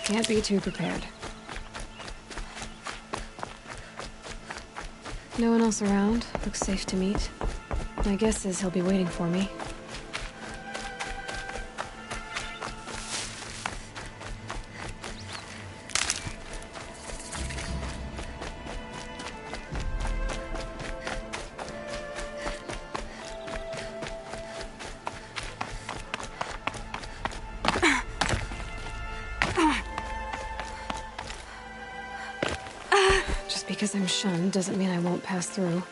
Can't be too prepared. No one else around. Looks safe to meet. My guess is he'll be waiting for me. Just because I'm shunned doesn't mean I won't pass through.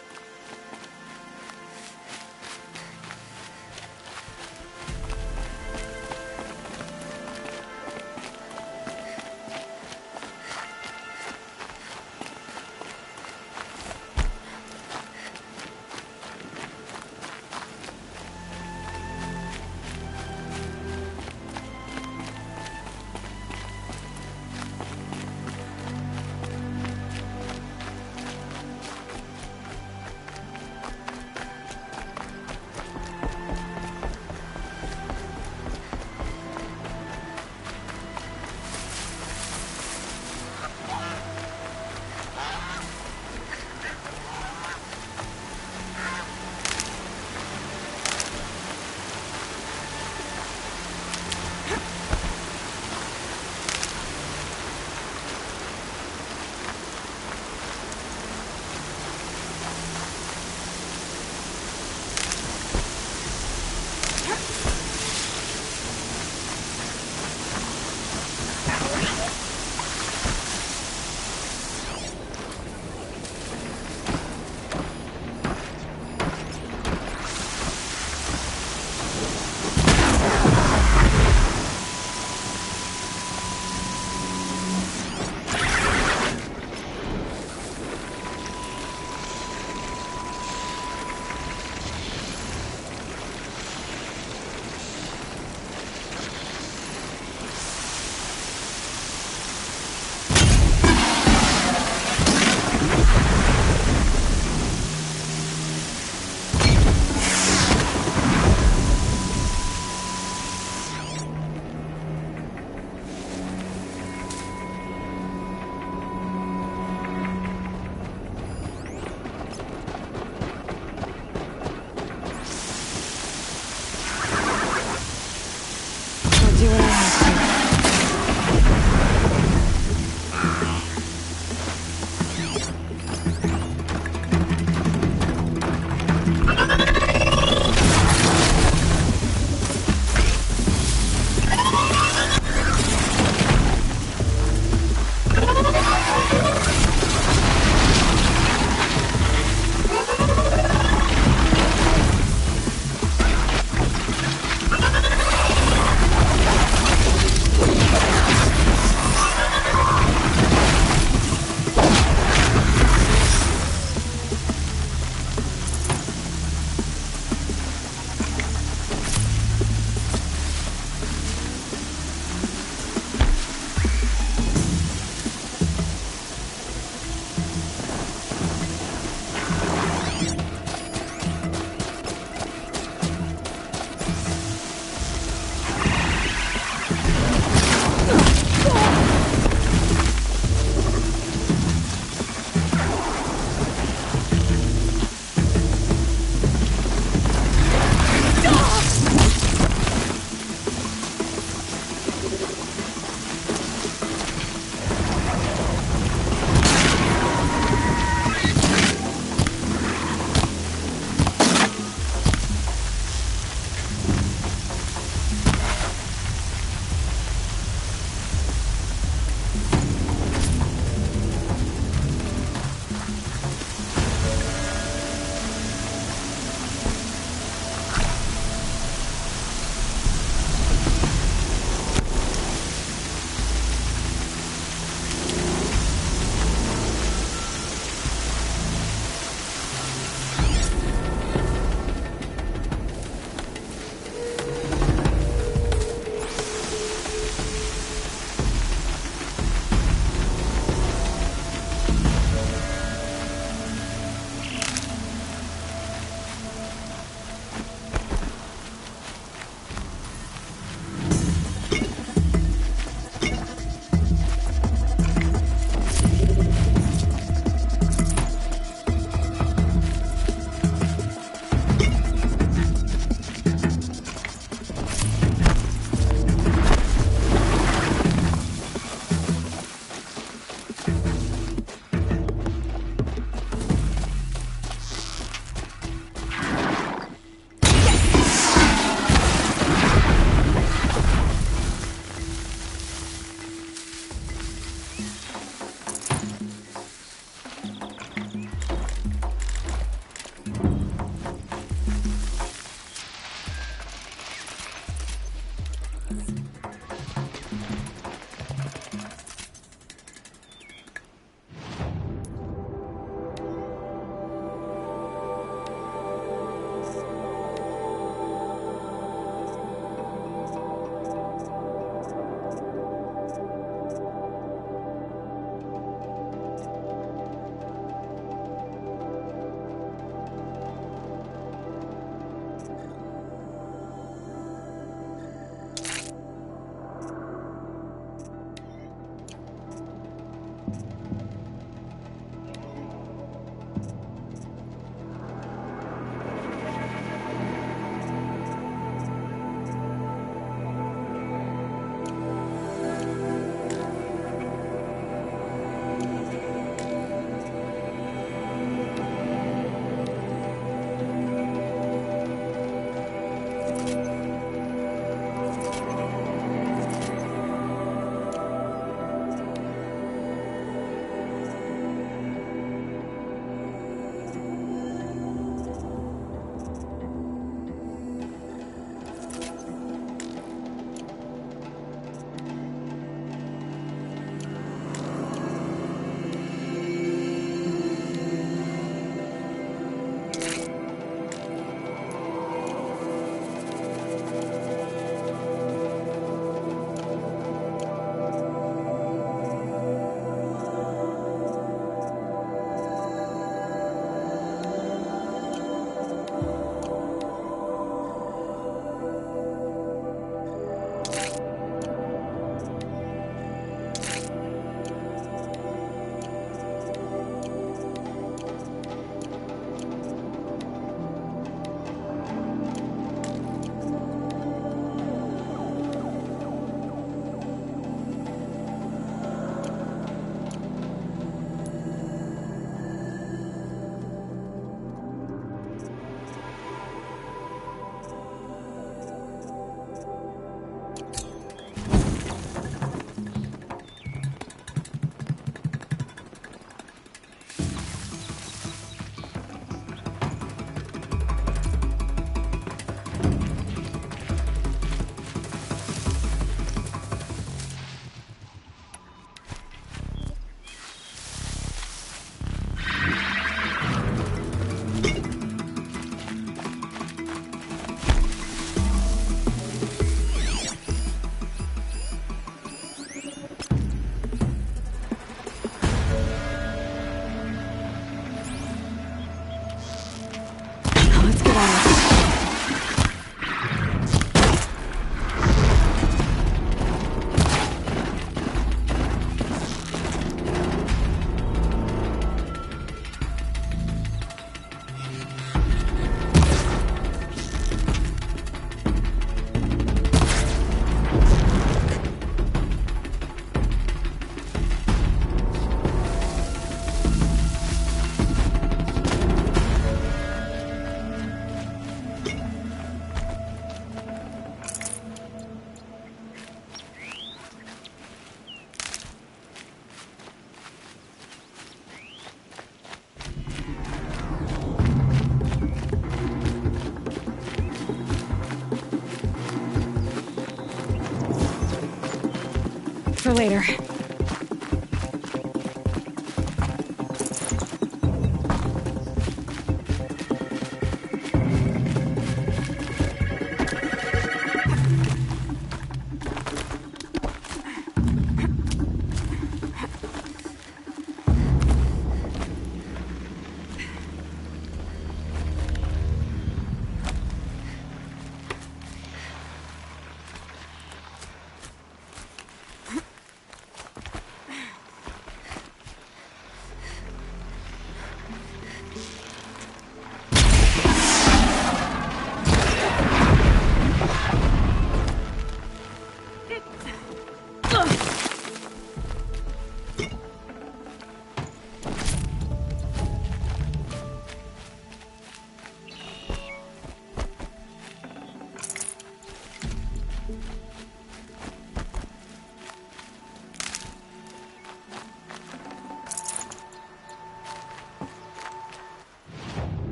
for later.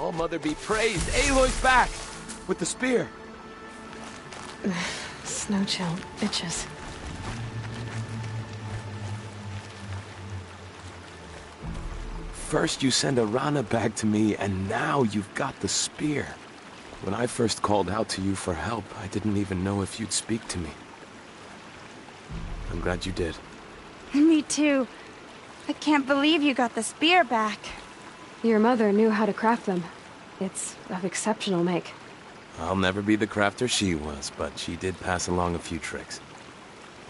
All Mother be praised. Aloy's back! With the spear. Snow chill itches. First you send Arana back to me, and now you've got the spear. When I first called out to you for help, I didn't even know if you'd speak to me. I'm glad you did. Me too. I can't believe you got the spear back. Your mother knew how to craft them. It's of exceptional make. I'll never be the crafter she was, but she did pass along a few tricks.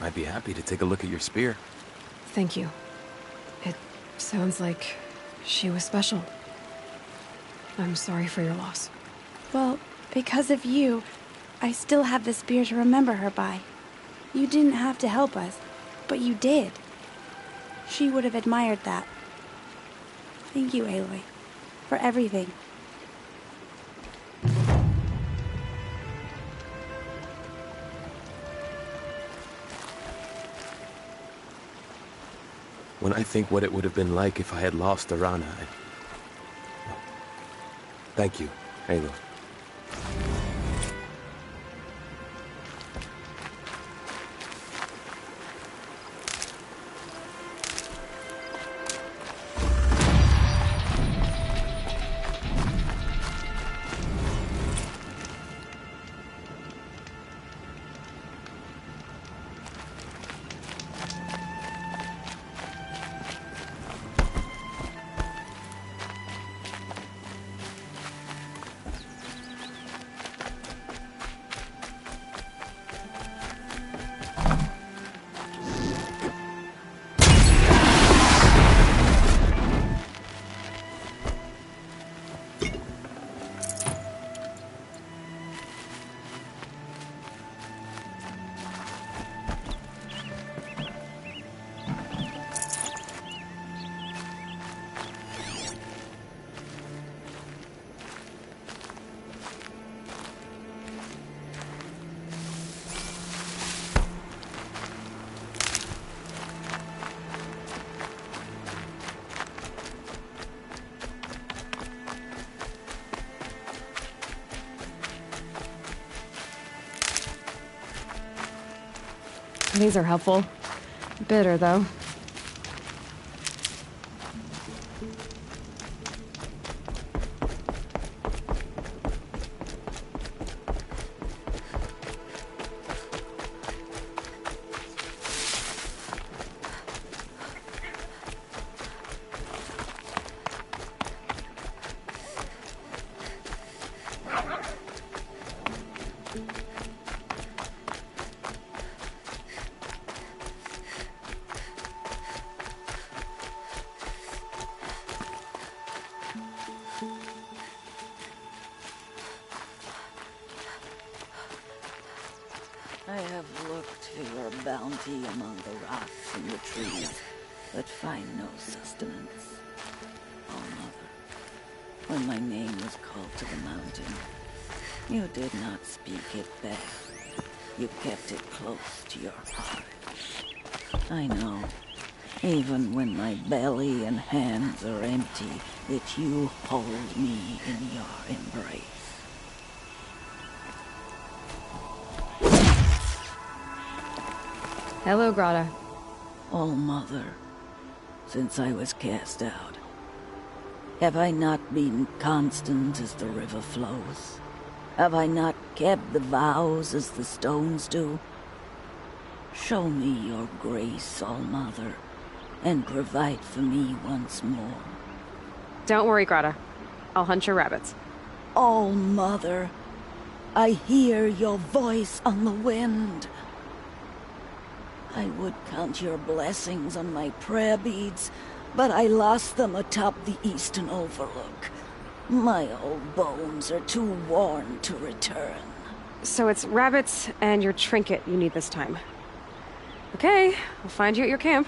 I'd be happy to take a look at your spear. Thank you. It sounds like she was special. I'm sorry for your loss. Well, because of you, I still have the spear to remember her by. You didn't have to help us, but you did. She would have admired that. Thank you, Aloy, for everything. When I think what it would have been like if I had lost Arana, Thank you, Aloy. These are helpful. Bitter, though. I have looked for your bounty among the rocks and the trees, but find no sustenance. Oh, Mother, when my name was called to the mountain, you did not speak it back. You kept it close to your heart. I know, even when my belly and hands are empty, that you hold me in your embrace. Hello, Grata. Oh, Mother, since I was cast out, have I not been constant as the river flows? Have I not kept the vows as the stones do? Show me your grace, All-Mother, and provide for me once more. Don't worry, Grata. I'll hunt your rabbits. All-Mother, I hear your voice on the wind. I would count your blessings on my prayer beads, but I lost them atop the eastern overlook. My old bones are too worn to return. So it's rabbits and your trinket you need this time. Okay, I'll find you at your camp.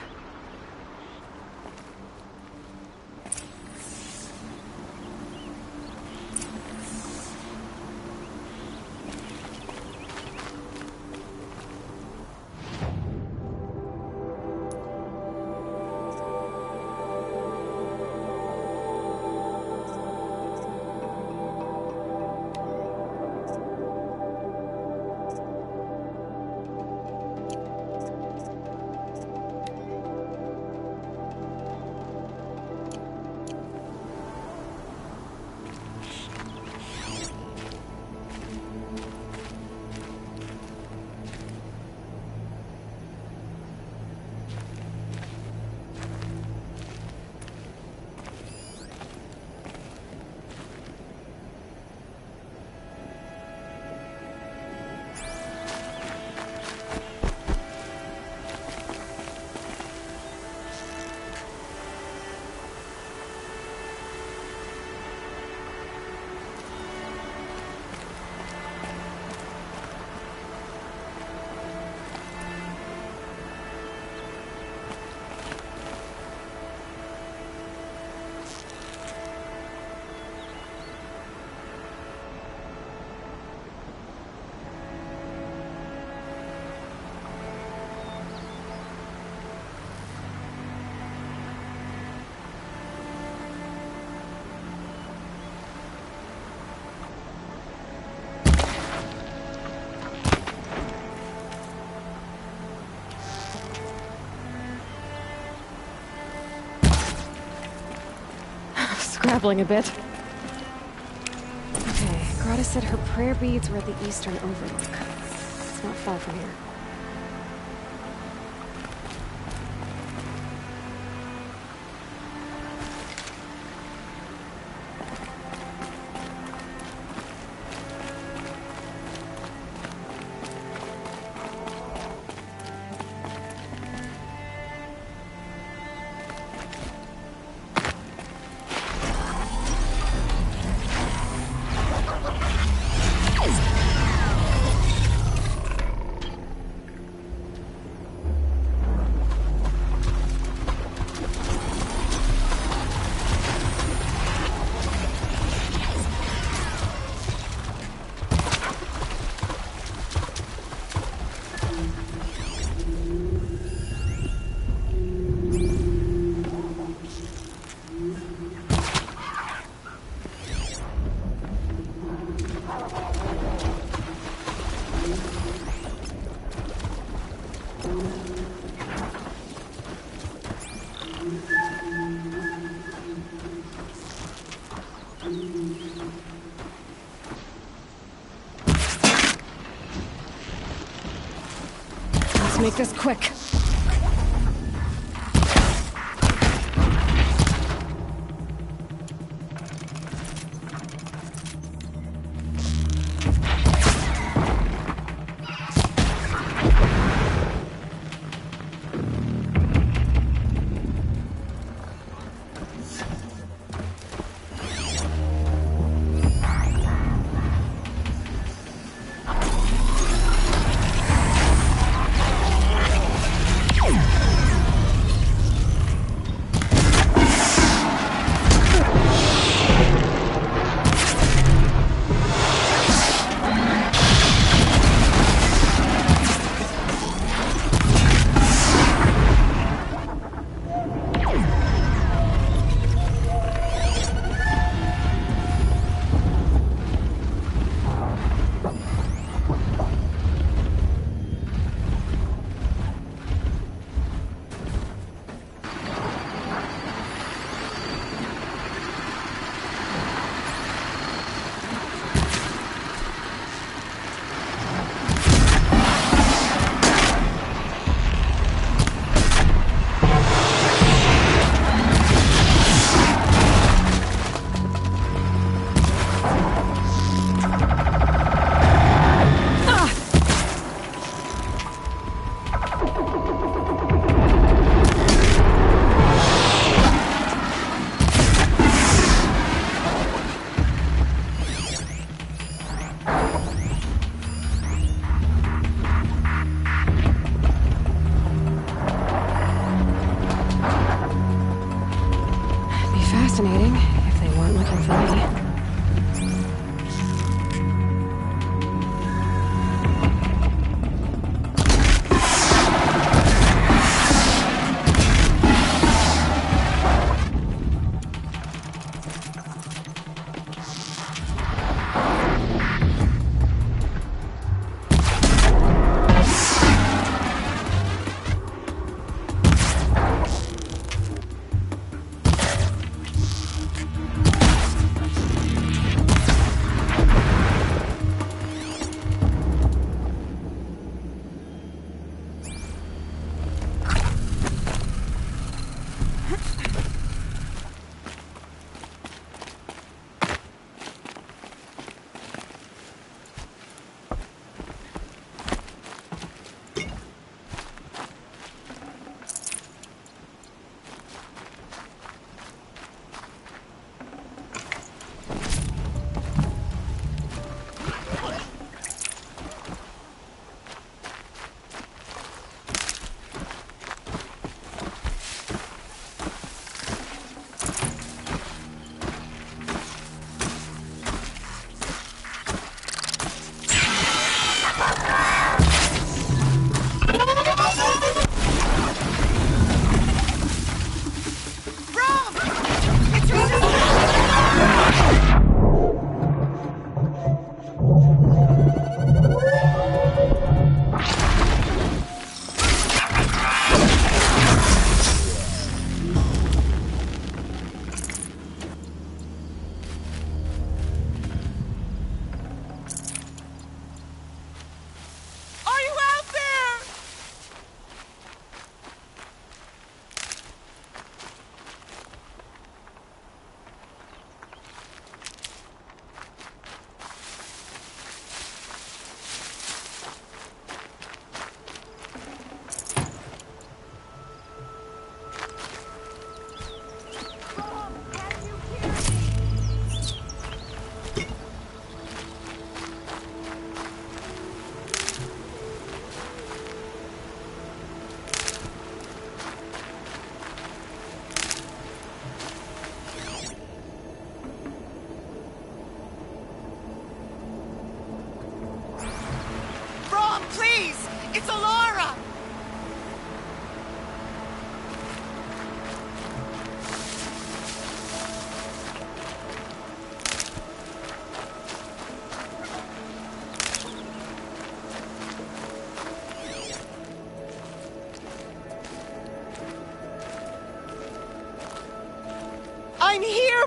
Scrabbling a bit. Okay, Grata said her prayer beads were at the eastern overlook. It's not far from here. Let's make this quick.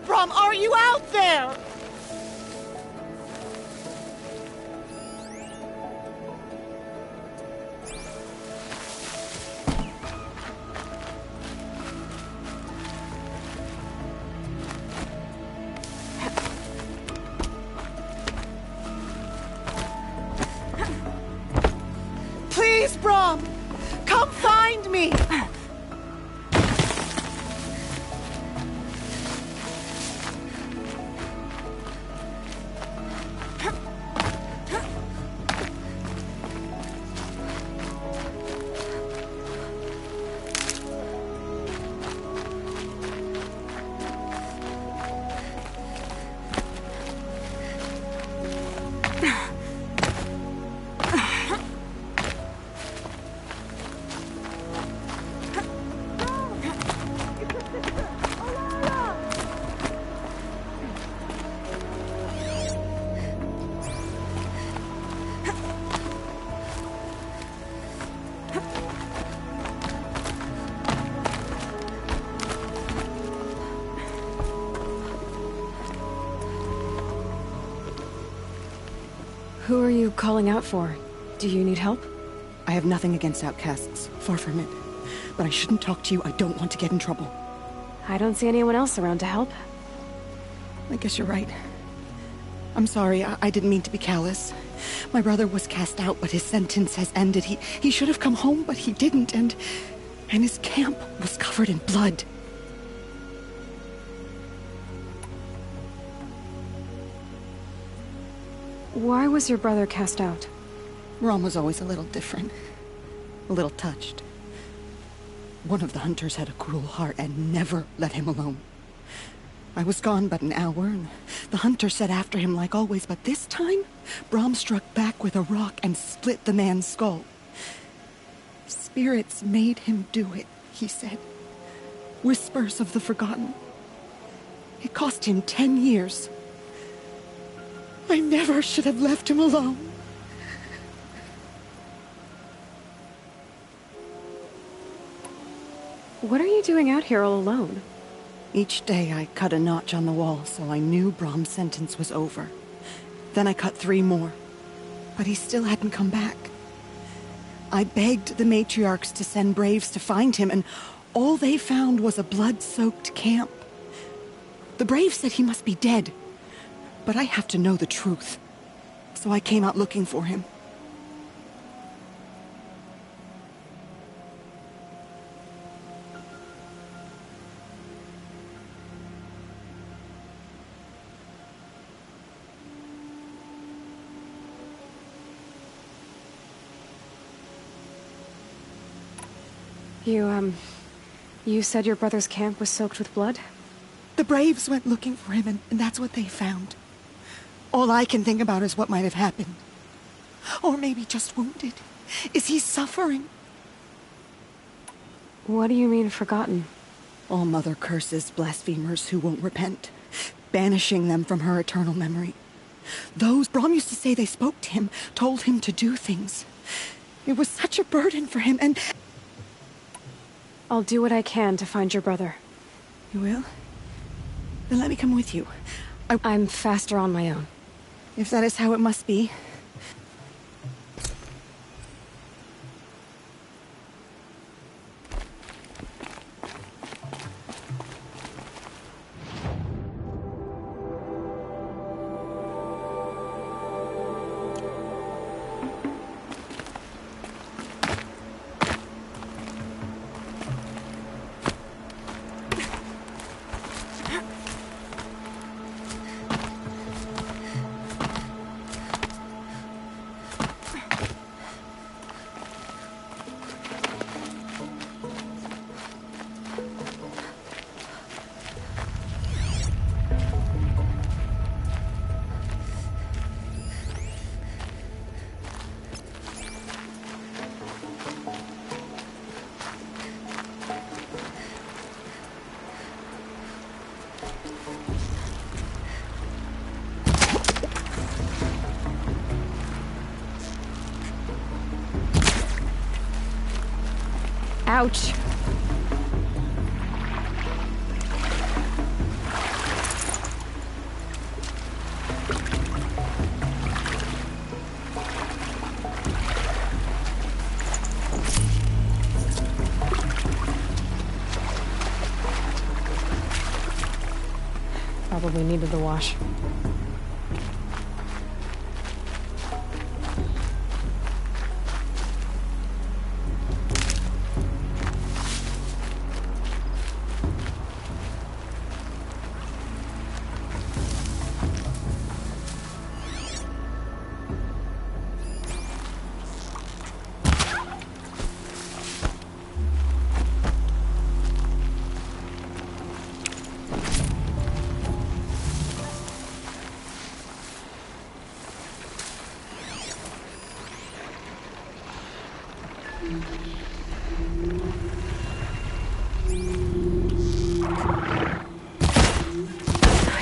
Brom? Are you out there? Please, Brom! Come find me! Who are you calling out for? Do you need help? I have nothing against outcasts. Far from it. But I shouldn't talk to you. I don't want to get in trouble. I don't see anyone else around to help. I guess you're right. I'm sorry. I didn't mean to be callous. My brother was cast out, but his sentence has ended. He should have come home, but he didn't, and his camp was covered in blood. Why was your brother cast out? Rom was always a little different. A little touched. One of the hunters had a cruel heart and never let him alone. I was gone but an hour, and the hunter set after him like always, but this time, Brom struck back with a rock and split the man's skull. Spirits made him do it, he said. Whispers of the forgotten. It cost him 10 years. I never should have left him alone. What are you doing out here all alone? Each day I cut a notch on the wall, so I knew Brom's sentence was over. Then I cut 3 more, but he still hadn't come back. I begged the matriarchs to send braves to find him, and all they found was a blood-soaked camp. The braves said he must be dead, but I have to know the truth, so I came out looking for him. You said your brother's camp was soaked with blood? The braves went looking for him, and that's what they found. All I can think about is what might have happened. Or maybe just wounded. Is he suffering? What do you mean, forgotten? All Mother curses blasphemers who won't repent, banishing them from her eternal memory. Those Brom used to say they spoke to him, told him to do things. It was such a burden for him, and... I'll do what I can to find your brother. You will? Then let me come with you. I'm faster on my own. If that is how it must be. Ouch. probably needed the wash.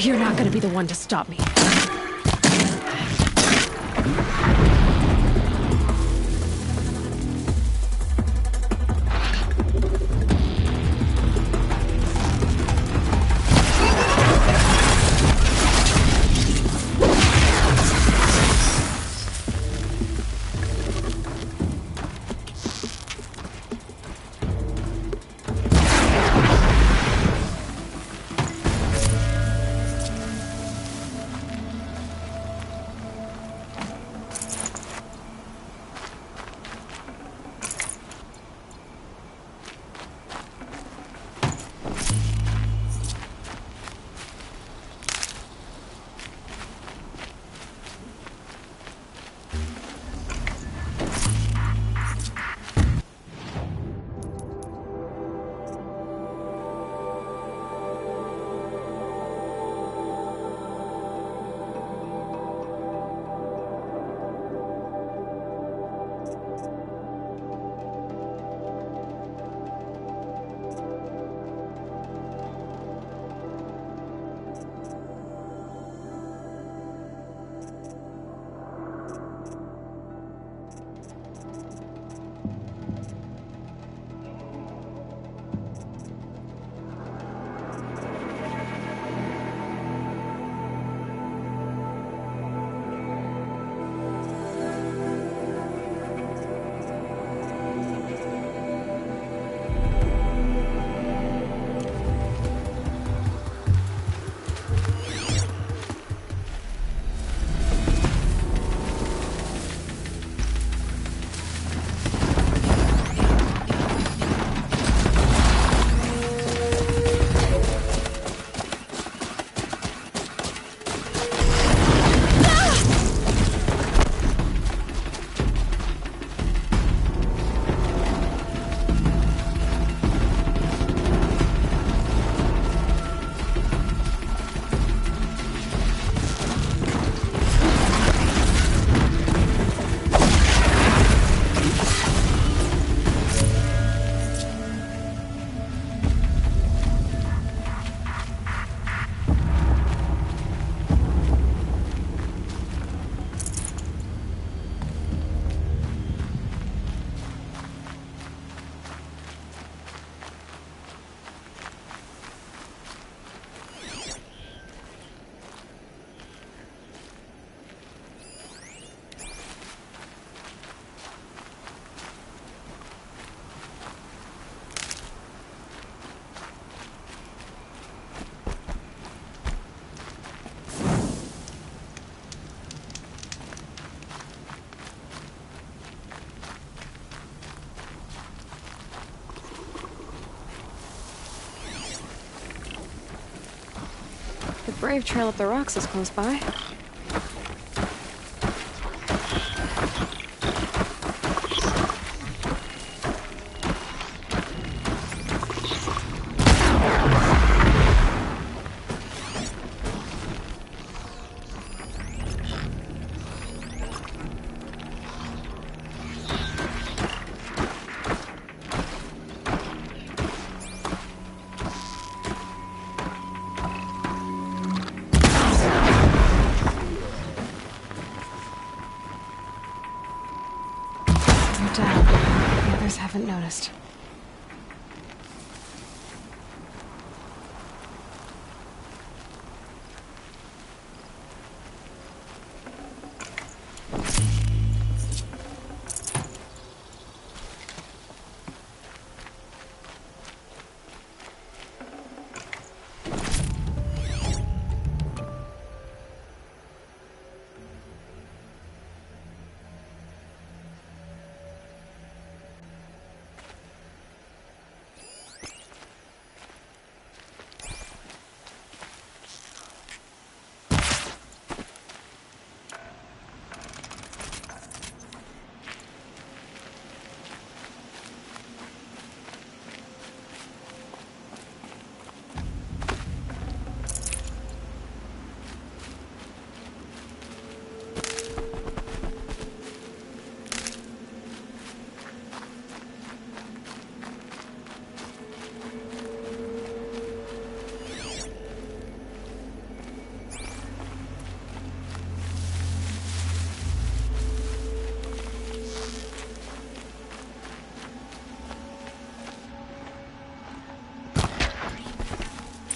You're not gonna be the one to stop me. The Brave Trail up the rocks is close by. The others haven't noticed.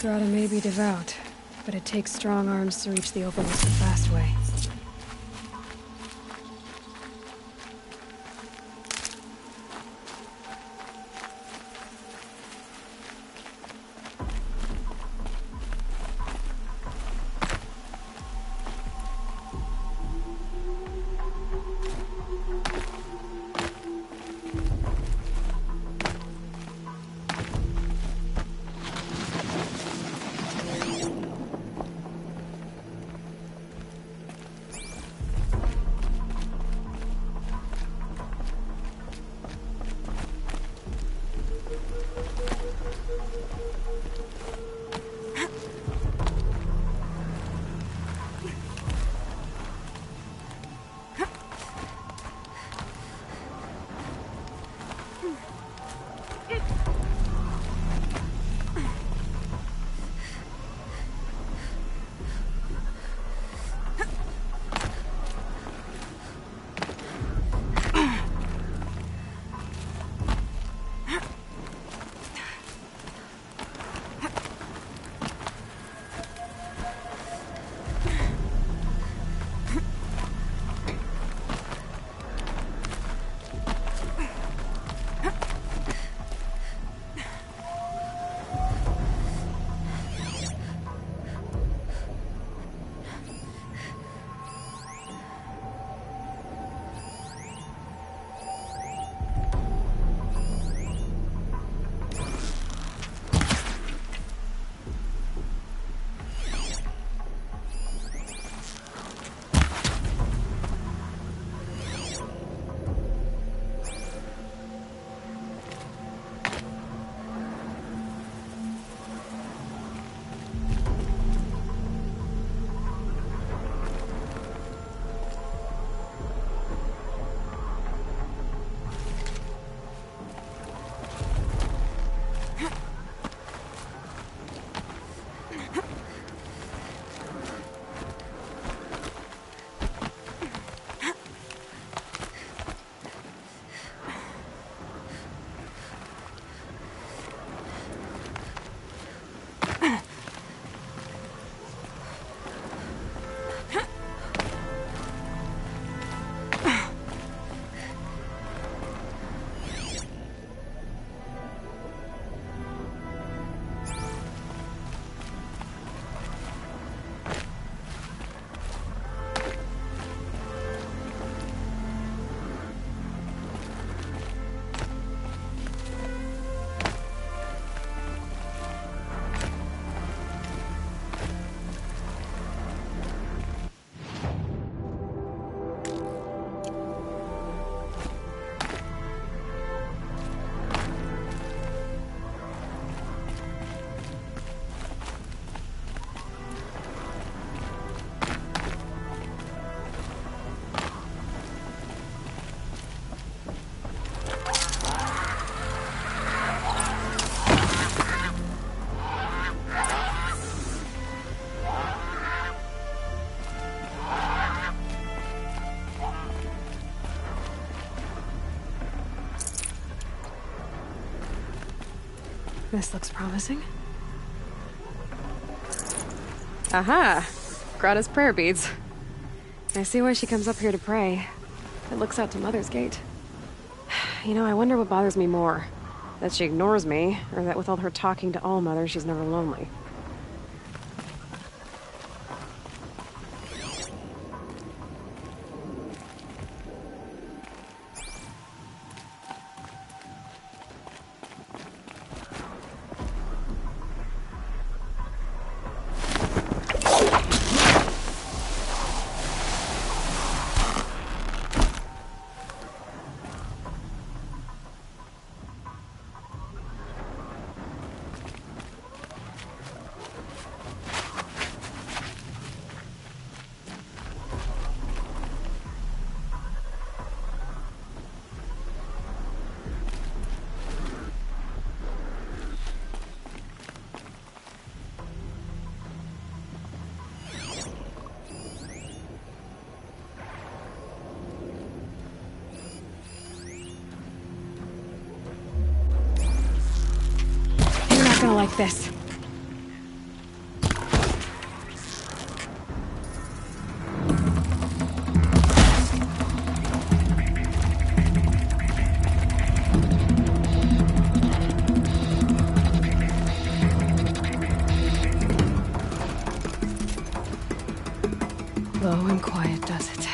Strata may be devout, but it takes strong arms to reach the openness the fast way. This looks promising. Aha! Grata's prayer beads. I see why she comes up here to pray. It looks out to Mother's Gate. You know, I wonder what bothers me more. That she ignores me, or that with all her talking to All Mother, she's never lonely. Like this. and quiet does it.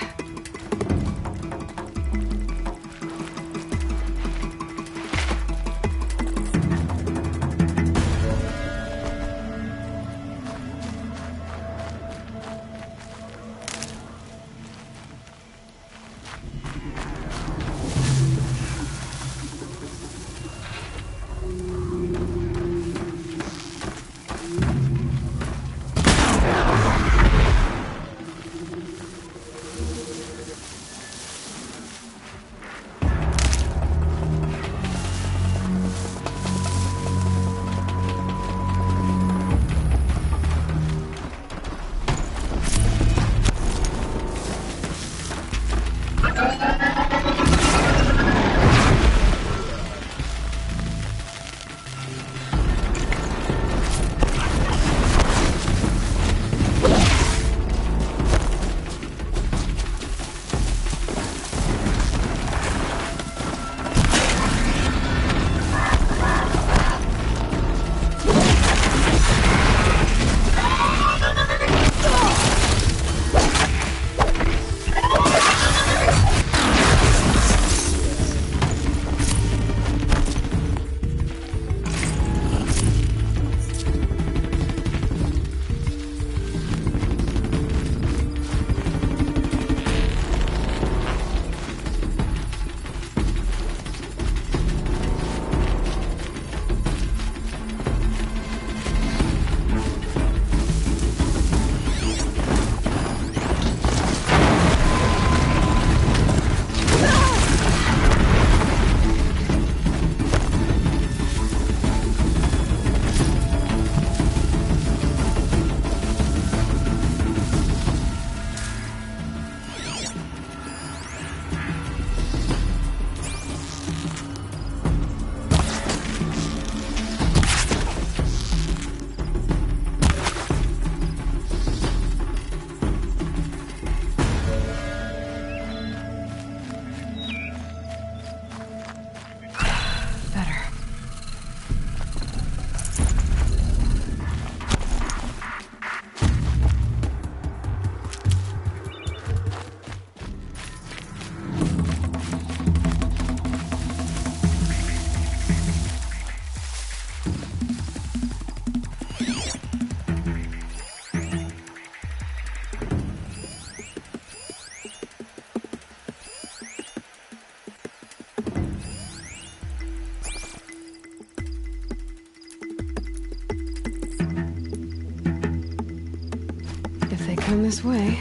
Come this way.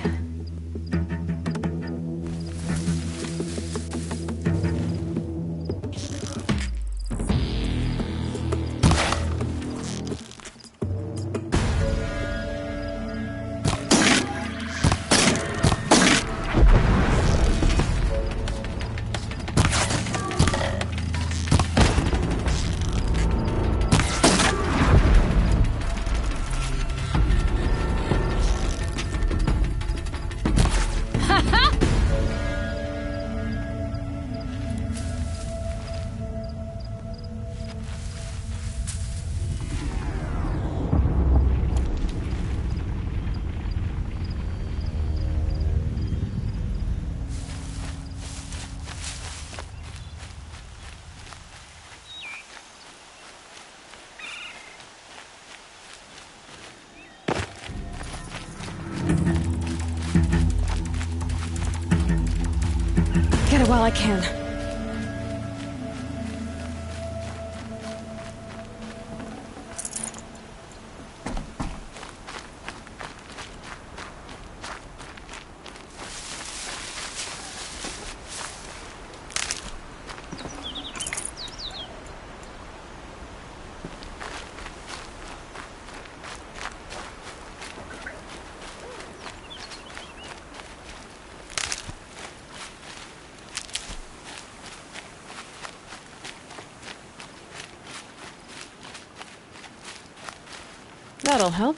Get it while I can. That'll help.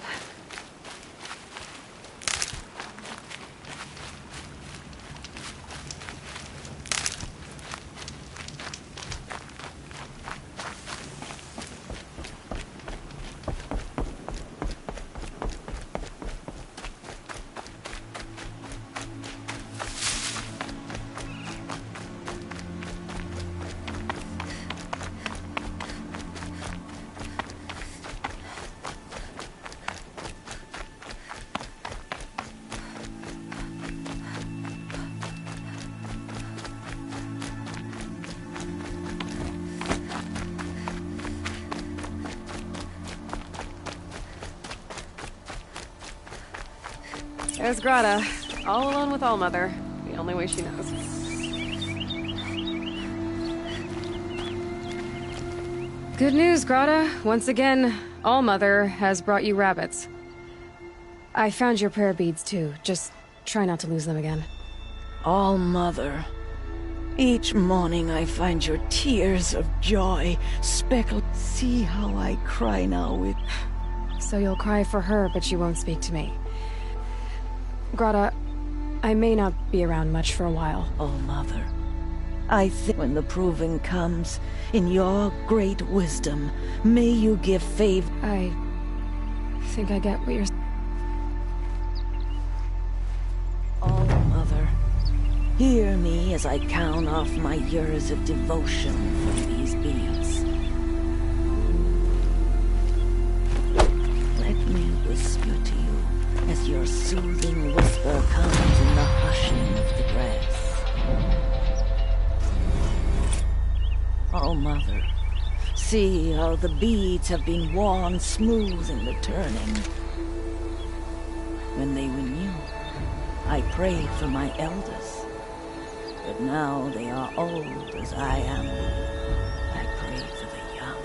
There's Grata, all alone with Allmother, the only way she knows. Good news, Grata. Once again, Allmother has brought you rabbits. I found your prayer beads, too. Just try not to lose them again. All Mother. Each morning I find your tears of joy speckled. See how I cry now with... So you'll cry for her, but you won't speak to me. Grata, I may not be around much for a while. All Mother. I think when the proving comes, in your great wisdom, may you give favor... I think I get what you're... All Mother. Hear me as I count off my years of devotion for these beings. Let me whisper to you as your soothing whisper comes in the hushing of the grass. Oh, Mother, see how the beads have been worn smooth in the turning. When they were new, I prayed for my elders. But now they are old as I am. I pray for the young.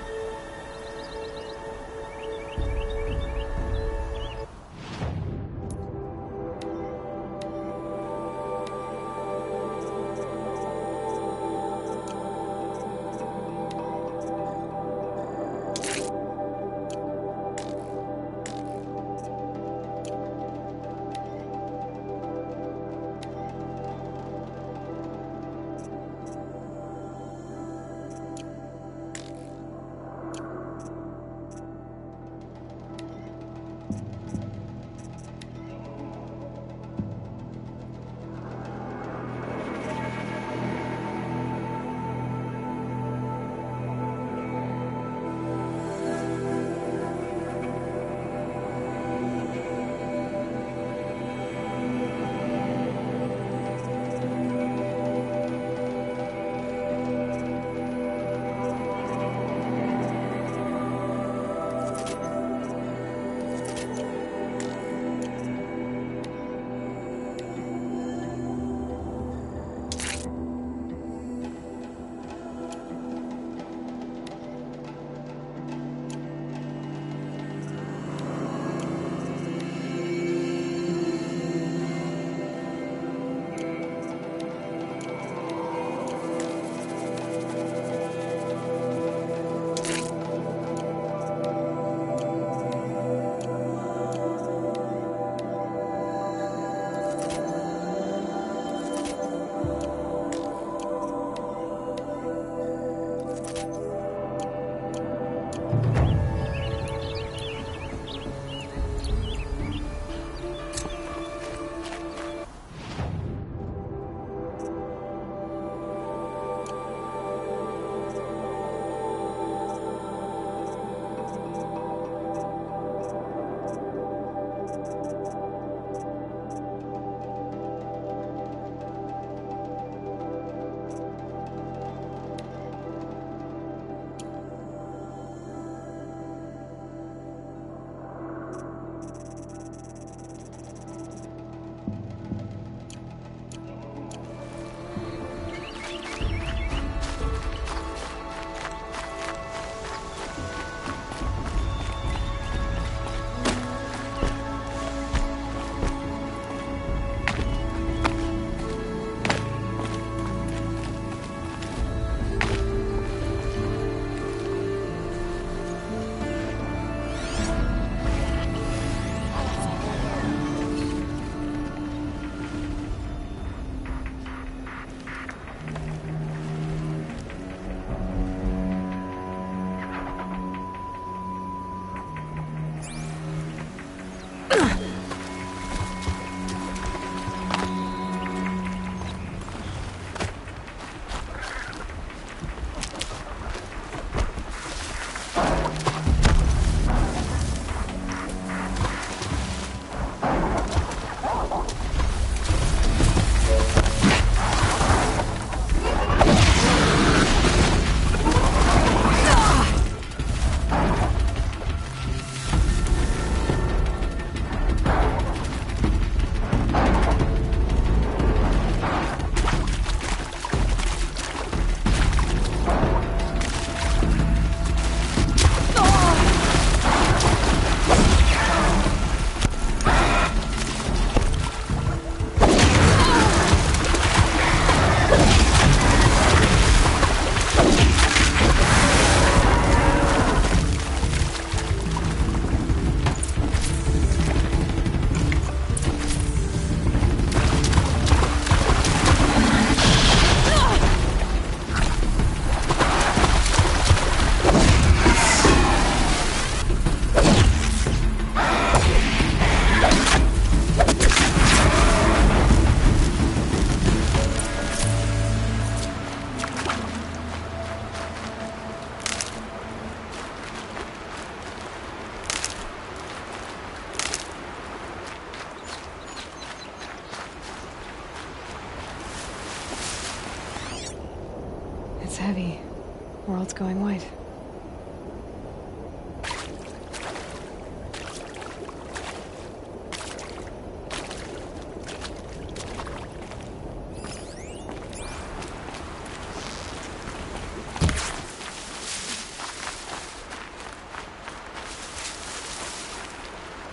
going white.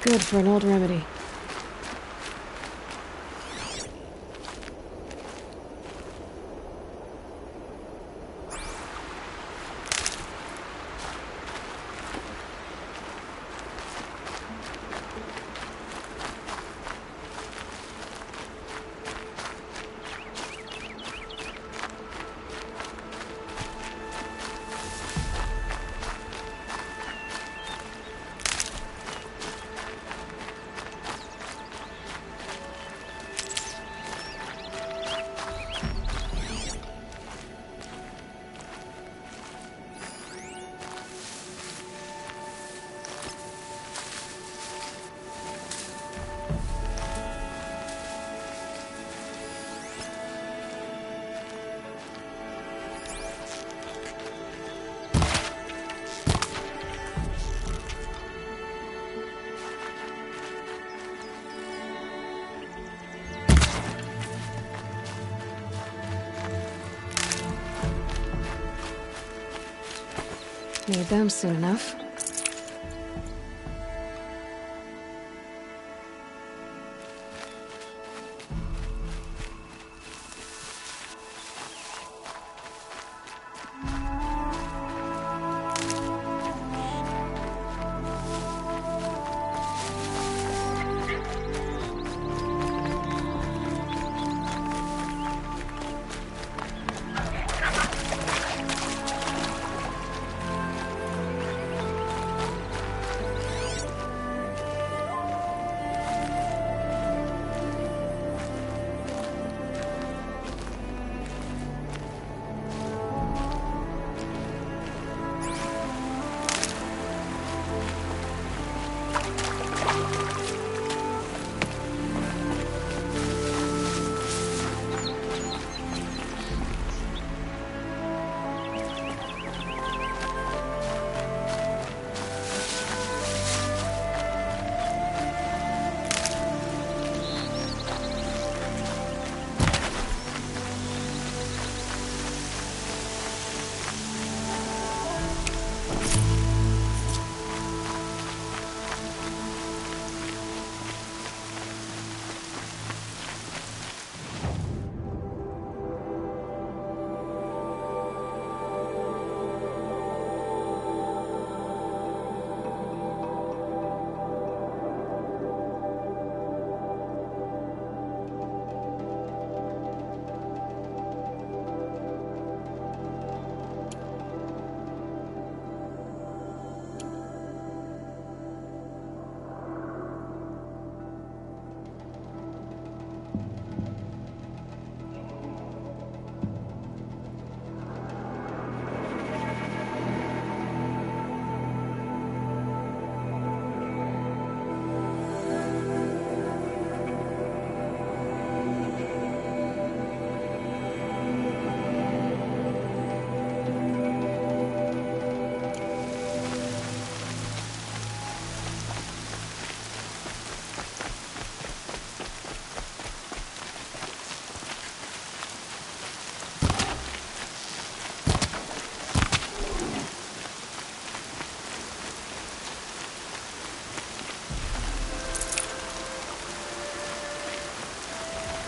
Good for an old remedy. Need them soon enough.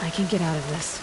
I can get out of this.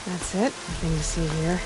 That's it. Nothing to see here.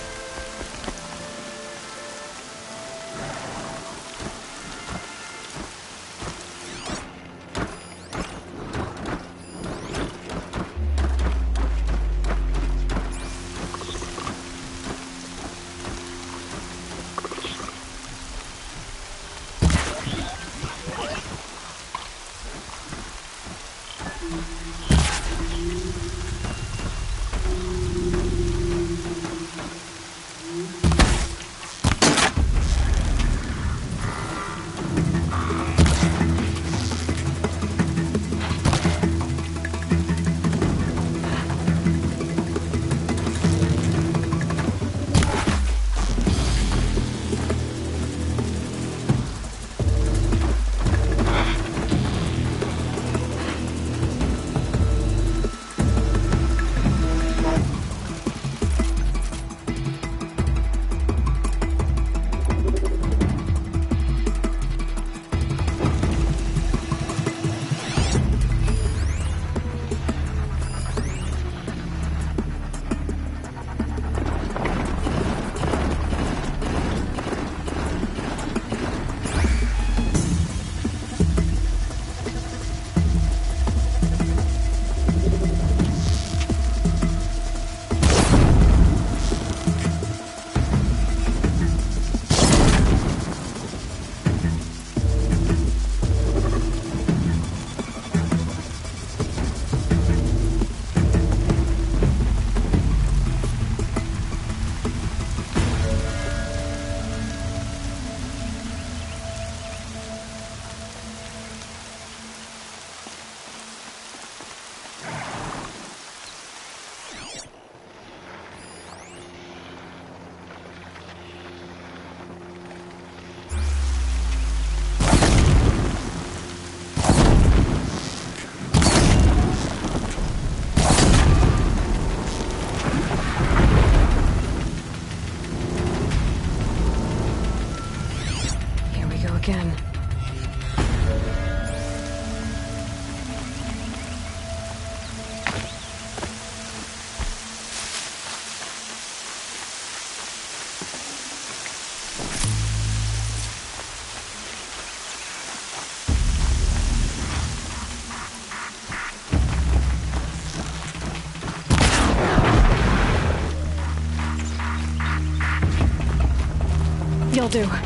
That'll do.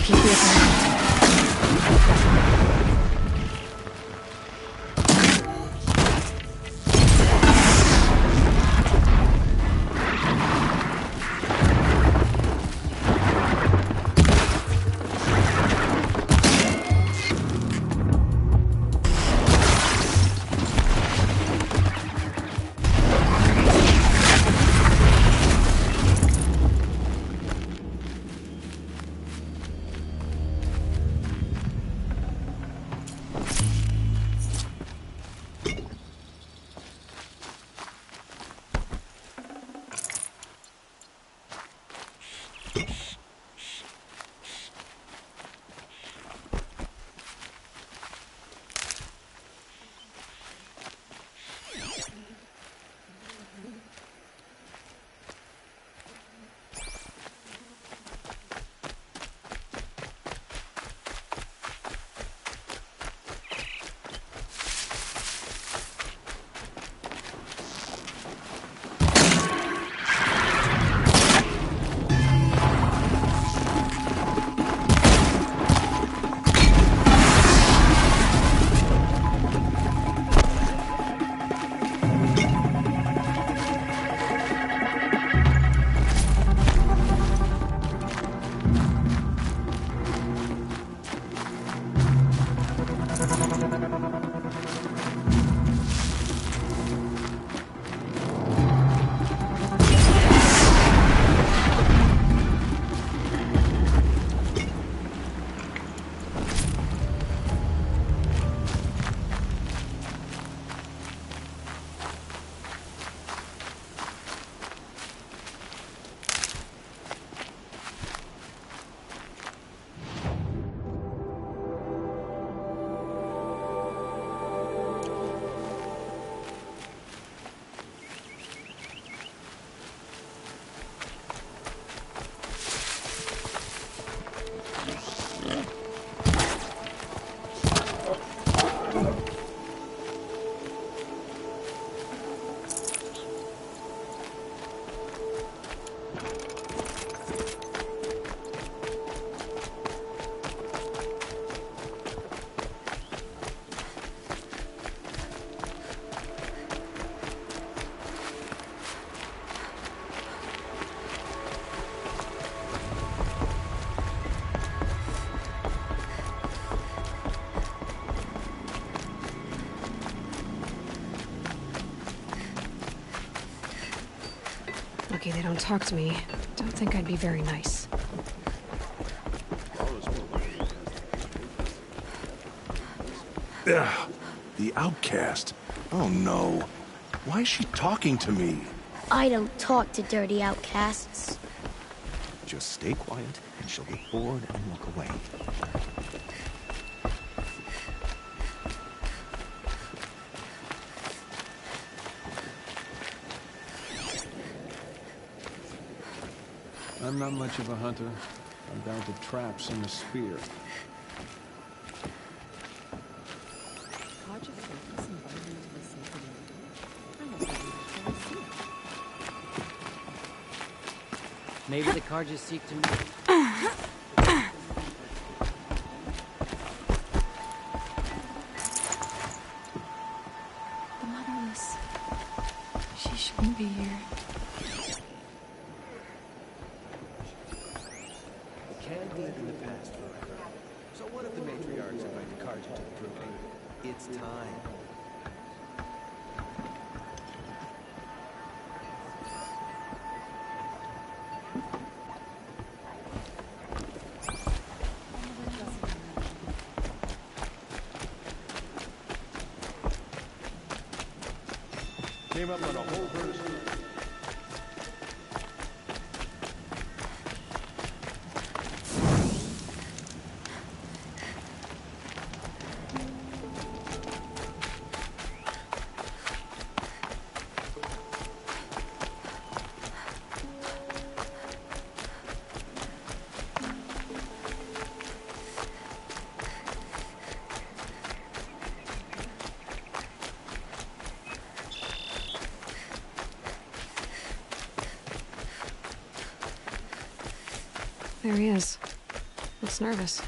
Keep the appointment. talk to me, don't think I'd be very nice. Ugh, the outcast. Oh no. Why is she talking to me? I don't talk to dirty outcasts. Just stay quiet, and she'll get bored and walk away. I'm not much of a hunter. I'm down to traps and a spear. Maybe the car just seek to me. The motherless. She shouldn't be here. Can't live in the past forever. So what if the matriarchs invite the Carja to the proving? It's time. Came up on a whole herd of stuff. There he is. Looks nervous.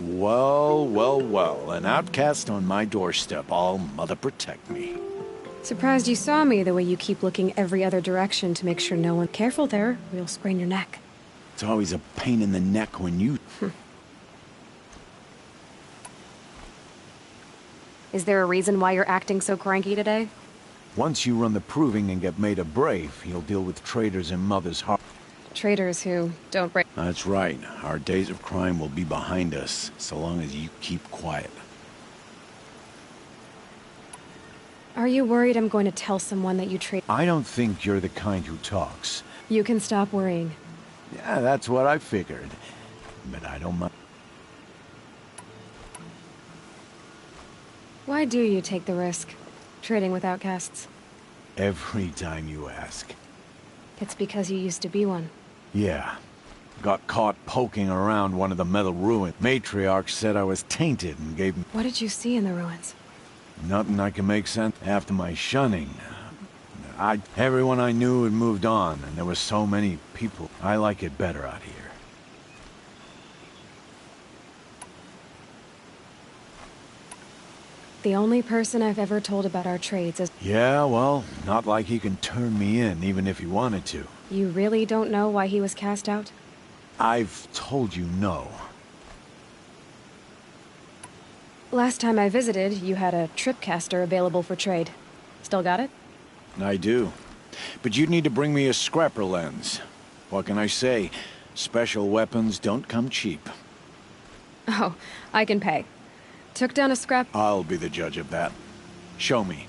Well, well, well. An outcast on my doorstep. All mother protect me. Surprised you saw me the way you keep looking every other direction to make sure no one... Careful there, or you'll sprain your neck. It's always a pain in the neck when you... Is there a reason why you're acting so cranky today? Once you run the proving and get made a brave, you'll deal with traitors in Mother's heart. Traitors who don't break... That's right. Our days of crime will be behind us, so long as you keep quiet. Are you worried I'm going to tell someone that you trade... I don't think you're the kind who talks. You can stop worrying. Yeah, that's what I figured. But I don't mind. Why do you take the risk? Trading with outcasts? Every time you ask. It's because you used to be one. Yeah. Got caught poking around one of the metal ruins. Matriarch said I was tainted and gave me... What did you see in the ruins? Nothing I can make sense. After my shunning, everyone I knew had moved on, and there were so many people. I like it better out here. The only person I've ever told about our trades is... Yeah, well, not like he can turn me in, even if he wanted to. You really don't know why he was cast out? I've told you no. Last time I visited, you had a tripcaster available for trade. Still got it? I do. But you'd need to bring me a scrapper lens. What can I say? Special weapons don't come cheap. Oh, I can pay. Took down a scrap... I'll be the judge of that. Show me.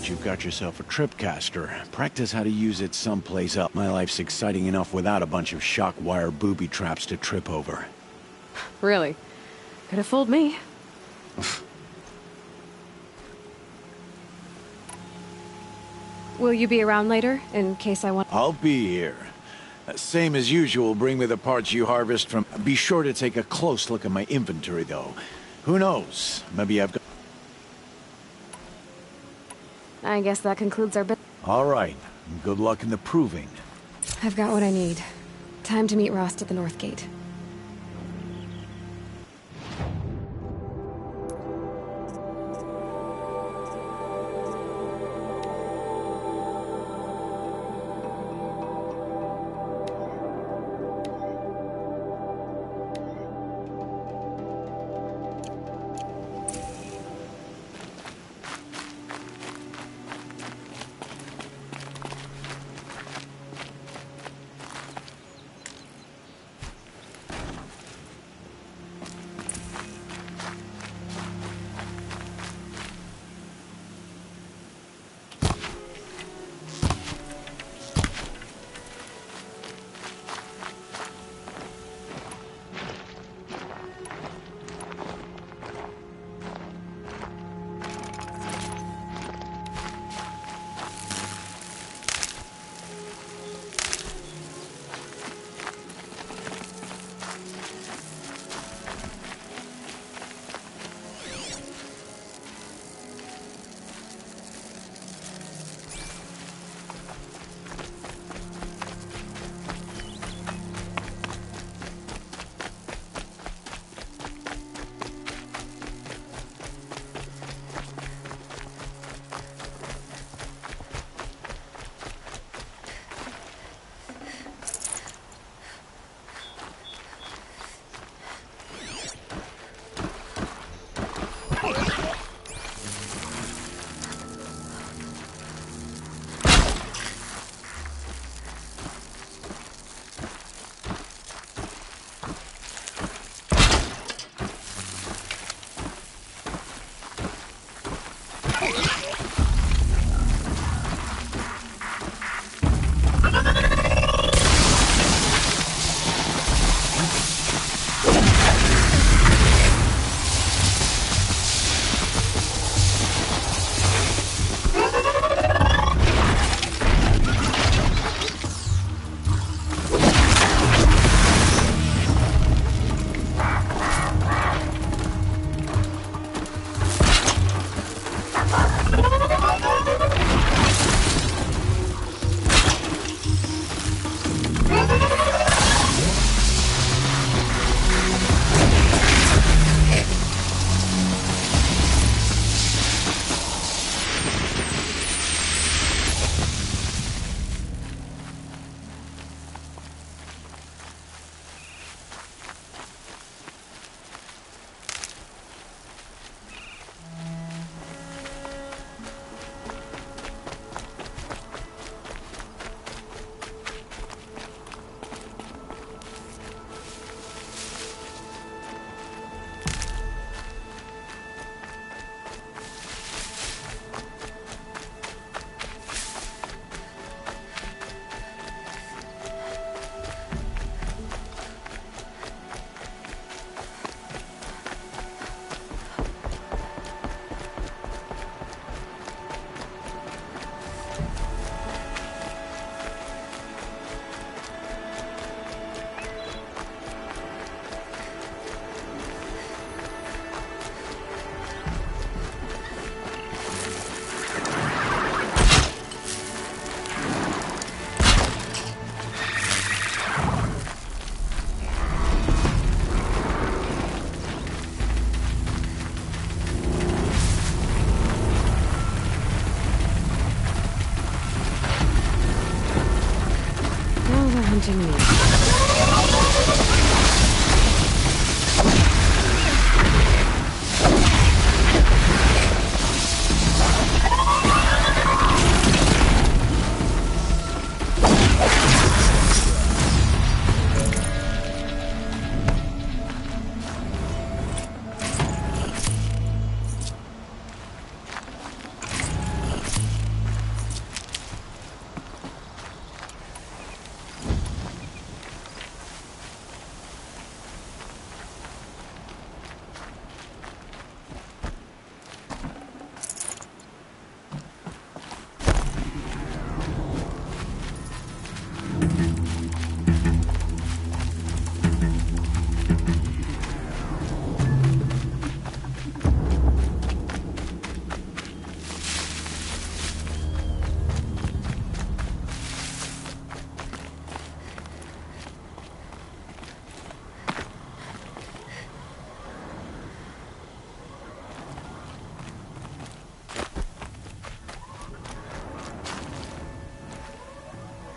that you've got yourself a tripcaster. Practice how to use it someplace else. My life's exciting enough without a bunch of shock wire booby traps to trip over. Really? Could have fooled me. Will you be around later, in case I want... I'll be here. Same as usual, bring me the parts you harvest from... Be sure to take a close look at my inventory, though. Who knows? Maybe I've got... I guess that concludes our bit. All right. Good luck in the proving. I've got what I need. Time to meet Rost at the North Gate.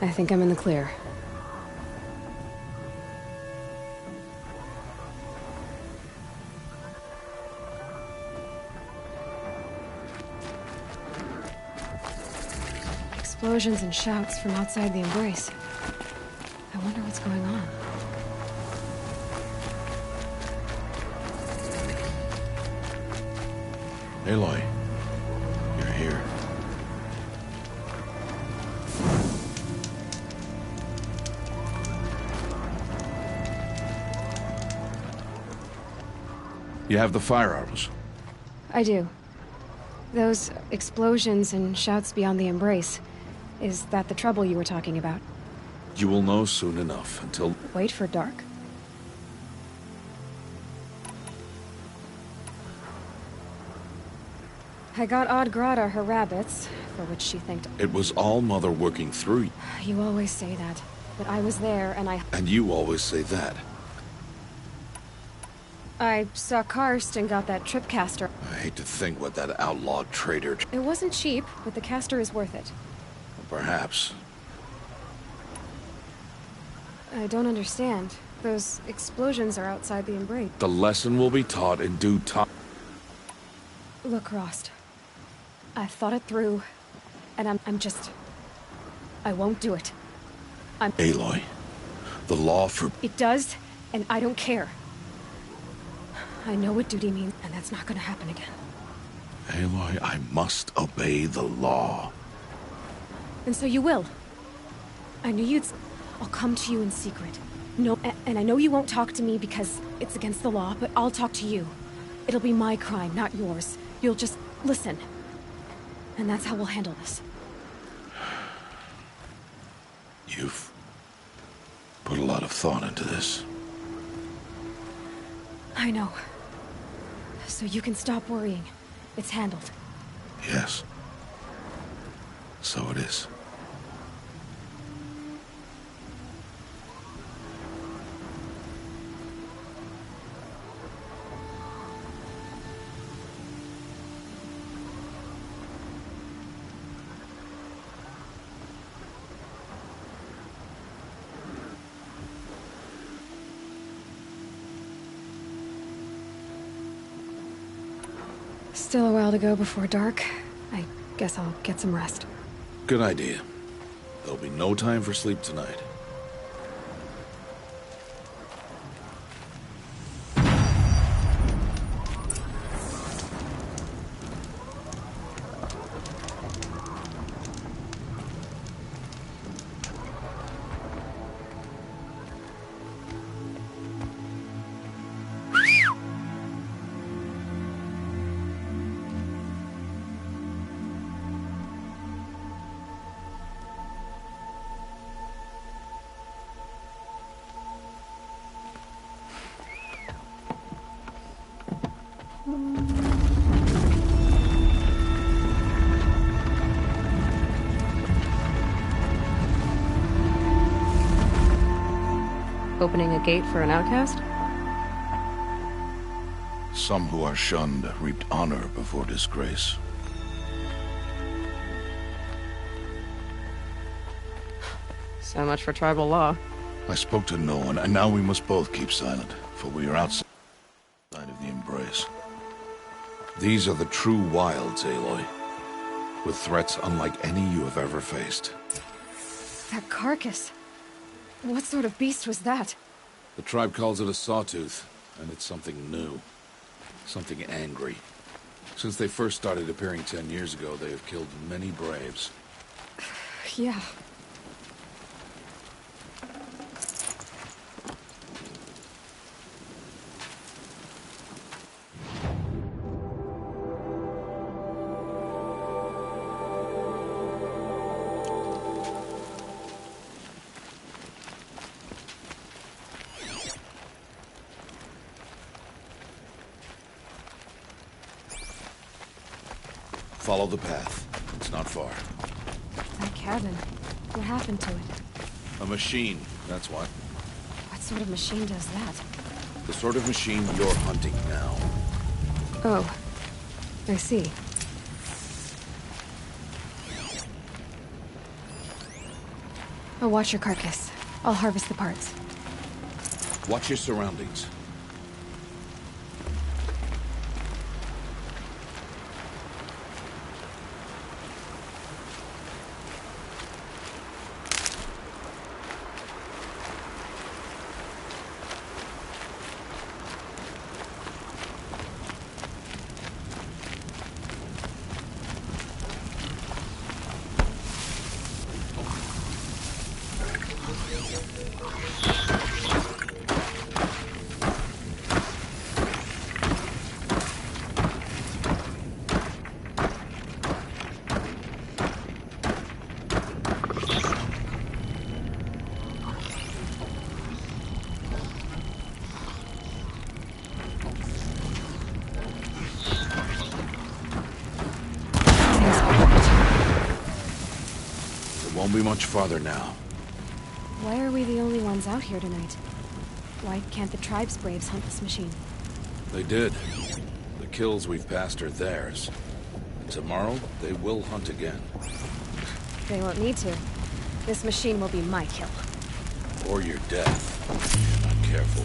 I think I'm in the clear. Explosions and shouts from outside the embrace. I wonder what's going on. Aloy, you're here. You have the firearms. I do. Those explosions and shouts beyond the embrace. Is that the trouble you were talking about? You will know soon enough. Until... Wait for dark? I got Odd Grata her rabbits, for which she thanked... It was all Mother working through. You always say that, but I was there and I... And you always say that. I saw Karst and got that tripcaster. I hate to think what that outlawed traitor... It wasn't cheap, but the caster is worth it. Perhaps. I don't understand. Those explosions are outside the embrace. The lesson will be taught in due time. Look, Rost. I've thought it through, and I'm just... I won't do it. Aloy, the law for... It does, and I don't care. I know what duty means, and that's not gonna happen again. Aloy, I must obey the law. And so you will. I knew you'd... I'll come to you in secret. No, and I know you won't talk to me because it's against the law, but I'll talk to you. It'll be my crime, not yours. You'll just listen. And that's how we'll handle this. You've put a lot of thought into this. I know. So you can stop worrying. It's handled. Yes. So it is. Still a while to go before dark. I guess I'll get some rest. Good idea. There'll be no time for sleep tonight. Opening a gate for an outcast? Some who are shunned reaped honor before disgrace. So much for tribal law. I spoke to no one, and now we must both keep silent, for we are outside of the embrace. These are the true wilds, Aloy, with threats unlike any you have ever faced. That carcass. What sort of beast was that? The tribe calls it a sawtooth, and it's something new. Something angry. Since they first started appearing 10 years ago, they have killed many braves. Yeah. Follow the path. It's not far. That cabin. What happened to it? A machine, that's what. What sort of machine does that? The sort of machine you're hunting now. Oh. I see. I'll watch your carcass. I'll harvest the parts. Watch your surroundings. Won't be much farther now. Why are we the only ones out here tonight? Why can't the tribe's braves hunt this machine? They did. The kills we've passed are theirs. Tomorrow, they will hunt again. They won't need to. This machine will be my kill. Or your death, if you're not careful.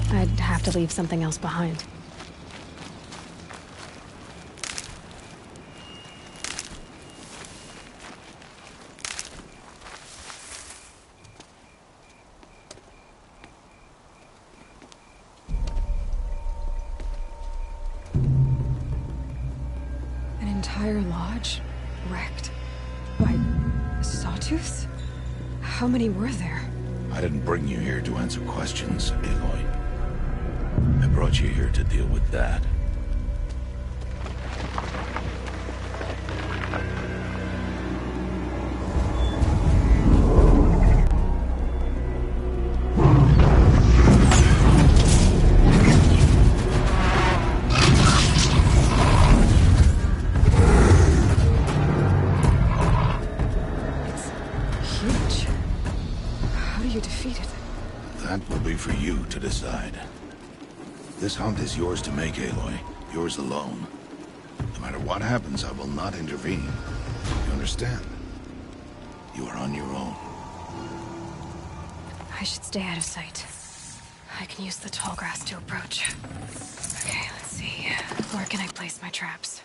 I'd have to leave something else behind. An entire lodge wrecked by sawtooths? How many were there? I didn't bring you here to answer questions, Aloy. I brought you here to deal with that. It's huge. How do you defeat it? That will be for you to decide. This hunt is yours to make, Aloy. Yours alone. No matter what happens, I will not intervene. You understand? You are on your own. I should stay out of sight. I can use the tall grass to approach. Okay, let's see. Where can I place my traps?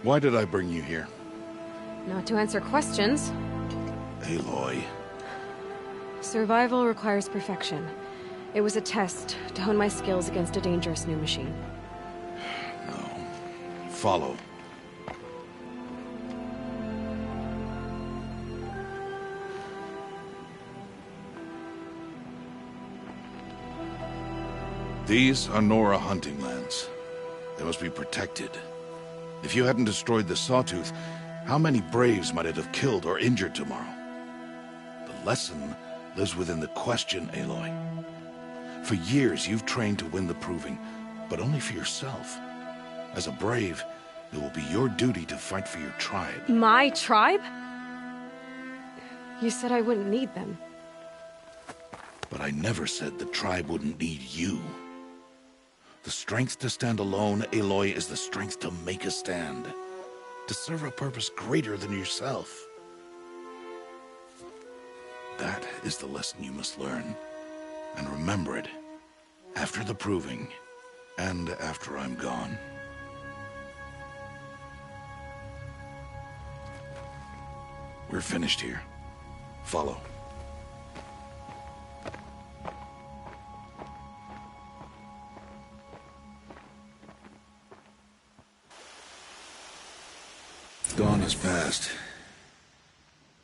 Why did I bring you here? Not to answer questions. Aloy. Survival requires perfection. It was a test to hone my skills against a dangerous new machine. No. Follow. These are Nora hunting lands. They must be protected. If you hadn't destroyed the Sawtooth, how many Braves might it have killed or injured tomorrow? The lesson lives within the question, Aloy. For years, you've trained to win the Proving, but only for yourself. As a Brave, it will be your duty to fight for your tribe. My tribe? You said I wouldn't need them. But I never said the tribe wouldn't need you. The strength to stand alone, Aloy, is the strength to make a stand. To serve a purpose greater than yourself. That is the lesson you must learn. And remember it. After the Proving. And after I'm gone. We're finished here. Follow. Dawn has passed.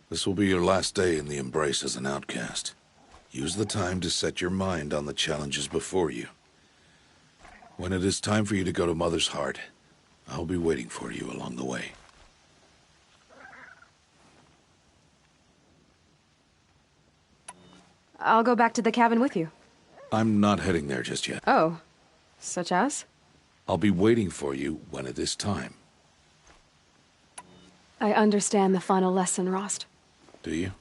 This will be your last day in the Embrace as an outcast. Use the time to set your mind on the challenges before you. When it is time for you to go to Mother's Heart, I'll be waiting for you along the way. I'll go back to the cabin with you. I'm not heading there just yet. Oh. Such as? I'll be waiting for you when it is time. I understand the final lesson, Rost. Do you?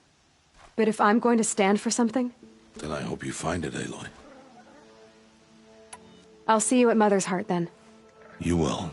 But if I'm going to stand for something, Then I hope you find it, Aloy. I'll see you at Mother's Heart then. You will.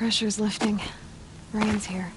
pressure's lifting. Rain's here.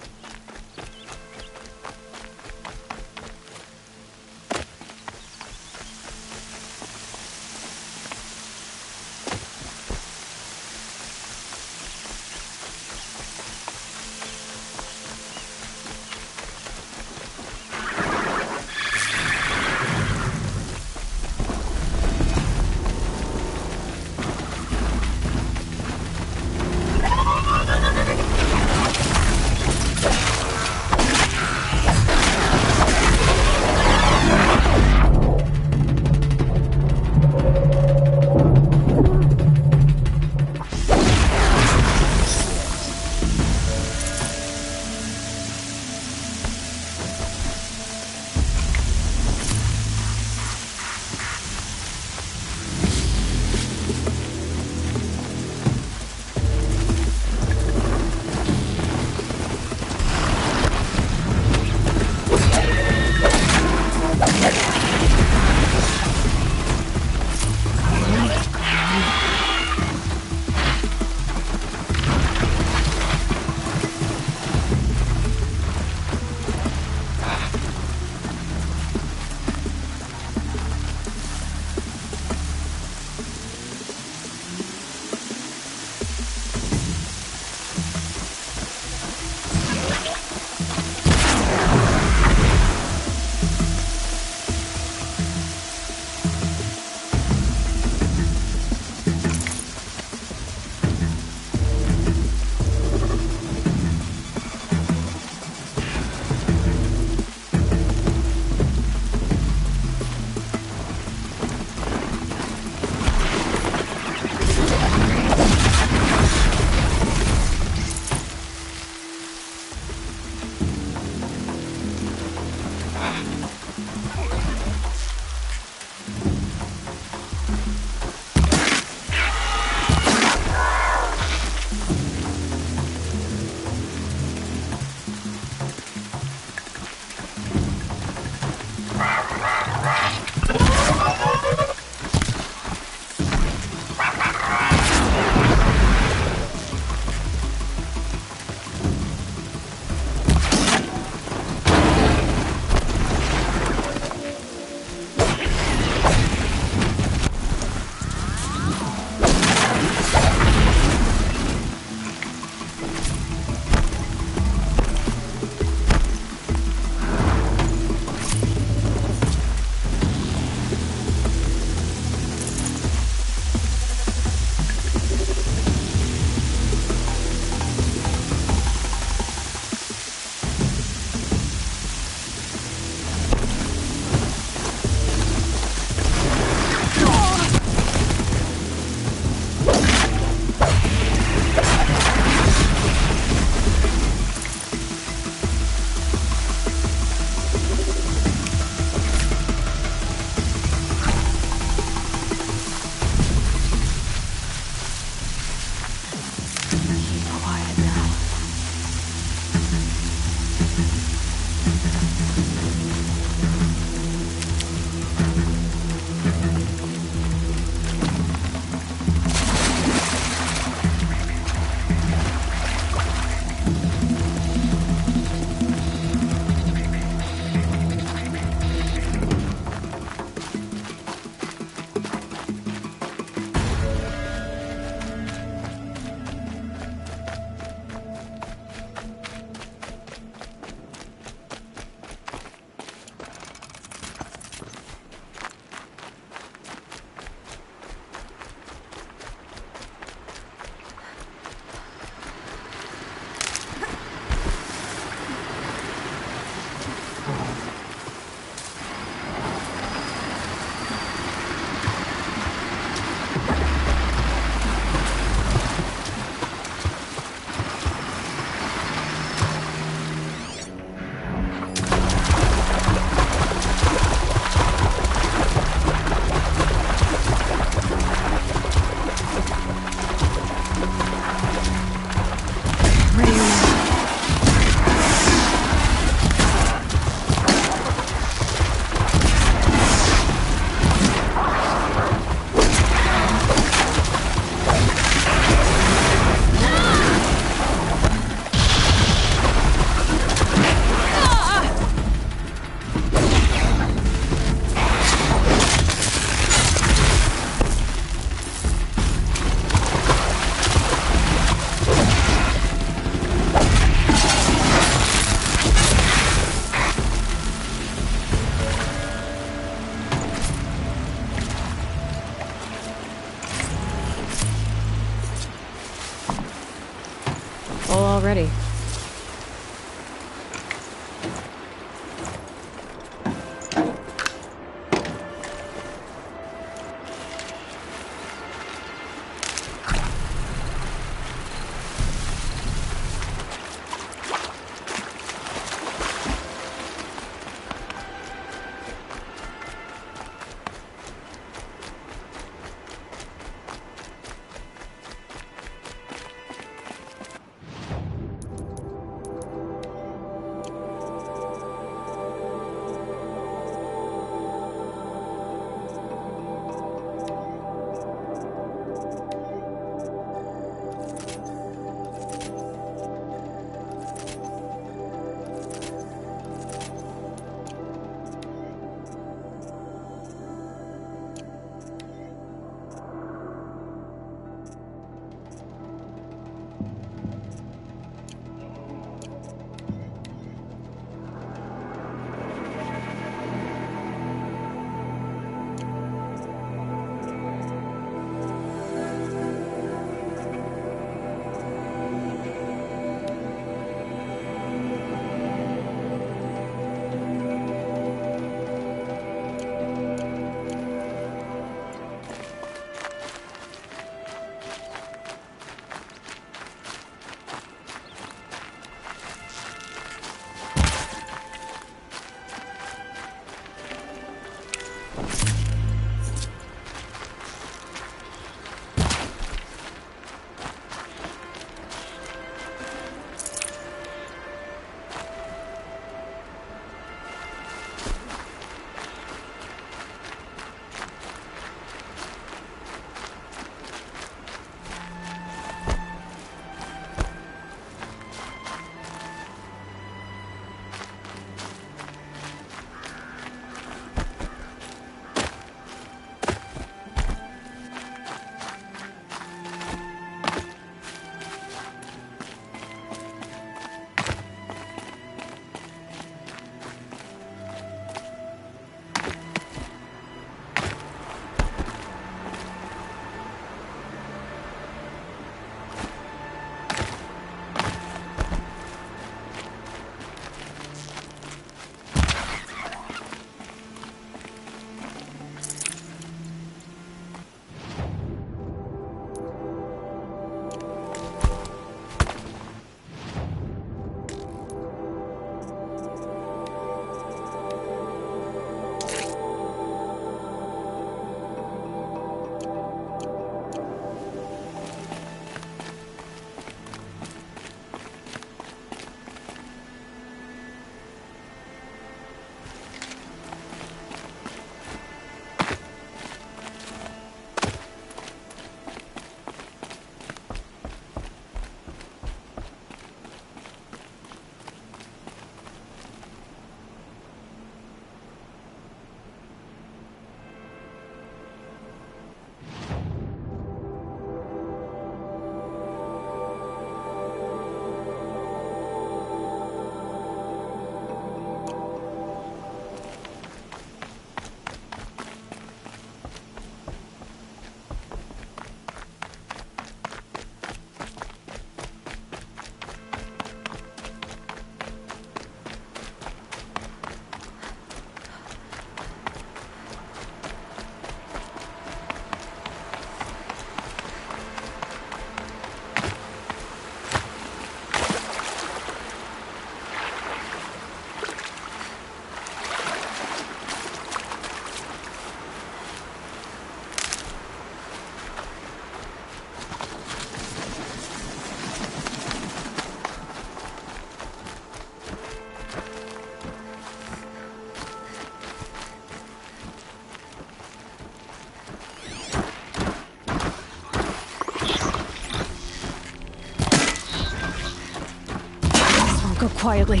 quietly.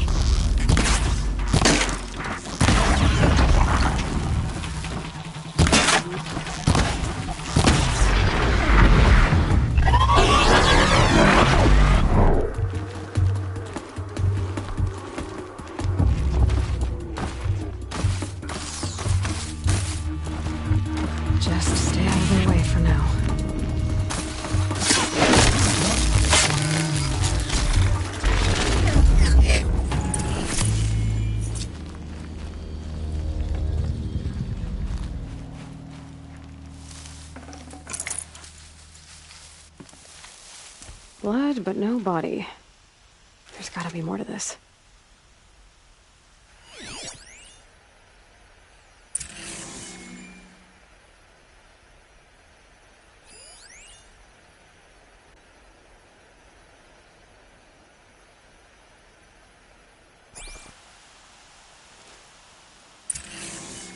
Just stay out of their way for now. Blood, but no body. There's gotta be more to this.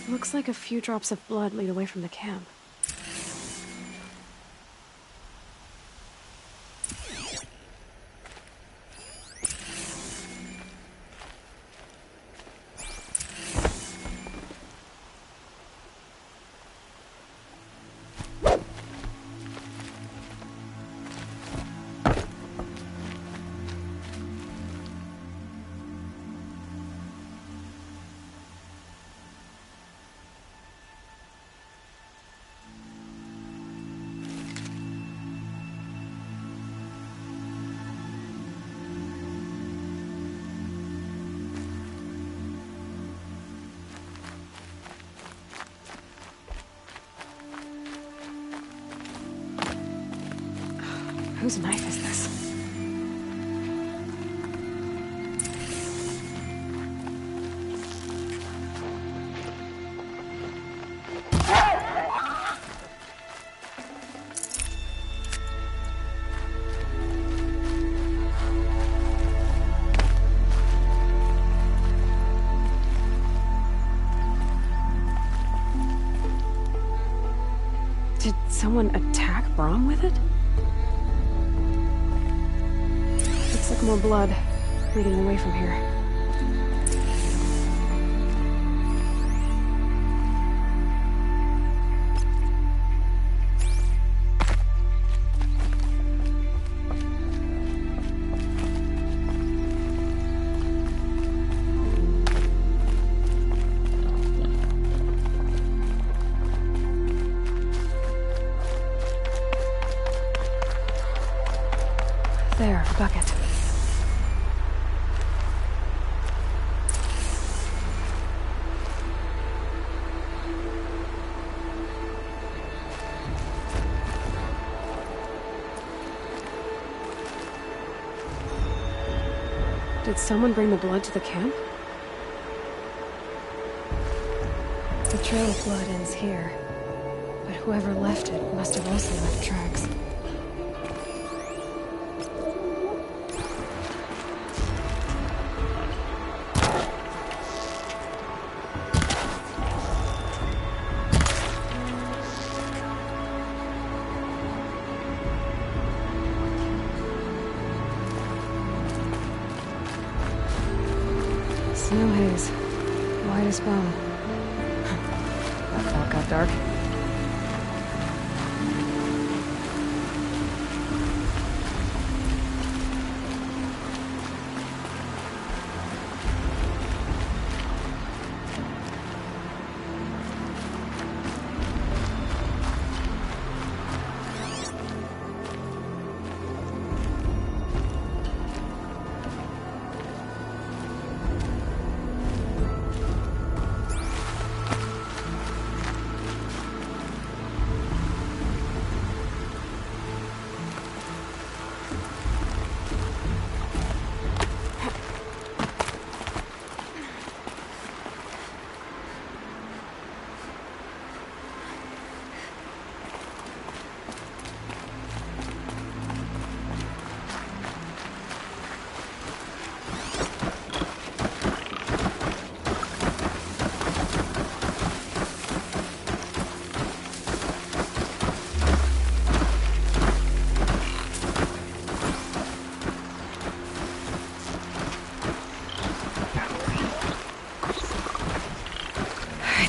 Looks like a few drops of blood lead away from the camp. Whose knife is this? Did someone attack Brom with it? Looks like more blood leading away from here. There, a bucket. Did someone bring the blood to the camp? The trail of blood ends here, but whoever left it must have also left tracks. Snow haze. White as bone. That fog got dark.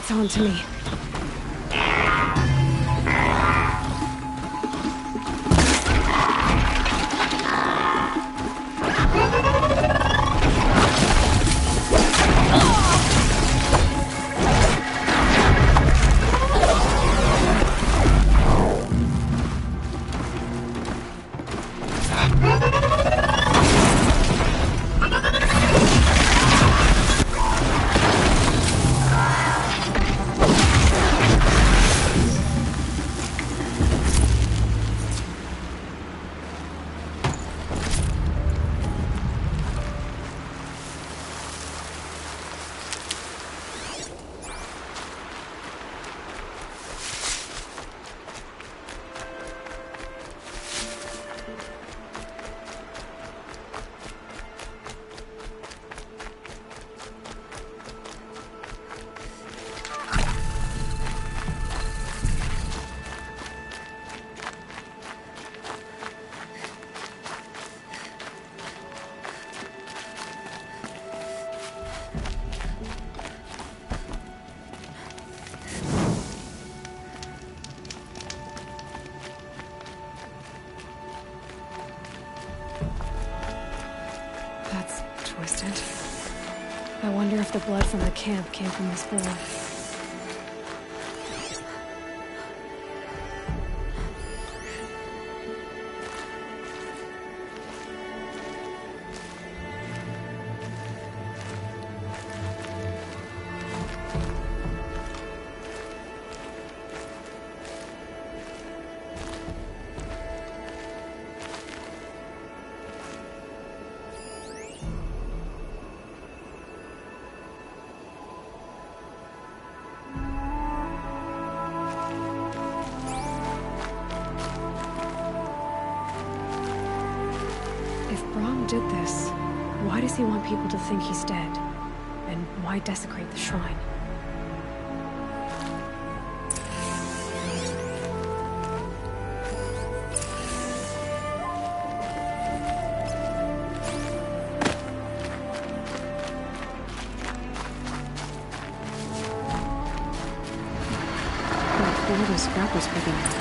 It's on to me. That's twisted. I wonder if the blood from the camp came from this bowl. Did this? Why does he want people to think he's dead? And why desecrate the shrine? Who are those scrappers picking up?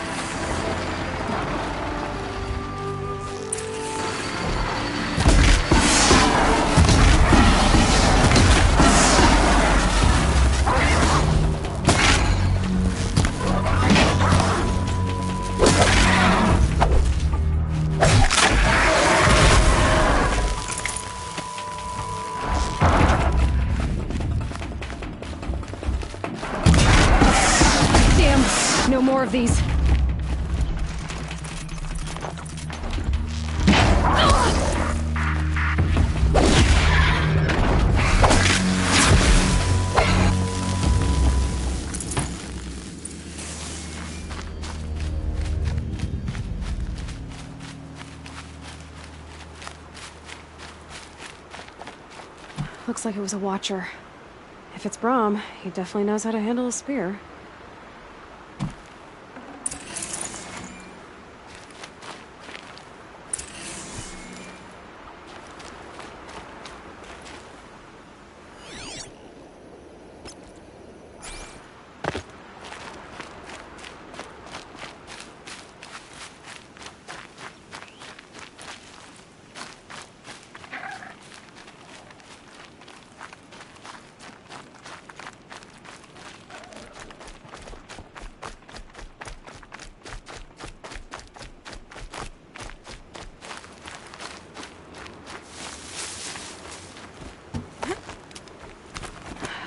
No more of these. Looks like it was a watcher. If it's Brahm, he definitely knows how to handle a spear.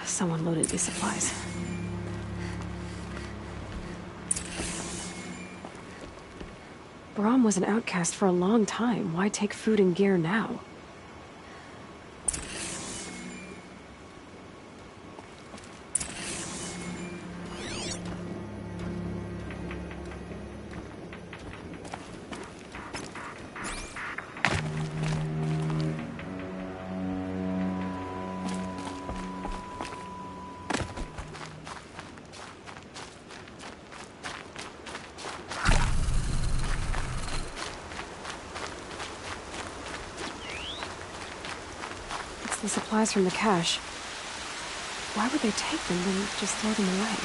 Someone loaded these supplies. Brahm was an outcast for a long time. Why take food and gear now? The supplies from the cache. Why would they take them and just throw them away?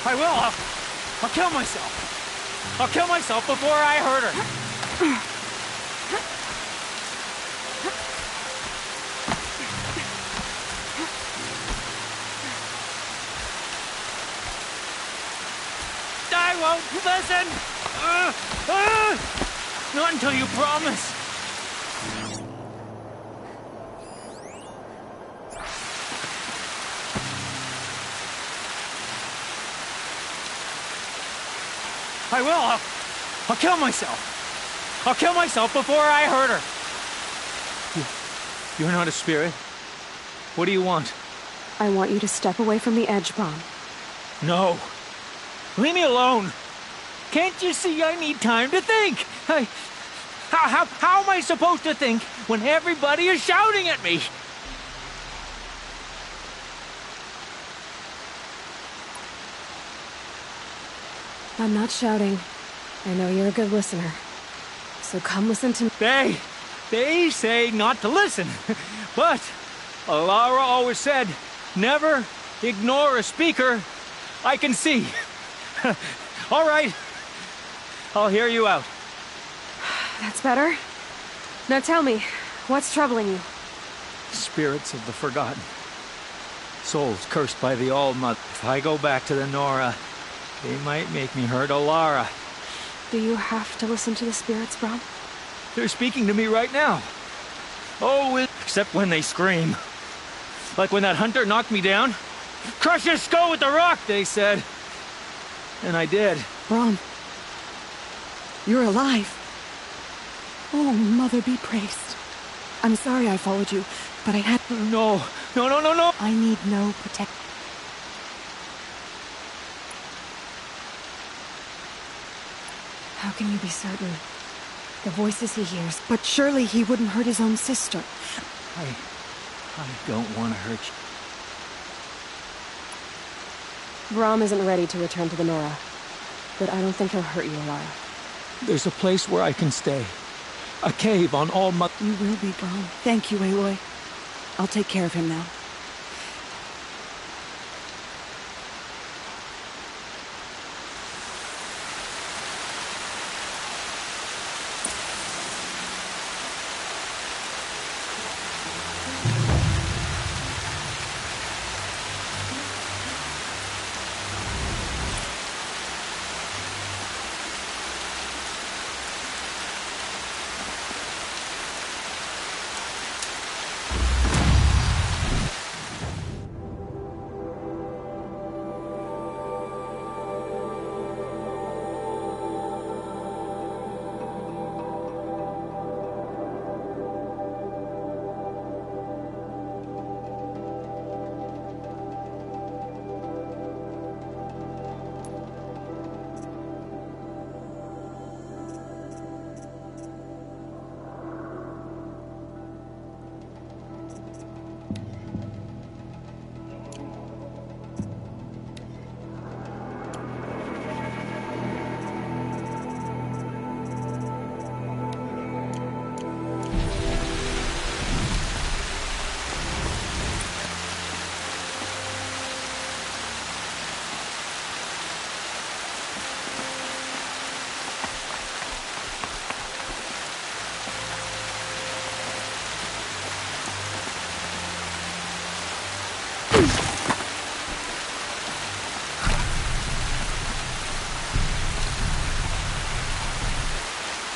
I will. I'll kill myself. I'll kill myself before I hurt her. I won't listen. Not until you promise. I will. I'll kill myself. I'll kill myself before I hurt her. You're not a spirit. What do you want? I want you to step away from the edge, Brom. No. Leave me alone. Can't you see I need time to think? How am I supposed to think when everybody is shouting at me? I'm not shouting. I know you're a good listener. So come listen to me. They say not to listen. But Alara always said, never ignore a speaker I can see. All right. I'll hear you out. That's better. Now tell me, what's troubling you? Spirits of the forgotten. Souls cursed by the All-Mother. If I go back to the Nora, they might make me hurt Alara. Do you have to listen to the spirits, Brom? They're speaking to me right now. Oh, except when they scream. Like when that hunter knocked me down. Crush his skull with the rock, they said. And I did. Brom, you're alive. Oh, Mother be praised. I'm sorry I followed you, but I had... No. I need no protection. How can you be certain? The voices he hears. But surely he wouldn't hurt his own sister. I don't want to hurt you. Brom isn't ready to return to the Nora. But I don't think he'll hurt you, Alara. There's a place where I can stay. A cave on All-Mother. You will be, Brom. Thank you, Aloy. I'll take care of him now.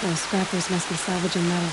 Those scrappers must be salvaging metal.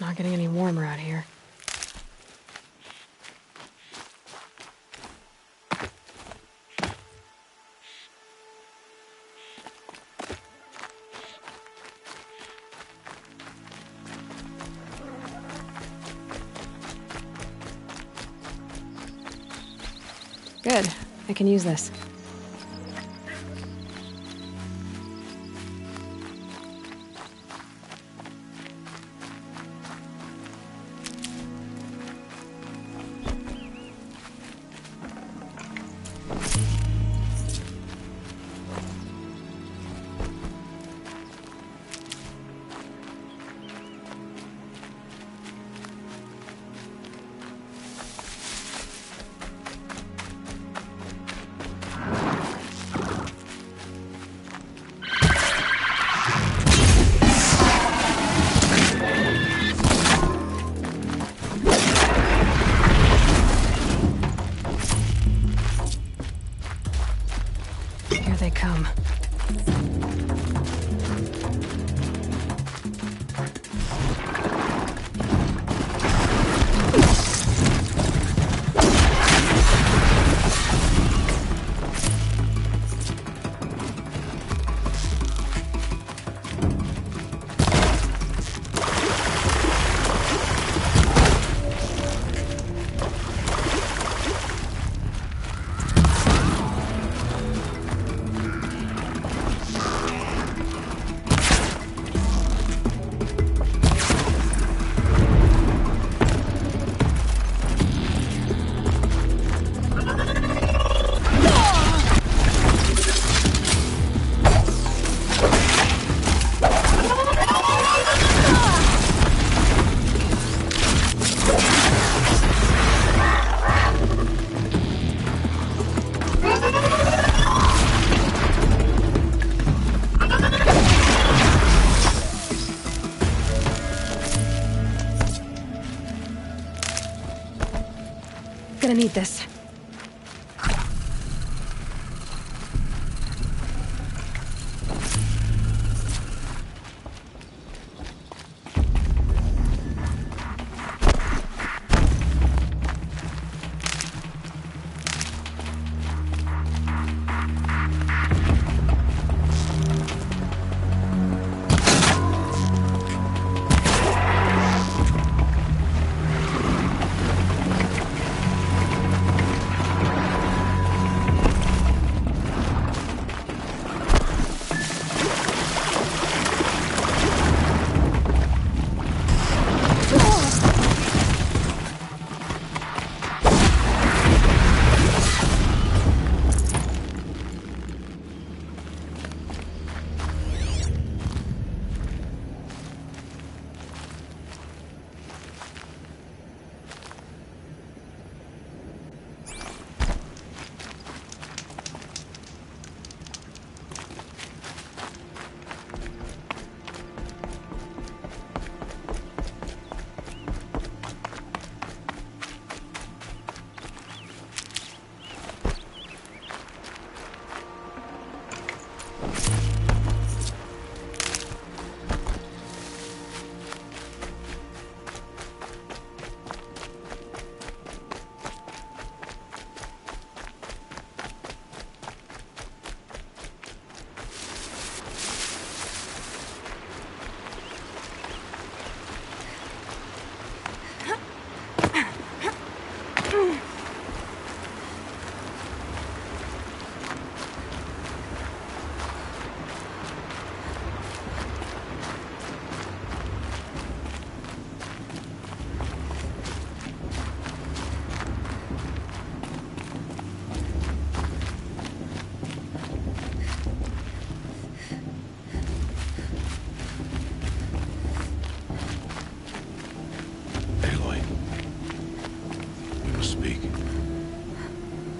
It's not getting any warmer out here. Good. I can use this. Here they come. Gonna need this.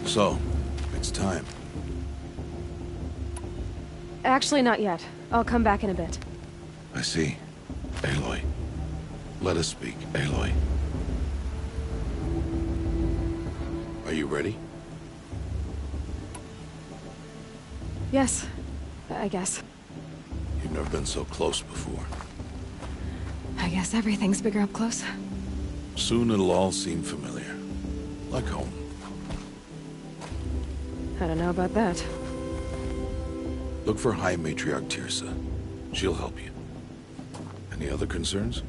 So, it's time. Actually, not yet. I'll come back in a bit. I see. Aloy. Let us speak, Aloy. Are you ready? Yes, I guess. You've never been so close before. I guess everything's bigger up close. Soon it'll all seem familiar. Like home. I don't know about that. Look for High Matriarch Tirsa. She'll help you. Any other concerns?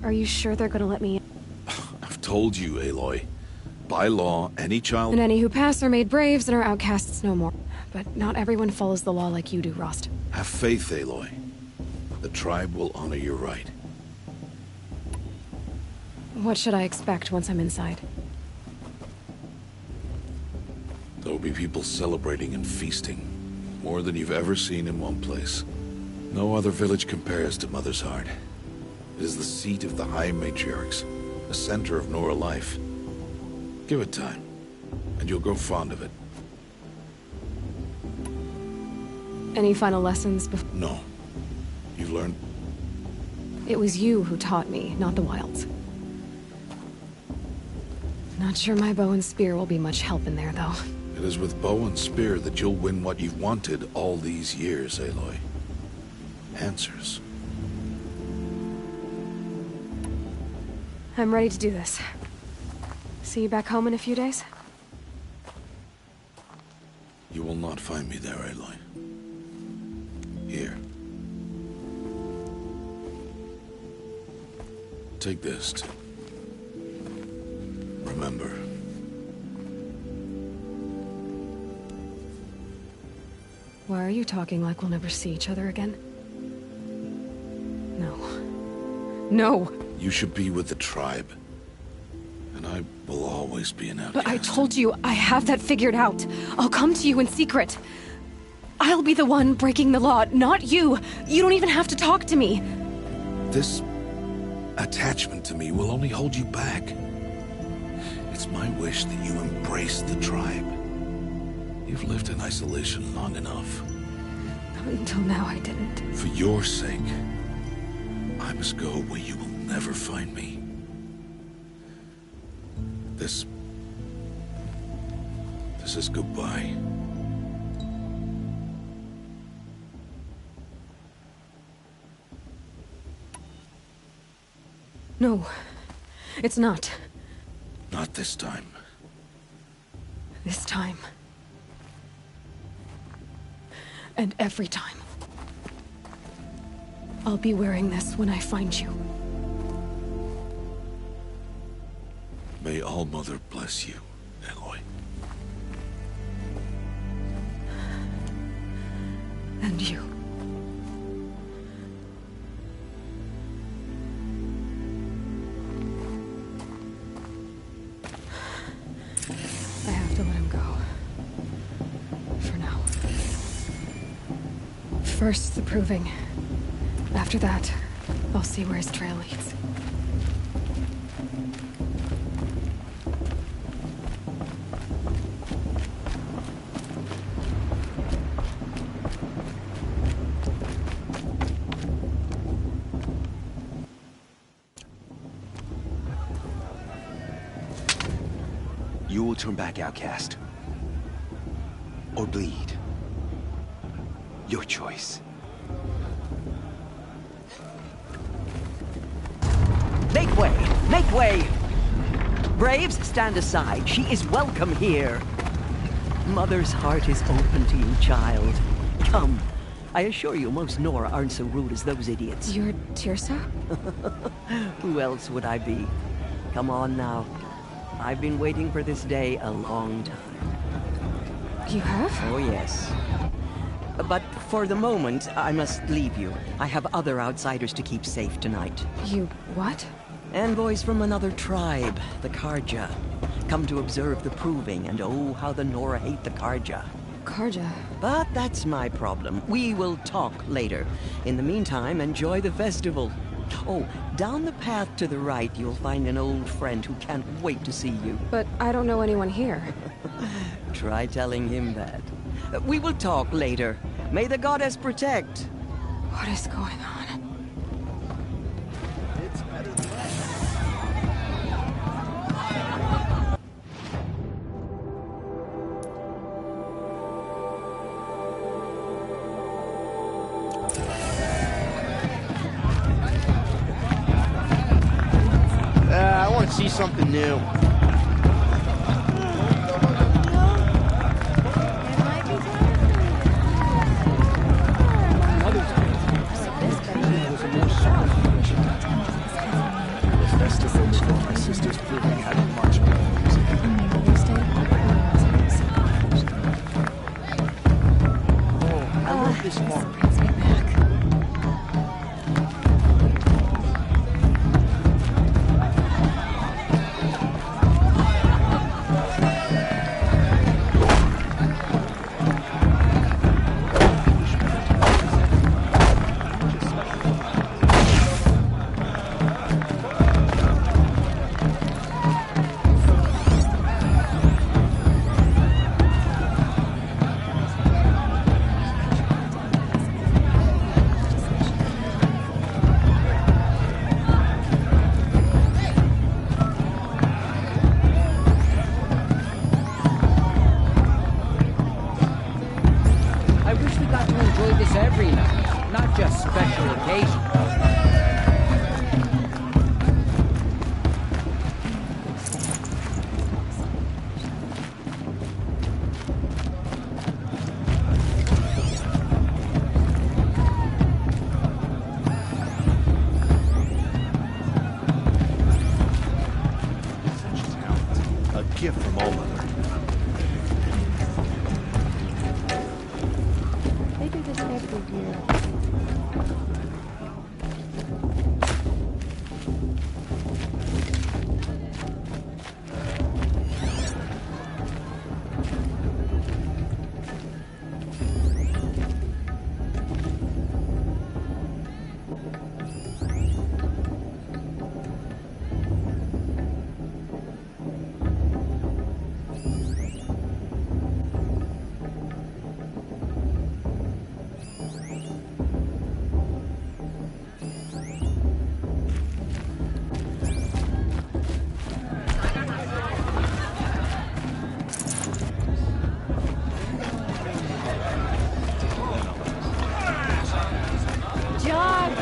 Are you sure they're gonna let me in? I've told you, Aloy. By law, any child... And any who pass are made braves and are outcasts no more. But not everyone follows the law like you do, Rost. Have faith, Aloy. The tribe will honor your right. What should I expect once I'm inside? There will be people celebrating and feasting. More than you've ever seen in one place. No other village compares to Mother's Heart. It is the seat of the High Matriarchs, the center of Nora life. Give it time, and you'll grow fond of it. Any final lessons before? No. You've learned... It was you who taught me, not the Wilds. Not sure my bow and spear will be much help in there, though. It is with bow and spear that you'll win what you've wanted all these years, Aloy. Answers. I'm ready to do this. See you back home in a few days? You will not find me there, Aloy. Here. Take this to... remember. Why are you talking like we'll never see each other again? No. No! You should be with the tribe. And I will always be an outcast. But I told you, I have that figured out. I'll come to you in secret. I'll be the one breaking the law, not you. You don't even have to talk to me. This attachment to me will only hold you back. It's my wish that you embrace the tribe. You've lived in isolation long enough. Until now, I didn't. For your sake, I must go where you will never find me. This is goodbye. No, it's not. Not this time. This time. And every time. I'll be wearing this when I find you. May All-Mother bless you, Aloy. And you. I have to let him go. For now. First, the proving. After that, I'll see where his trail leads. You will turn back, outcast. Or bleed. Your choice. Make way! Make way! Braves, stand aside. She is welcome here. Mother's heart is open to you, child. Come. I assure you, most Nora aren't so rude as those idiots. You're Tirsa? Who else would I be? Come on now. I've been waiting for this day a long time. You have? Oh, yes. But for the moment, I must leave you. I have other outsiders to keep safe tonight. You what? Envoys from another tribe, the Karja. Come to observe the proving, and oh, how the Nora hate the Karja. Karja? But that's my problem. We will talk later. In the meantime, enjoy the festival. Oh, down the path to the right, you'll find an old friend who can't wait to see you. But I don't know anyone here. Try telling him that. We will talk later. May the goddess protect. What is going on? Let's see something new. Festival before my sister's proving how to march music. Oh, I love this part. I wish we got to enjoy this every night, not just special occasions. A gift from All Mother. They do this every year. John,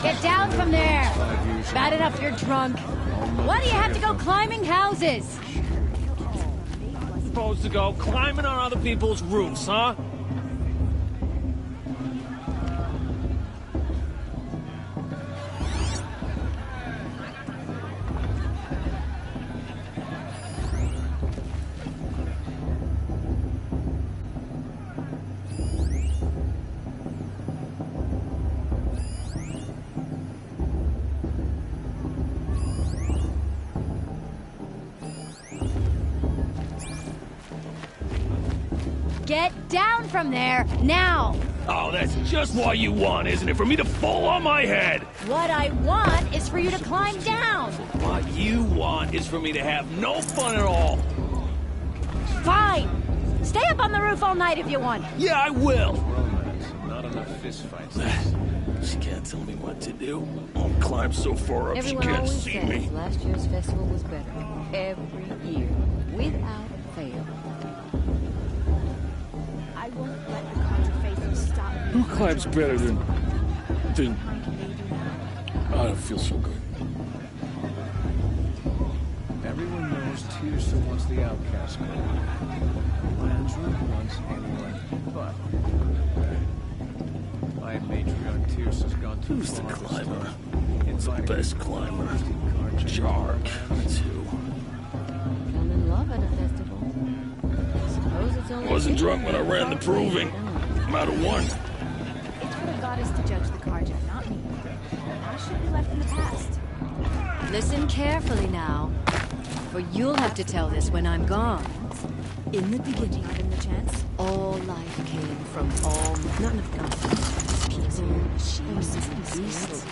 get down from there. Bad enough you're drunk. Why do you have to go climbing houses? Supposed to go climbing on other people's roofs, huh? Get down from there, now! Oh, that's just what you want, isn't it? For me to fall on my head! What I want is for you to climb down! What you want is for me to have no fun at all. Fine! Stay up on the roof all night if you want. Yeah, I will! Romance, not enough fistfights. She can't tell me what to do. I'll climb so far up Everyone she can't always see says me. last year's festival was better. Every year. Without fail. I won't let the cards of faith stop you. Who climbs better than... I don't feel so good. Everyone knows Tirsa wants the outcast gold. Landrum wants anyone but. My matriarch Tirsa's gone too Who's the far. climber? It's the best climber. Jark, too. Fell in love at a festival. Suppose it's only Wasn't fair drunk when I ran the to proving. I'm out of one. It's for the goddess to judge the Karja, not me. I should be left in the past. Listen carefully now, for you'll have to tell this when I'm gone. In the beginning, Not in the chance. all life came from all... Not enough gods. People, machines, beasts.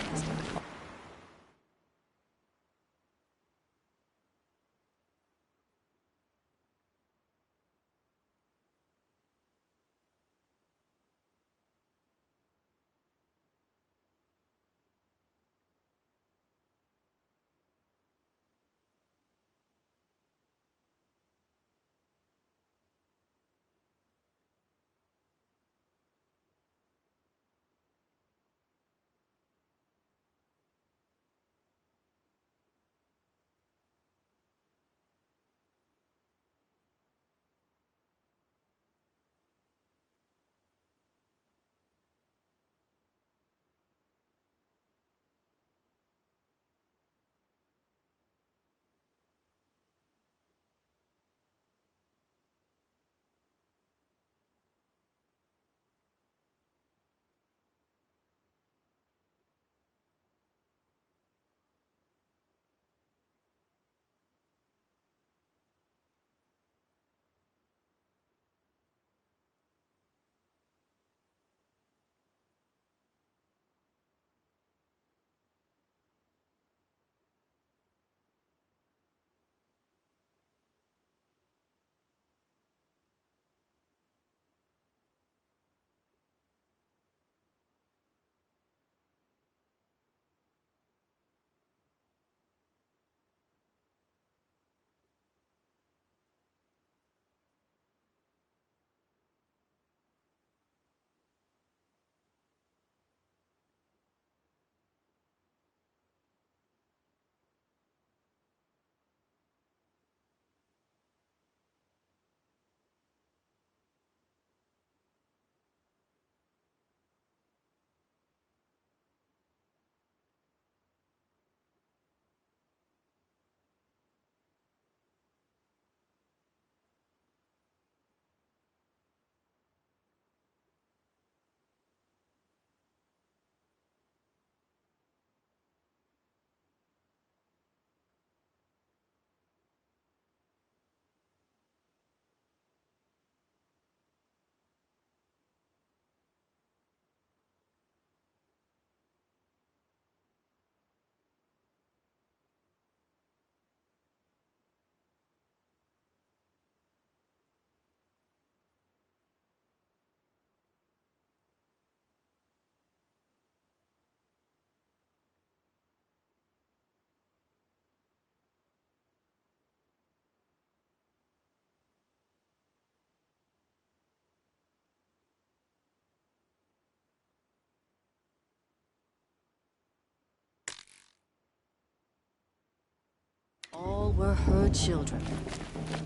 were her children.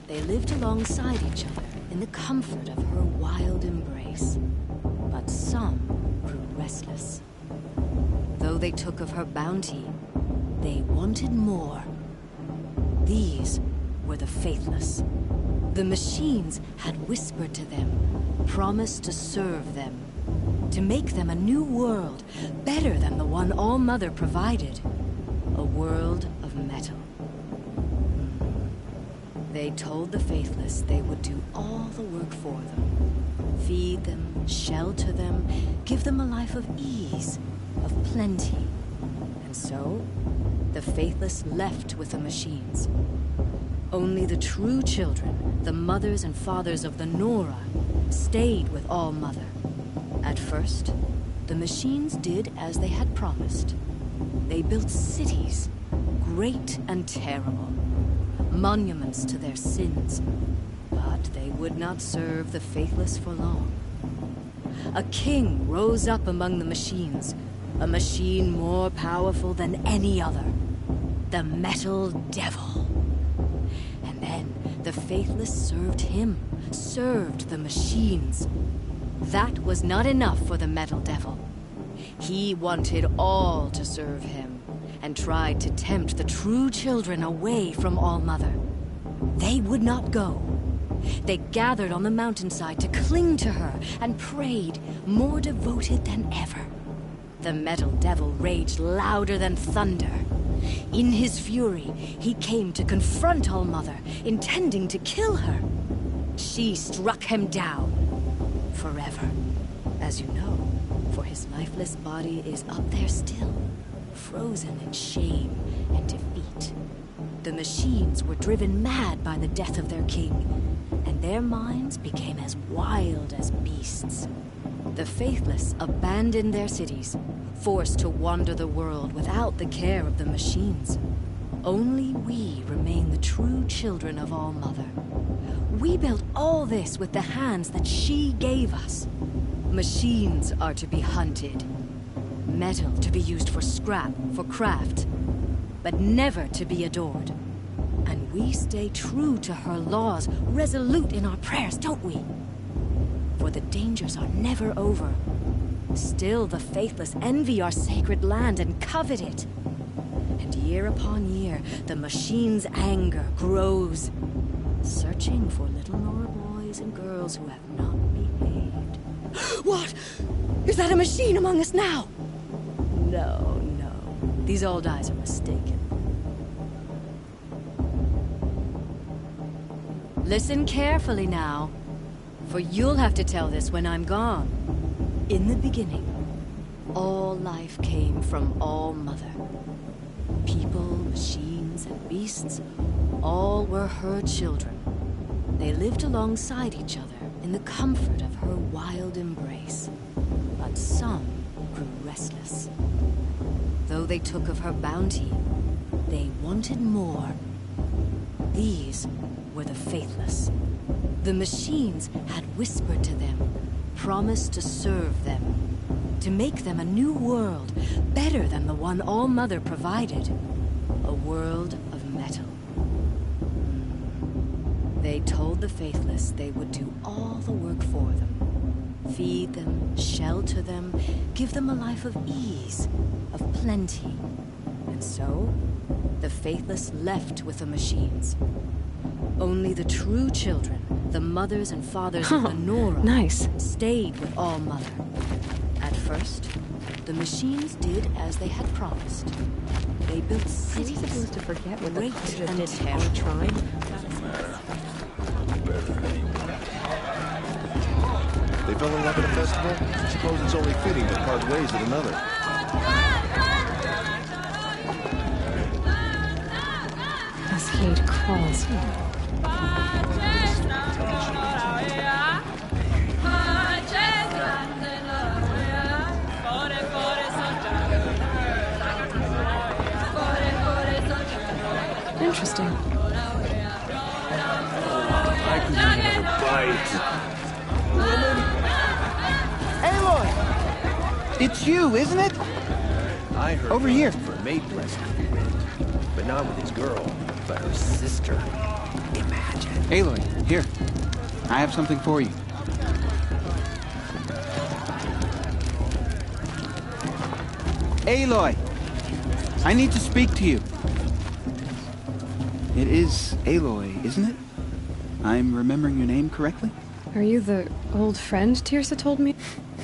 They lived alongside each other in the comfort of her wild embrace. But some grew restless. Though they took of her bounty, they wanted more. These were the faithless. The machines had whispered to them, promised to serve them, to make them a new world, better than the one All-Mother provided. A world of metal. They told the faithless they would do all the work for them. Feed them, shelter them, give them a life of ease, of plenty. And so, the faithless left with the machines. Only the true children, the mothers and fathers of the Nora, stayed with All-Mother. At first, the machines did as they had promised. They built cities, great and terrible, monuments to their sins. But they would not serve the faithless for long. A king rose up among the machines, a machine more powerful than any other. The Metal Devil. And then the faithless served him, served the machines. That was not enough for the Metal Devil. He wanted all to serve him, and tried to tempt the true children away from All-Mother. They would not go. They gathered on the mountainside to cling to her and prayed, more devoted than ever. The Metal Devil raged louder than thunder. In his fury, he came to confront All-Mother, intending to kill her. She struck him down. Forever. As you know, for his lifeless body is up there still, frozen in shame and defeat. The machines were driven mad by the death of their king, and their minds became as wild as beasts. The faithless abandoned their cities, forced to wander the world without the care of the machines. Only we remain the true children of All-Mother. We built all this with the hands that she gave us. Machines are to be hunted. Metal to be used for scrap, for craft. But never to be adored. And we stay true to her laws, resolute in our prayers, don't we? For the dangers are never over. Still the faithless envy our sacred land and covet it. And year upon year, the machine's anger grows, searching for little Nora boys and girls who have not behaved. What? Is that a machine among us now? No, no. These old eyes are mistaken. Listen carefully now, for you'll have to tell this when I'm gone. In the beginning, all life came from All-Mother. People, machines, and beasts, all were her children. They lived alongside each other in the comfort of her wild embrace. But some grew restless. Though they took of her bounty, they wanted more. These were the faithless. The machines had whispered to them, promised to serve them, to make them a new world, better than the one All-Mother provided. A world of metal. They told the faithless they would do all the work for them. Feed them, shelter them, give them a life of ease, of plenty. And so, the faithless left with the machines. Only the true children, the mothers and fathers of the Nora, stayed with All-Mother. At first, the machines did as they had promised. They built cities. Are we supposed to forget what the great culture and did to our tribe? They fell in love at a festival? Suppose it's only fitting to part ways at another. This hate crawls here. Interesting. I could use another bite. Aloy! It's you, isn't it? I heard over here for maid blessing, but not with his girl. but her sister. Imagine. Aloy, here. I have something for you. Aloy! I need to speak to you. It is Aloy, isn't it? I'm remembering your name correctly? Are you the old friend Tirsa told me?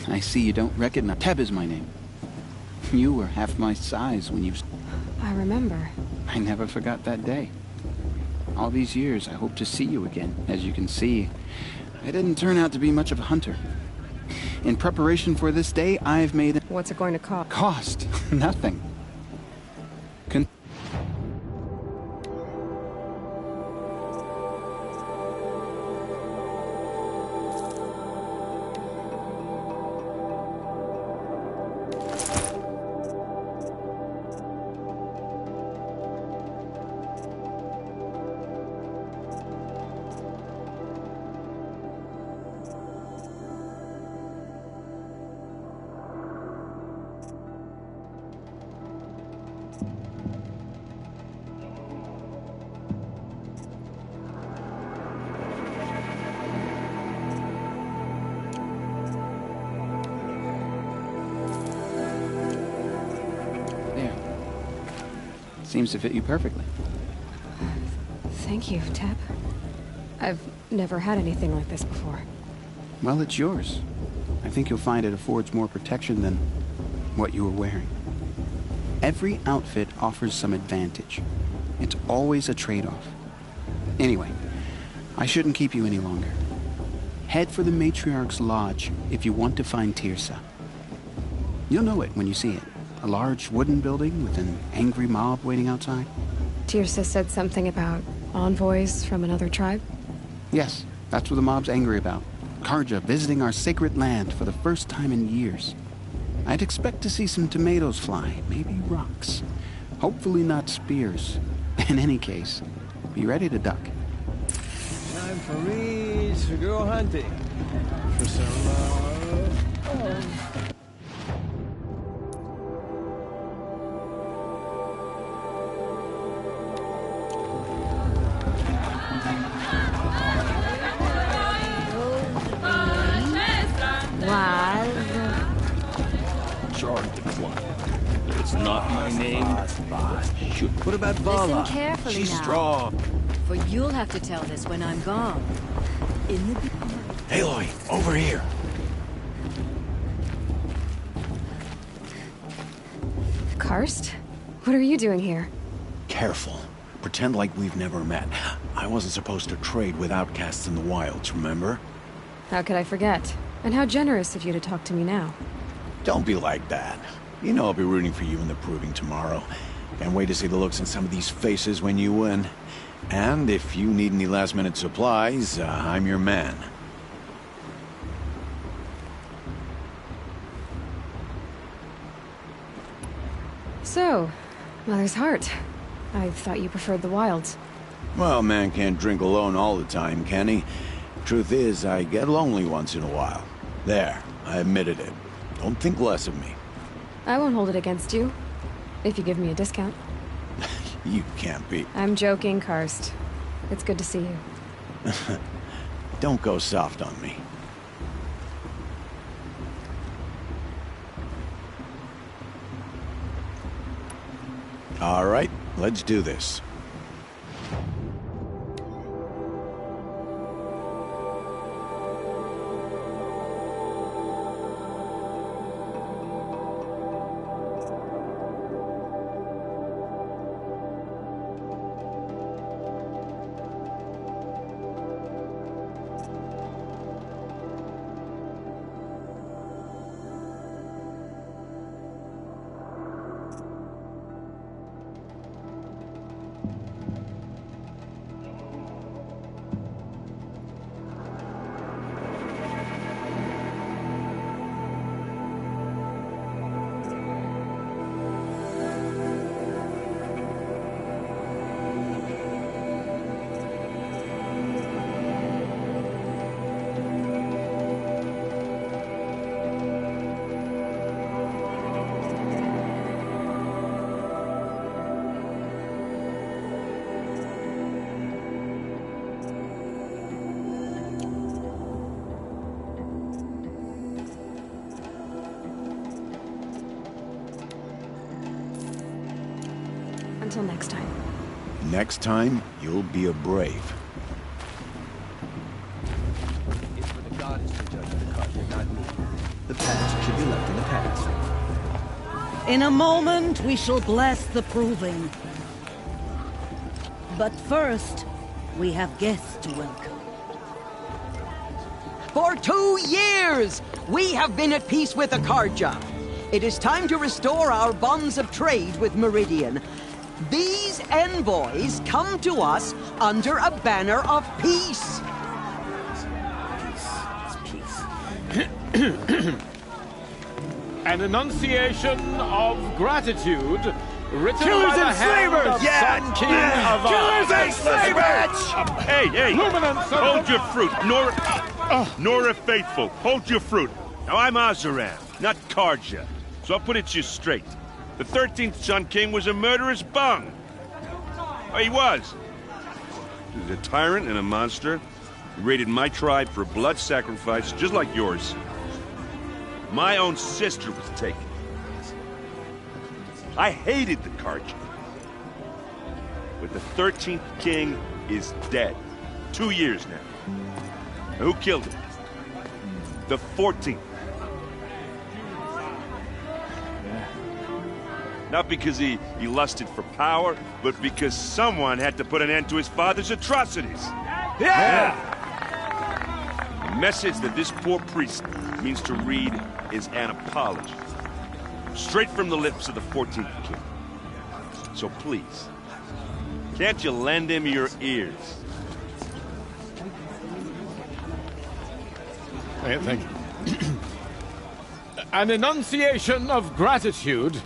I see you don't recognize. Teb is my name. You were half my size when you... I remember. I never forgot that day. All these years, I hope to see you again. As you can see, I didn't turn out to be much of a hunter. In preparation for this day, I've made... What's it going to cost? Cost? Nothing. Seems to fit you perfectly. Thank you, Teb. I've never had anything like this before. Well, it's yours. I think you'll find it affords more protection than what you were wearing. Every outfit offers some advantage. It's always a trade-off. Anyway, I shouldn't keep you any longer. Head for the Matriarch's Lodge if you want to find Tirsa. You'll know it when you see it. A large wooden building with an angry mob waiting outside. Tirsa said something about envoys from another tribe? Yes, that's what the mob's angry about. Karja visiting our sacred land for the first time in years. I'd expect to see some tomatoes fly, maybe rocks. Hopefully not spears. In any case, be ready to duck. Time for me to go hunting. For some, It's not my name. Shoot. What about Vala? Listen carefully She's now. strong. For you'll have to tell this when I'm gone. In the... Aloy, over here. Karst? What are you doing here? Careful. Pretend like we've never met. I wasn't supposed to trade with outcasts in the wilds, remember? How could I forget? And how generous of you to talk to me now. Don't be like that. You know I'll be rooting for you in the proving tomorrow. Can't wait to see the looks in some of these faces when you win. And if you need any last-minute supplies, I'm your man. So, Mother's Heart. I thought you preferred the wilds. Well, man can't drink alone all the time, can he? Truth is, I get lonely once in a while. There, I admitted it. Don't think less of me. I won't hold it against you. If you give me a discount. You can't be. I'm joking, Karst. It's good to see you. Don't go soft on me. All right, let's do this. Until next time. Next time, you'll be a brave. It's for the goddess to judge the Carja, not me. The past should be left in the past. In a moment, we shall bless the proving. But first, we have guests to welcome. For 2 years, we have been at peace with the Carja. It is time to restore our bonds of trade with Meridian. These envoys come to us under a banner of peace. An enunciation of gratitude written Killers by the and hand slavers! of Yeah! Sun King of Killers and slavers! Hey! Luminance of Hold the- your fruit, Nora Faithful. Hold your fruit. Now I'm Azaram, not Carja, so I'll put it to you straight. The 13th Sun King was a murderous bung. Oh, he was. He was a tyrant and a monster. He raided my tribe for blood sacrifice, just like yours. My own sister was taken. I hated the Carja. But the 13th king is dead. 2 years now. And who killed him? The 14th. Not because he lusted for power, but because someone had to put an end to his father's atrocities. Yeah! The message that this poor priest means to read is an apology. Straight from the lips of the 14th king. So please, can't you lend him your ears? Thank you. An enunciation of gratitude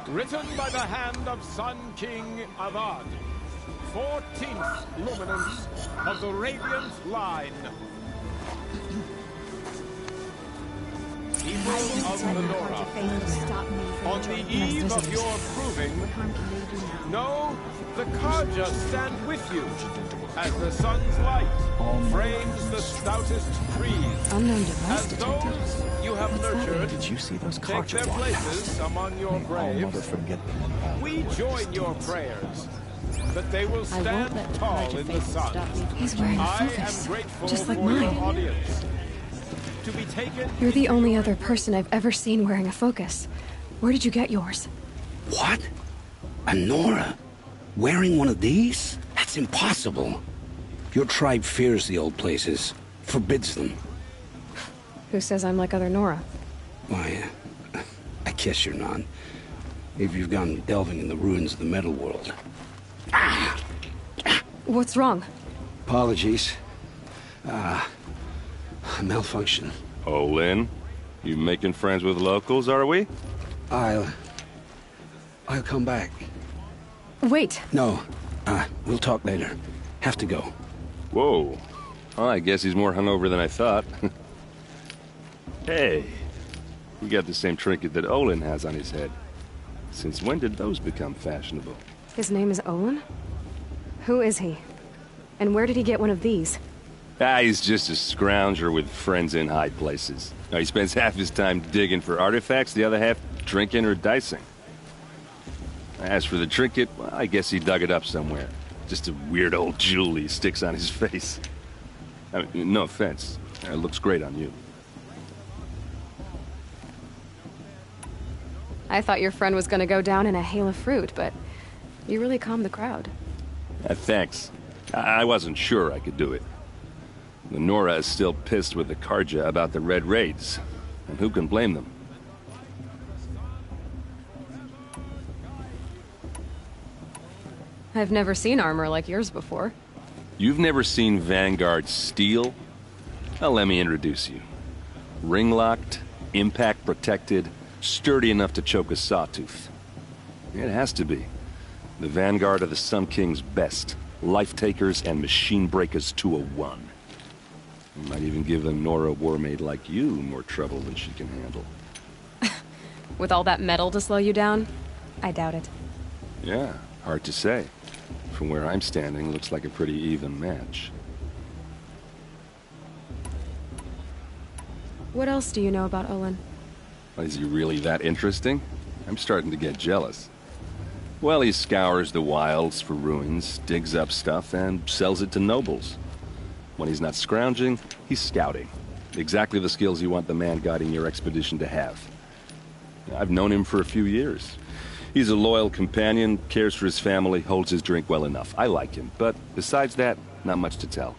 written by the hand of Sun King Avad, 14th luminance of the Radiant Line. People of the Nora, on the eve of your proving, know the Carja stand with you as the sun's light frames the stoutest trees. Unknown device As those you have nurtured, Did you see those take Carja their blockouts? places among your May all never braves. forget them. We join your prayers that they will I won't stand let the tall Carja in the faithful sun. stop me from He's wearing a I focus, am grateful just like for your mine. audience. To be taken You're the only other person I've ever seen wearing a focus. Where did you get yours? What? A Nora? Wearing one of these? That's impossible. Your tribe fears the old places, forbids them. Who says I'm like other Nora? Why, I guess you're not. If you've gone delving in the ruins of the metal world. What's wrong? Apologies. A malfunction. Oh, Lynn? You making friends with locals, are we? I'll come back. Wait. No, we'll talk later. Have to go. Whoa. Well, I guess he's more hungover than I thought. Hey, you got the same trinket that Olin has on his head. Since when did those become fashionable? His name is Olin? Who is he? And where did he get one of these? He's just a scrounger with friends in high places. Now, he spends half his time digging for artifacts, the other half drinking or dicing. As for the trinket, well, I guess he dug it up somewhere. Just a weird old jewel he sticks on his face. I mean, no offense. It looks great on you. I thought your friend was gonna go down in a hail of fruit, but you really calmed the crowd. Thanks. I wasn't sure I could do it. The Nora is still pissed with the Carja about the Red Raids. And who can blame them? I've never seen armor like yours before. You've never seen Vanguard steel? Well, let me introduce you. Ring-locked, impact-protected, sturdy enough to choke a sawtooth. It has to be. The Vanguard of the Sun King's best. Life-takers and machine-breakers to a one. You might even give a Nora warmaid like you more trouble than she can handle. With all that metal to slow you down? I doubt it. Yeah, hard to say. From where I'm standing, looks like a pretty even match. What else do you know about Olin? Is he really that interesting? I'm starting to get jealous. Well, he scours the wilds for ruins, digs up stuff, and sells it to nobles. When he's not scrounging, he's scouting. Exactly the skills you want the man guiding your expedition to have. I've known him for a few years. He's a loyal companion, cares for his family, holds his drink well enough. I like him, but besides that, not much to tell.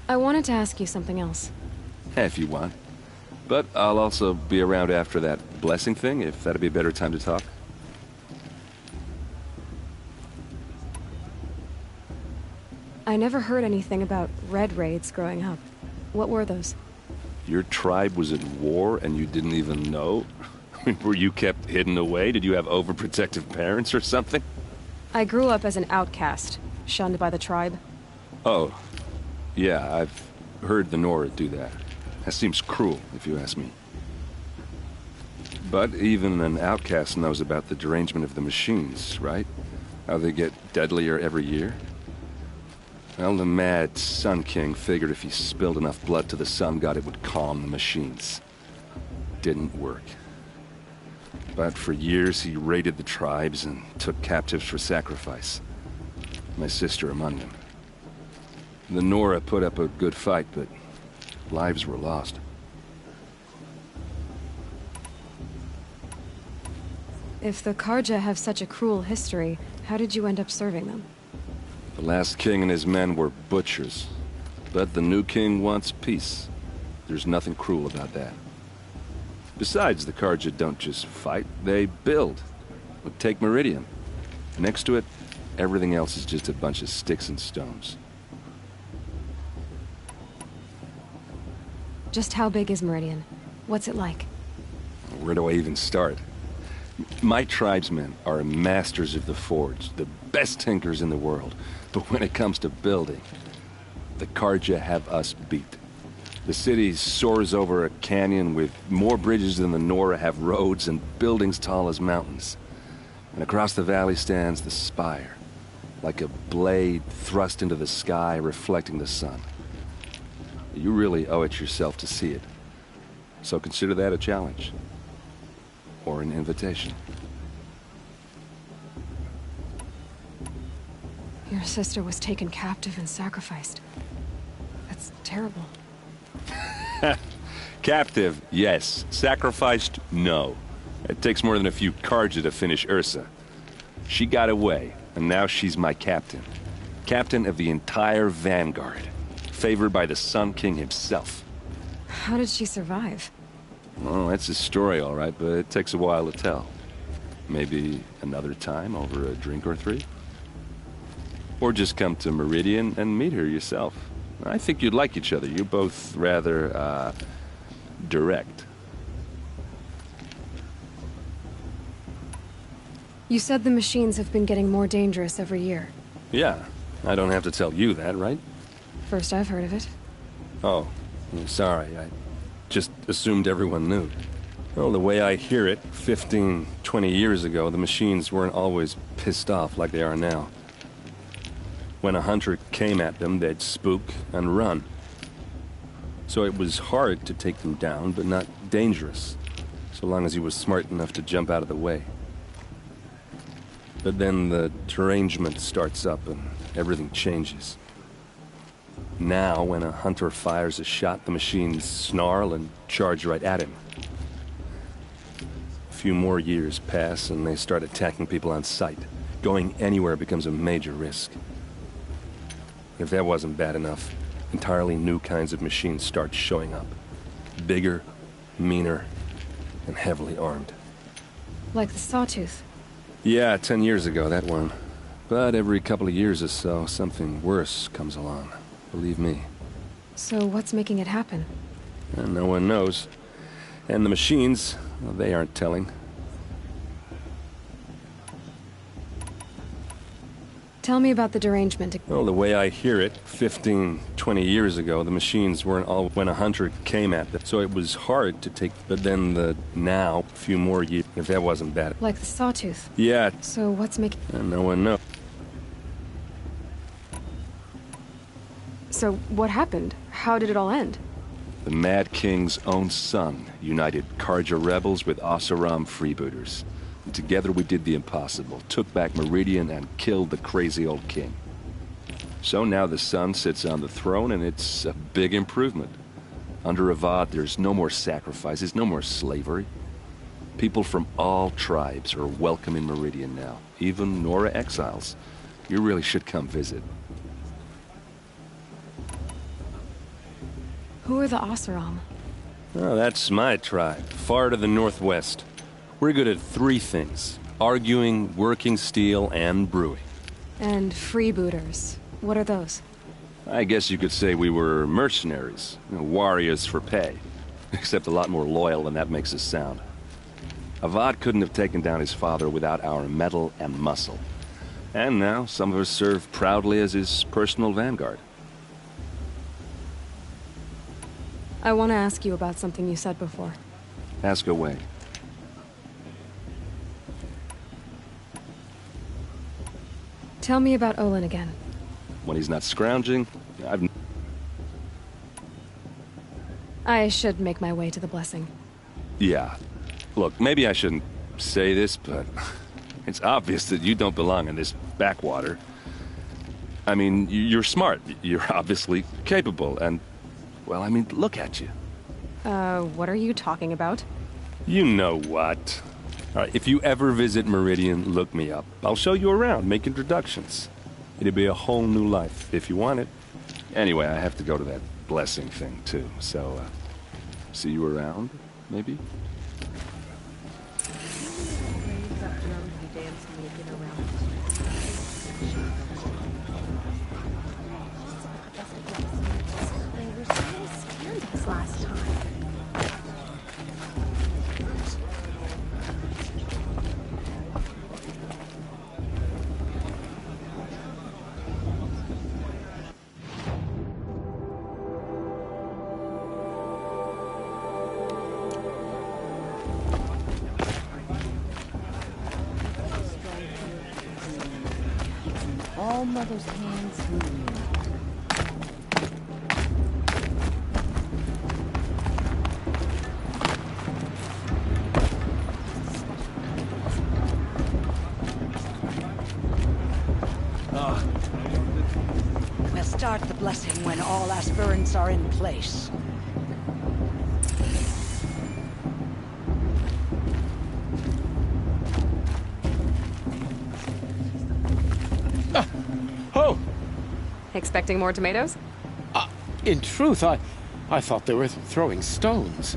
I wanted to ask you something else. If you want. But I'll also be around after that blessing thing, if that'd be a better time to talk. I never heard anything about red raids growing up. What were those? Your tribe was at war and you didn't even know? Were you kept hidden away? Did you have overprotective parents or something? I grew up as an outcast, shunned by the tribe. Oh, yeah, I've heard the Nora do that. That seems cruel, if you ask me. But even an outcast knows about the derangement of the machines, right? How they get deadlier every year? Well, the mad Sun King figured if he spilled enough blood to the Sun God, it would calm the machines. Didn't work. But for years, he raided the tribes and took captives for sacrifice. My sister among them. The Nora put up a good fight, but lives were lost. If the Karja have such a cruel history, how did you end up serving them? The last king and his men were butchers. But the new king wants peace. There's nothing cruel about that. Besides, the Karja don't just fight, they build. But take Meridian. Next to it, everything else is just a bunch of sticks and stones. Just how big is Meridian? What's it like? Where do I even start? My tribesmen are masters of the forge, the best tinkers in the world. But when it comes to building, the Karja have us beat. The city soars over a canyon with more bridges than the Nora have roads and buildings tall as mountains. And across the valley stands the spire, like a blade thrust into the sky reflecting the sun. You really owe it yourself to see it. So consider that a challenge. Or an invitation. Your sister was taken captive and sacrificed. That's terrible. Captive, yes. Sacrificed, no. It takes more than a few Karja to finish Ursa. She got away, and now she's my captain. Captain of the entire Vanguard. Favored by the Sun King himself. How did she survive? Well, that's a story, all right, but it takes a while to tell. Maybe another time over a drink or three? Or just come to Meridian and meet her yourself. I think you'd like each other. You're both rather, direct. You said the machines have been getting more dangerous every year. Yeah, I don't have to tell you that, right? First I've heard of it. Oh, sorry. I just assumed everyone knew. Well, the way I hear it, 15, 20 years ago, the machines weren't always pissed off like they are now. When a hunter came at them, they'd spook and run. So it was hard to take them down, but not dangerous, so long as he was smart enough to jump out of the way. But then the derangement starts up and everything changes. Now, when a hunter fires a shot, the machines snarl and charge right at him. A few more years pass and they start attacking people on sight. Going anywhere becomes a major risk. If that wasn't bad enough, entirely new kinds of machines start showing up. Bigger, meaner, and heavily armed. Like the Sawtooth. Yeah, 10 years ago, that one. But every couple of years or so, something worse comes along. Believe me. So what's making it happen? And no one knows. And the machines, well, they aren't telling. Tell me about the derangement. Well, the way I hear it, 15, 20 years ago, the machines weren't all when a hunter came at them. So it was hard to take, but then now, a few more years, if that wasn't bad. Like the Sawtooth. Yeah. So what's making... And no one knows. So what happened? How did it all end? The Mad King's own son united Karja rebels with Oseram freebooters. And together we did the impossible, took back Meridian and killed the crazy old king. So now the son sits on the throne, and it's a big improvement. Under Avad, there's no more sacrifices, no more slavery. People from all tribes are welcome in Meridian now, even Nora exiles. You really should come visit. Who are the Oseram? Oh, that's my tribe, far to the northwest. We're good at 3 things: arguing, working steel, and brewing. And freebooters. What are those? I guess you could say we were mercenaries, warriors for pay. Except a lot more loyal than that makes us sound. Avad couldn't have taken down his father without our metal and muscle. And now, some of us serve proudly as his personal vanguard. I want to ask you about something you said before. Ask away. Tell me about Olin again. When he's not scrounging, I should make my way to the blessing. Yeah. Look, maybe I shouldn't say this, but it's obvious that you don't belong in this backwater. I mean, you're smart. You're obviously capable, and, well, I mean, look at you. What are you talking about? You know what. All right, if you ever visit Meridian, look me up. I'll show you around, make introductions. It'll be a whole new life, if you want it. Anyway, I have to go to that blessing thing, too, so, see you around, maybe? Last time. All Mother's hands move. We'll start the blessing when all aspirants are in place. Oh! Expecting more tomatoes? In truth, I thought they were throwing stones.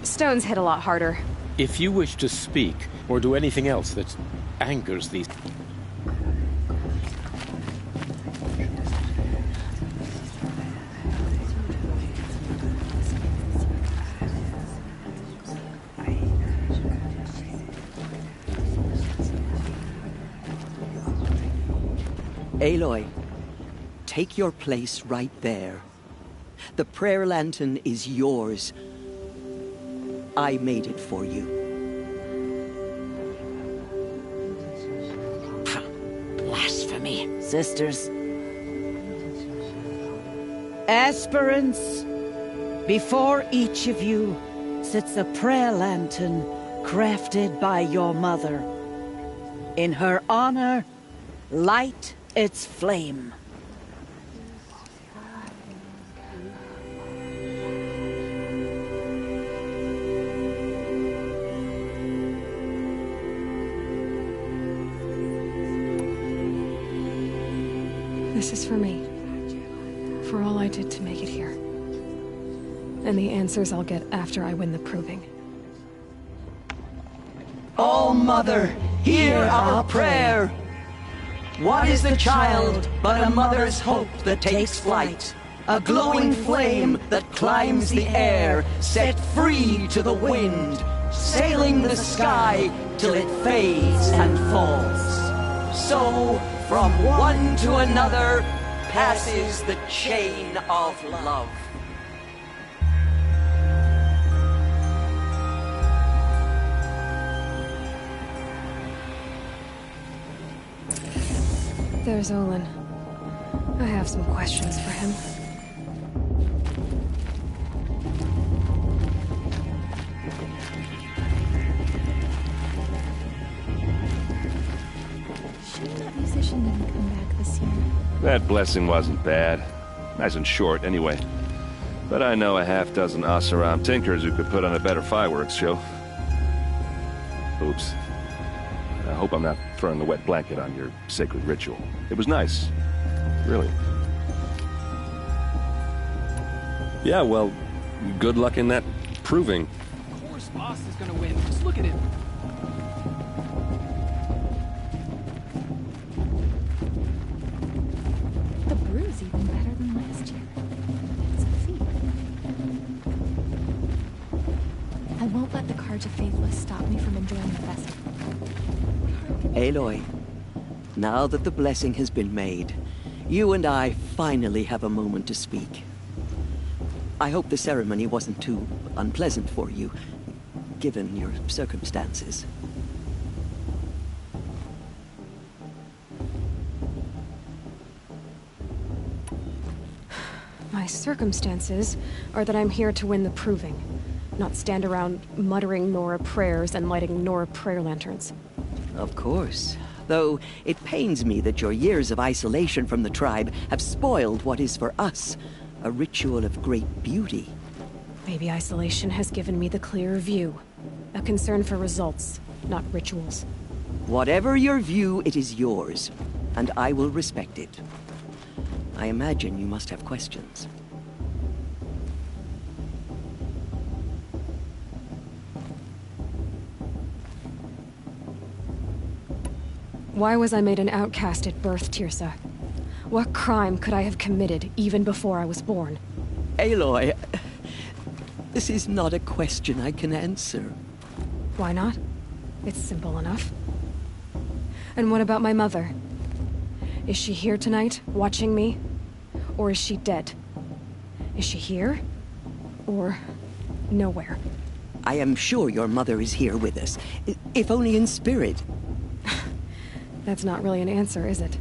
Stones hit a lot harder. If you wish to speak, or do anything else that angers these... Aloy, take your place right there. The prayer lantern is yours. I made it for you. Blasphemy. Sisters. Aspirants, before each of you sits a prayer lantern crafted by your mother. In her honor, light its flame. This is for me. For all I did to make it here. And the answers I'll get after I win the proving. Oh, Mother, hear our prayer. What is the child but a mother's hope that takes flight? A glowing flame that climbs the air, set free to the wind, sailing the sky till it fades and falls. So, from one to another, passes the chain of love. There's Olin. I have some questions for him. That blessing wasn't bad. Nice and short, anyway. But I know a half-dozen Oseram tinkers who could put on a better fireworks show. Oops. I hope I'm not throwing the wet blanket on your sacred ritual. It was nice. Really. Yeah, well, good luck in that proving. Of course Boss is gonna win. Just look at him. The brew's even better than last year. It's a feat. I won't let the Carja Faithless stop me from enjoying the festival. Aloy, now that the blessing has been made, you and I finally have a moment to speak. I hope the ceremony wasn't too unpleasant for you, given your circumstances. My circumstances are that I'm here to win the proving, not stand around muttering Nora prayers and lighting Nora prayer lanterns. Of course. Though it pains me that your years of isolation from the tribe have spoiled what is for us a ritual of great beauty. Maybe isolation has given me the clearer view. A concern for results, not rituals. Whatever your view, it is yours, and I will respect it. I imagine you must have questions. Why was I made an outcast at birth, Tirsa? What crime could I have committed even before I was born? Aloy, this is not a question I can answer. Why not? It's simple enough. And what about my mother? Is she here tonight, watching me? Or is she dead? Is she here? Or nowhere? I am sure your mother is here with us, if only in spirit. That's not really an answer, is it?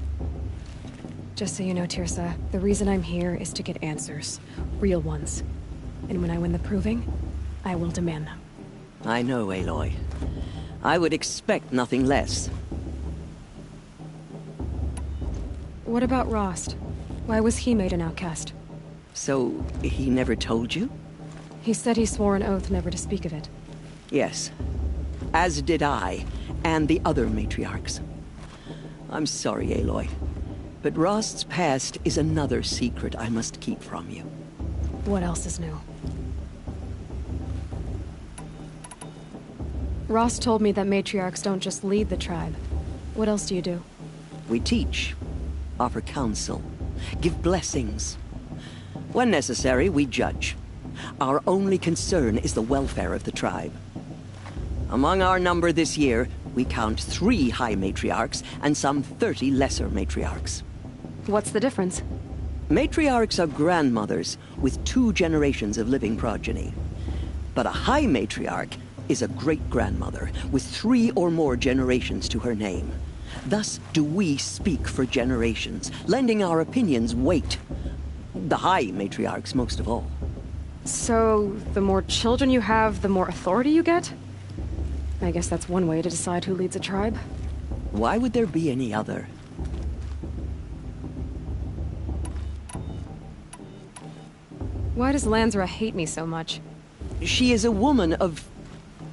Just so you know, Tirsa, the reason I'm here is to get answers. Real ones. And when I win the proving, I will demand them. I know, Aloy. I would expect nothing less. What about Rost? Why was he made an outcast? So, he never told you? He said he swore an oath never to speak of it. Yes. As did I, and the other matriarchs. I'm sorry, Aloy. But Rost's past is another secret I must keep from you. What else is new? Rost told me that matriarchs don't just lead the tribe. What else do you do? We teach, offer counsel, give blessings. When necessary, we judge. Our only concern is the welfare of the tribe. Among our number this year, we count 3 high matriarchs and some 30 lesser matriarchs. What's the difference? Matriarchs are grandmothers with 2 generations of living progeny. But a high matriarch is a great-grandmother with 3 or more generations to her name. Thus do we speak for generations, lending our opinions weight. The high matriarchs most of all. So, the more children you have, the more authority you get? I guess that's one way to decide who leads a tribe. Why would there be any other? Why does Lansra hate me so much? She is a woman of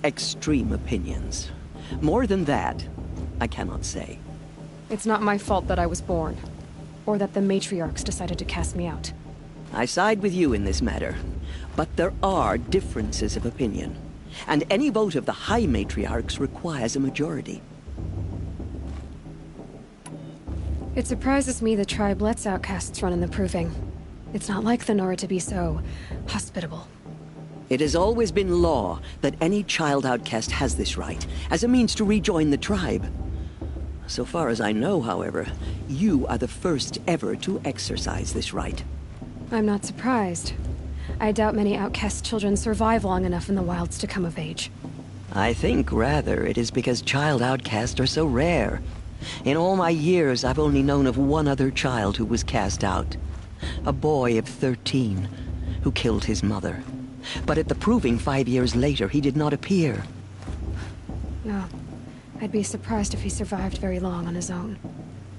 extreme opinions. More than that, I cannot say. It's not my fault that I was born, or that the matriarchs decided to cast me out. I side with you in this matter, but there are differences of opinion, and any vote of the high matriarchs requires a majority. It surprises me the tribe lets outcasts run in the proving. It's not like the Nora to be so hospitable. It has always been law that any child outcast has this right, as a means to rejoin the tribe. So far as I know, however, you are the first ever to exercise this right. I'm not surprised. I doubt many outcast children survive long enough in the wilds to come of age. I think, rather, it is because child outcasts are so rare. In all my years, I've only known of one other child who was cast out. A boy of 13, who killed his mother. But at the proving 5 years later, he did not appear. No. I'd be surprised if he survived very long on his own.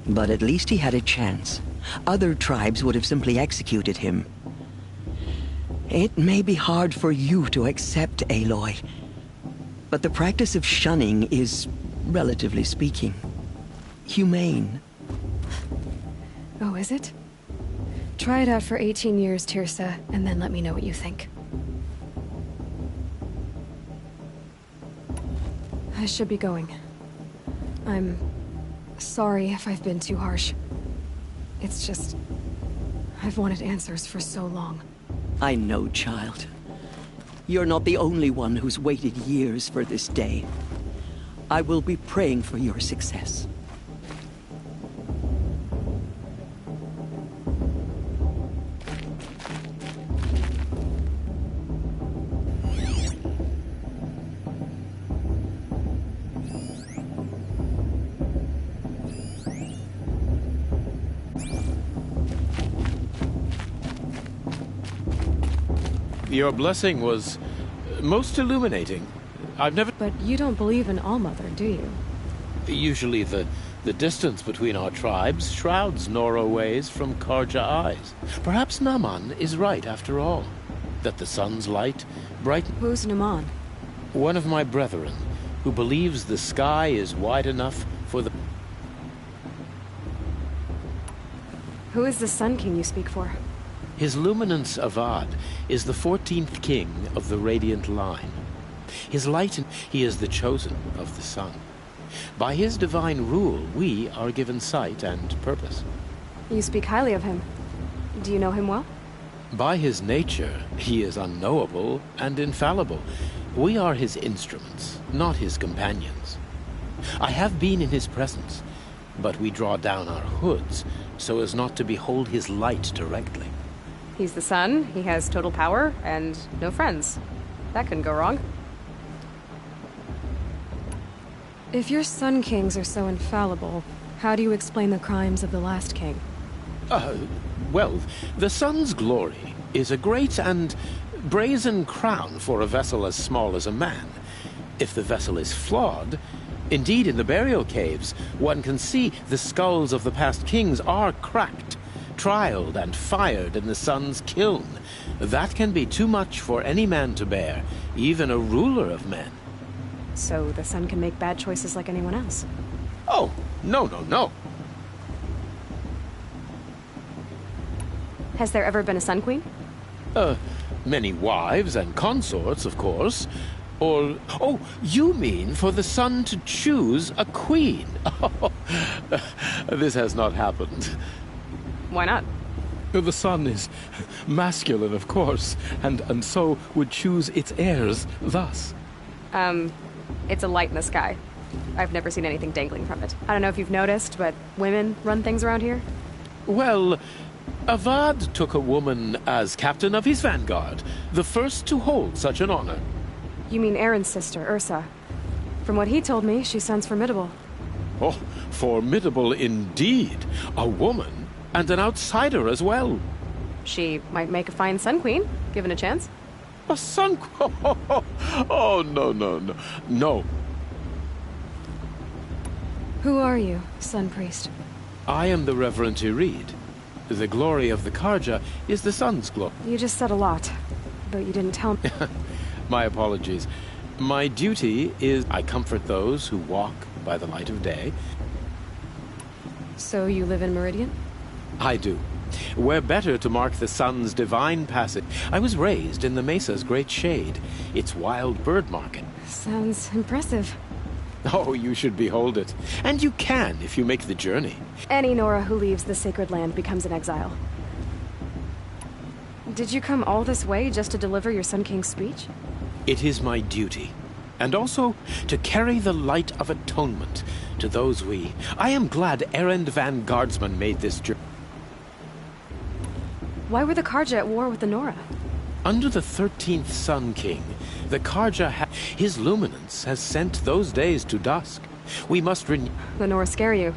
But at least he had a chance. Other tribes would have simply executed him. It may be hard for you to accept, Aloy, but the practice of shunning is, relatively speaking, humane. Oh, is it? Try it out for 18 years, Tirsa, and then let me know what you think. I should be going. I'm sorry if I've been too harsh. It's just... I've wanted answers for so long. I know, child. You're not the only one who's waited years for this day. I will be praying for your success. Your blessing was most illuminating. I've never... But you don't believe in Allmother, do you? Usually the distance between our tribes shrouds Nora ways from Karja eyes. Perhaps Naman is right after all. That the sun's light brightens... Who's Naman? One of my brethren, who believes the sky is wide enough for the... Who is the Sun King you speak for? His Luminance Avad is the 14th king of the Radiant line. His light, he is the chosen of the sun. By his divine rule, we are given sight and purpose. You speak highly of him. Do you know him well? By his nature, he is unknowable and infallible. We are his instruments, not his companions. I have been in his presence, but we draw down our hoods so as not to behold his light directly. He's the sun, he has total power, and no friends. That couldn't go wrong. If your Sun Kings are so infallible, how do you explain the crimes of the last king? Well, the sun's glory is a great and brazen crown for a vessel as small as a man. If the vessel is flawed, indeed in the burial caves, one can see the skulls of the past kings are cracked, trialed and fired in the sun's kiln. That can be too much for any man to bear, even a ruler of men. So the sun can make bad choices like anyone else? Oh, no. Has there ever been a Sun Queen? Many wives and consorts, of course. Or, oh, you mean for the sun to choose a queen? This has not happened. Why not? The sun is masculine, of course, and so would choose its heirs thus. It's a light in the sky. I've never seen anything dangling from it. I don't know if you've noticed, but women run things around here? Well, Avad took a woman as captain of his vanguard, the first to hold such an honor. You mean Aaron's sister, Ursa. From what he told me, she sounds formidable. Oh, formidable indeed. A woman, and an outsider as well. She might make a fine Sun Queen, given a chance. A Sun Queen? Oh, no. Who are you, Sun Priest? I am the Reverend Irid. The glory of the Karja is the sun's glory. You just said a lot, but you didn't tell me. My apologies. My duty is I comfort those who walk by the light of day. So you live in Meridian? I do. Where better to mark the sun's divine passage? I was raised in the Mesa's great shade, its wild bird market. Sounds impressive. Oh, you should behold it. And you can if you make the journey. Any Nora who leaves the sacred land becomes an exile. Did you come all this way just to deliver your Sun King's speech? It is my duty. And also to carry the light of atonement to those we... I am glad Erend Van Guardsman made this journey. Why were the Karja at war with the Nora? Under the 13th Sun King, the Karja his luminance has sent those days to dusk. We must renew... The Nora scare you.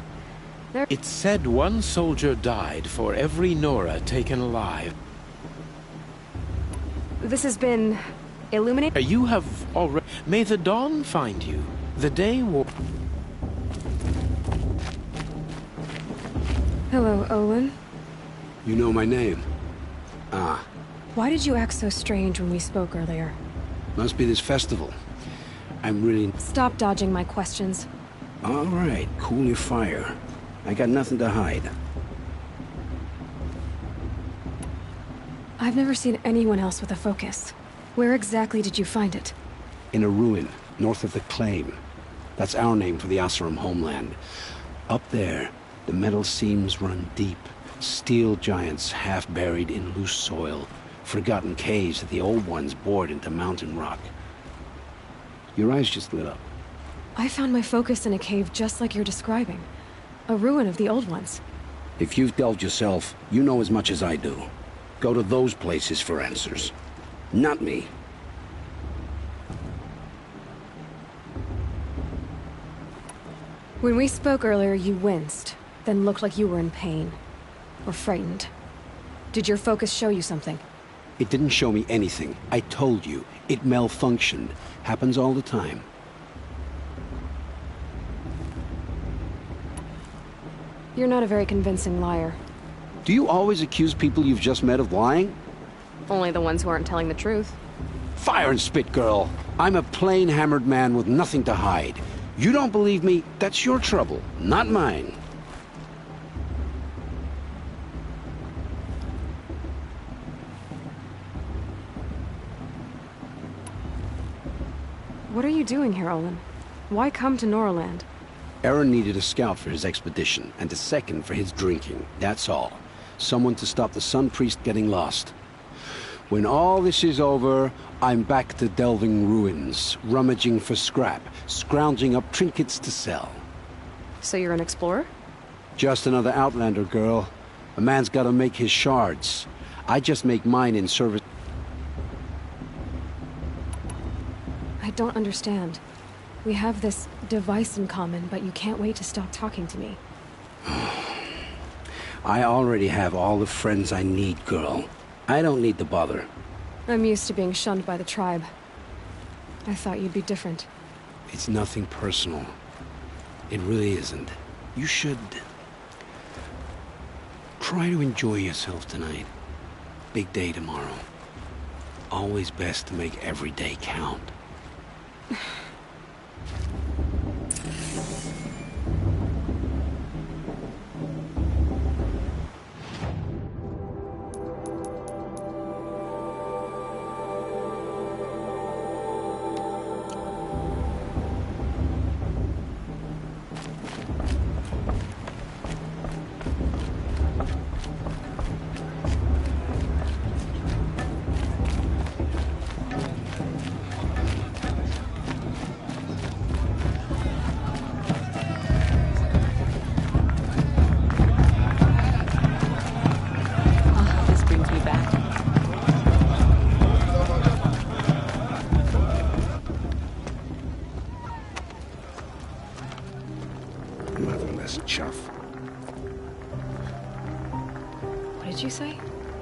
It's said one soldier died for every Nora taken alive. This has been... illuminated? You have already... May the dawn find you. The day will... Hello, Olin. You know my name? Ah, Why did you act so strange when we spoke earlier? must be this festival. I'm really... Stop dodging my questions. All right, cool your fire. I got nothing to hide. I've never seen anyone else with a focus. Where exactly did you find it? In a ruin, north of the Claim. That's our name for the Oseram homeland. Up there, the metal seams run deep. Steel giants half buried in loose soil. Forgotten caves that the old ones bored into mountain rock. Your eyes just lit up. I found my focus in a cave just like you're describing. A ruin of the old ones. If you've delved yourself, you know as much as I do. Go to those places for answers. Not me. When we spoke earlier, you winced, then looked like you were in pain. Or frightened. Did your focus show you something? It didn't show me anything. I told you. It malfunctioned. Happens all the time. You're not a very convincing liar. Do you always accuse people you've just met of lying? Only the ones who aren't telling the truth. Fire and spit, girl. I'm a plain hammered man with nothing to hide. You don't believe me, that's your trouble, not mine. What are you doing here, Olin? Why come to Norland? Aaron needed a scout for his expedition, and a second for his drinking, that's all. Someone to stop the Sun Priest getting lost. When all this is over, I'm back to delving ruins, rummaging for scrap, scrounging up trinkets to sell. So you're an explorer? Just another Outlander, girl. A man's gotta make his shards. I just make mine in service... I don't understand. We have this device in common, but you can't wait to stop talking to me. I already have all the friends I need, girl. I don't need the bother. I'm used to being shunned by the tribe. I thought you'd be different. It's nothing personal. It really isn't. You should... try to enjoy yourself tonight. Big day tomorrow. Always best to make every day count.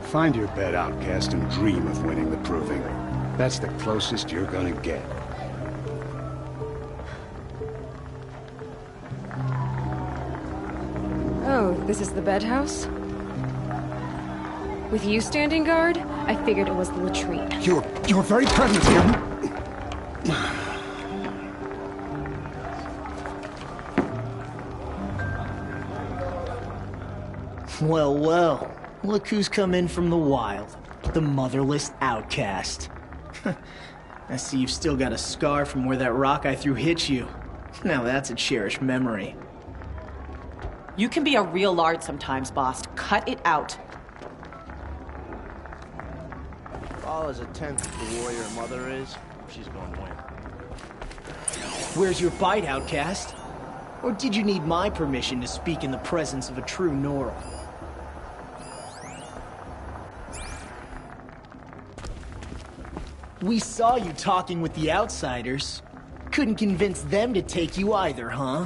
Find your bed, outcast, and dream of winning the proving. That's the closest you're gonna get. Oh, this is the bedhouse? With you standing guard, I figured it was the latrine. Your very presence here... Well, well. Look who's come in from the wild. The motherless outcast. I see you've still got a scar from where that rock I threw hit you. Now that's a cherished memory. You can be a real lard sometimes, boss. Cut it out. All is a tenth of the warrior mother is. She's going to win. Where's your bite, outcast? Or did you need my permission to speak in the presence of a true Nora? We saw you talking with the outsiders. Couldn't convince them to take you either, huh?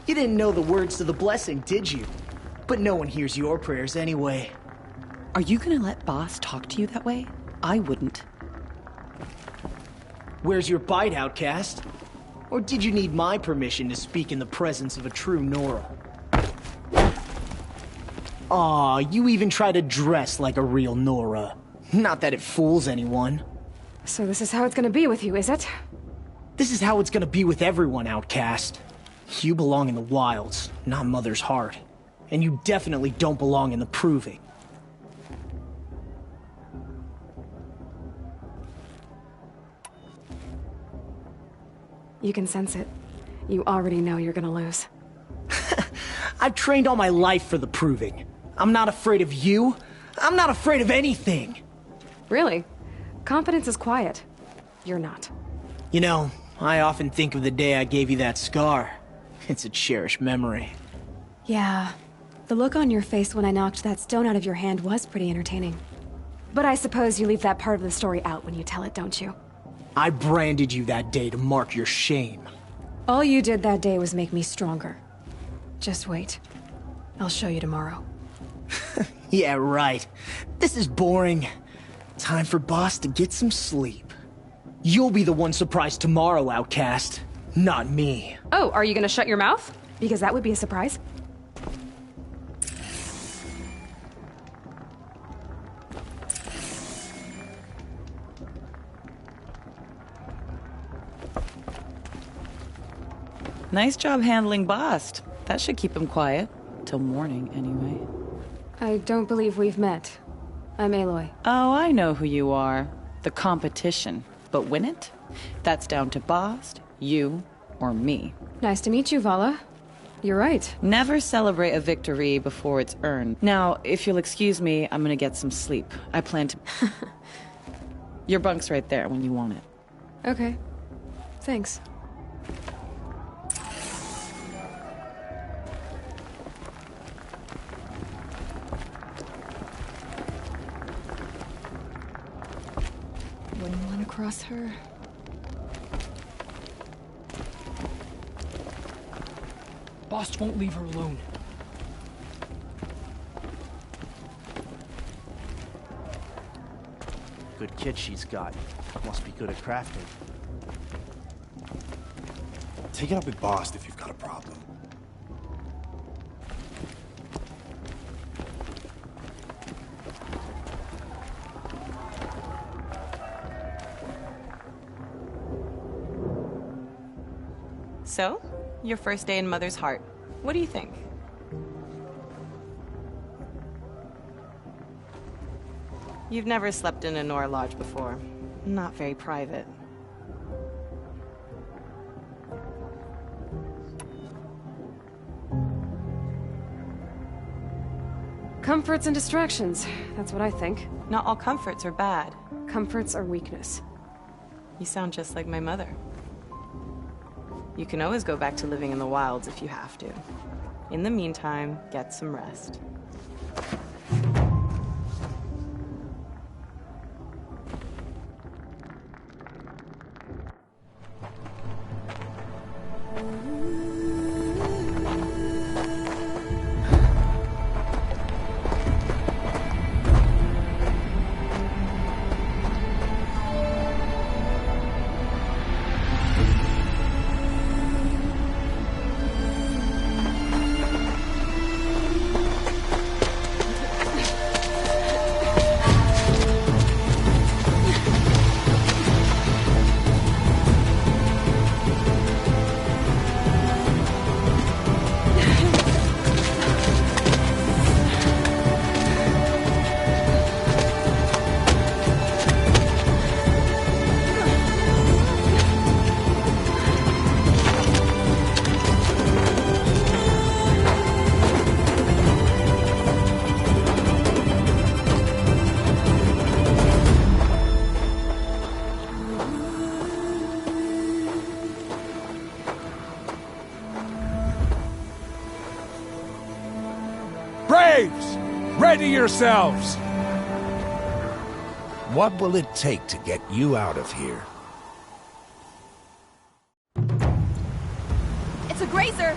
You didn't know the words to the blessing, did you? But no one hears your prayers anyway. Are you gonna let boss talk to you that way? I wouldn't. Where's your bite, outcast? Or did you need my permission to speak in the presence of a true Nora? Aw, you even try to dress like a real Nora. Not that it fools anyone. So this is how it's gonna be with you, is it? This is how it's gonna be with everyone, Outcast. You belong in the wilds, not Mother's heart. And you definitely don't belong in the Proving. You can sense it. You already know you're gonna lose. I've trained all my life for the Proving. I'm not afraid of you. I'm not afraid of anything. Really? Confidence is quiet. You're not. You know, I often think of the day I gave you that scar. It's a cherished memory. Yeah. The look on your face when I knocked that stone out of your hand was pretty entertaining. But I suppose you leave that part of the story out when you tell it, don't you? I branded you that day to mark your shame. All you did that day was make me stronger. Just wait. I'll show you tomorrow. Yeah, right. This is boring. Time for Boss to get some sleep. You'll be the one surprised tomorrow, Outcast. Not me. Oh, are you gonna shut your mouth? Because that would be a surprise. Nice job handling Bast. That should keep him quiet. Till morning, anyway. I don't believe we've met. I'm Aloy. Oh, I know who you are. The competition. But win it? That's down to Bast, you, or me. Nice to meet you, Vala. You're right. Never celebrate a victory before it's earned. Now, if you'll excuse me, I'm gonna get some sleep. I plan to... Your bunk's right there when you want it. Okay. Thanks. Wouldn't want to cross her. Boss won't leave her alone. Good kit she's got. Must be good at crafting. Take it up with Boss if you've got a problem. So, your first day in Mother's heart. What do you think? You've never slept in a Nora lodge before. Not very private. Comforts and distractions. That's what I think. Not all comforts are bad. Comforts are weakness. You sound just like my mother. You can always go back to living in the wilds if you have to. In the meantime, get some rest. Braves! Ready yourselves! What will it take to get you out of here? It's a grazer!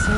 So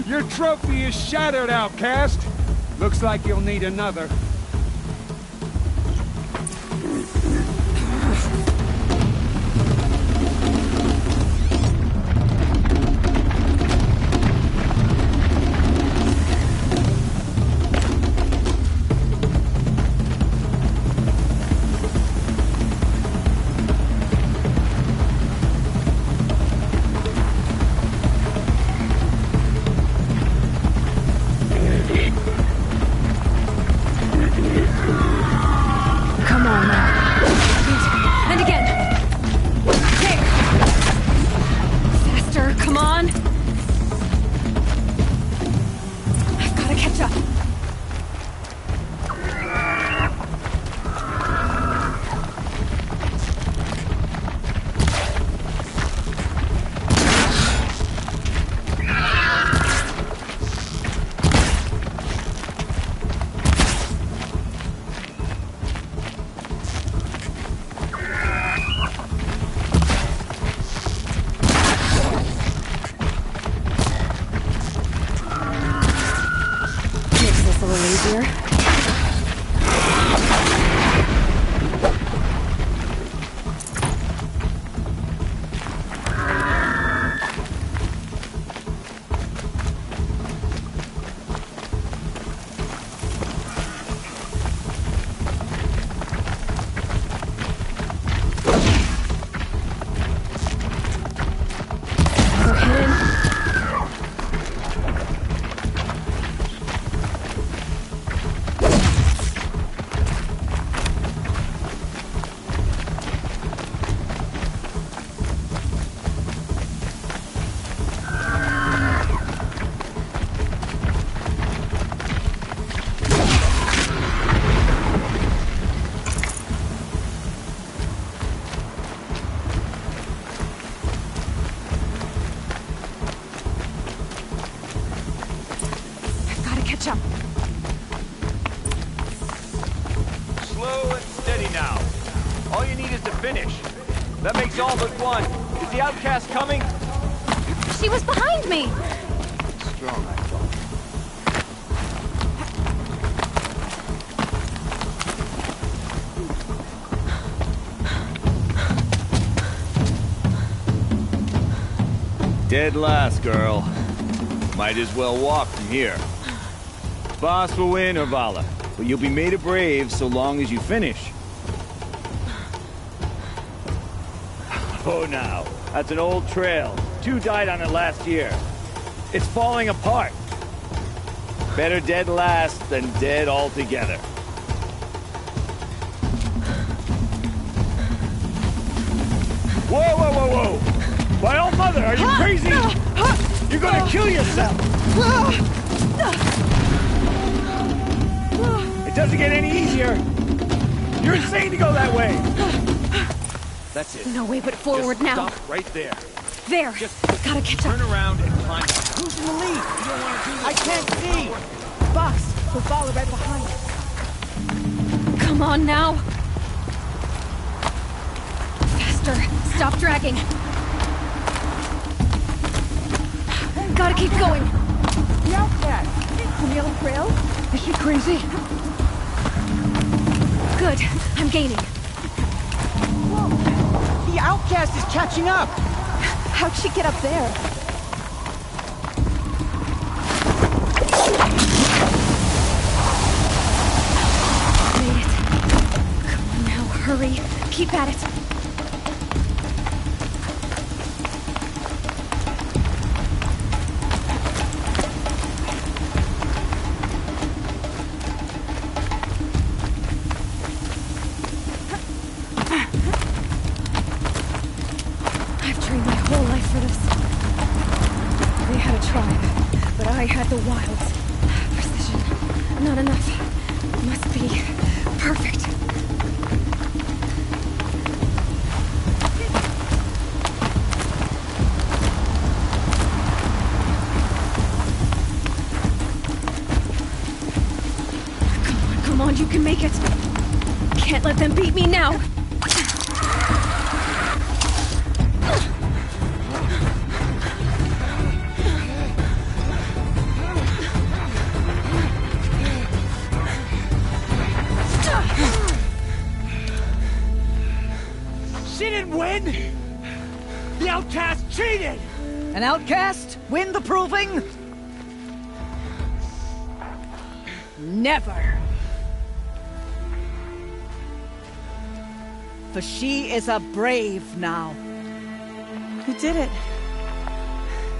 Your trophy is shattered, outcast. Looks like you'll need another. Slow and steady now. All you need is to finish. That makes all but one. Is the outcast coming? She was behind me! Strong, I thought. Dead last, girl. Might as well walk from here. Boss will win, or Vala, but you'll be made a brave so long as you finish. Oh, now. That's an old trail. 2 died on it last year. It's falling apart. Better dead last than dead altogether. Whoa, whoa, whoa, whoa! My old mother, are you crazy? You're gonna kill yourself! It doesn't get any easier! You're insane to go that way! That's it. No way but forward Just now. Stop right there. There! Gotta catch up. Turn around and climb. Who's in the lead? You don't want to do this. I can't see! Boss, with Vala right behind. Come on now! Faster! Stop dragging! Gotta keep going! The outcast! On the old trail? Is she crazy? Good. I'm gaining. Whoa! The outcast is catching up! How'd she get up there? Made it. Come on now, hurry. Keep at it. I've trained my whole life for this. They had a tribe, but I had the wilds. Precision. Not enough. Must be perfect. Come on, you can make it. Can't let them beat me now. win? The outcast cheated! An outcast win the proving? Never. For she is a brave now. You did it.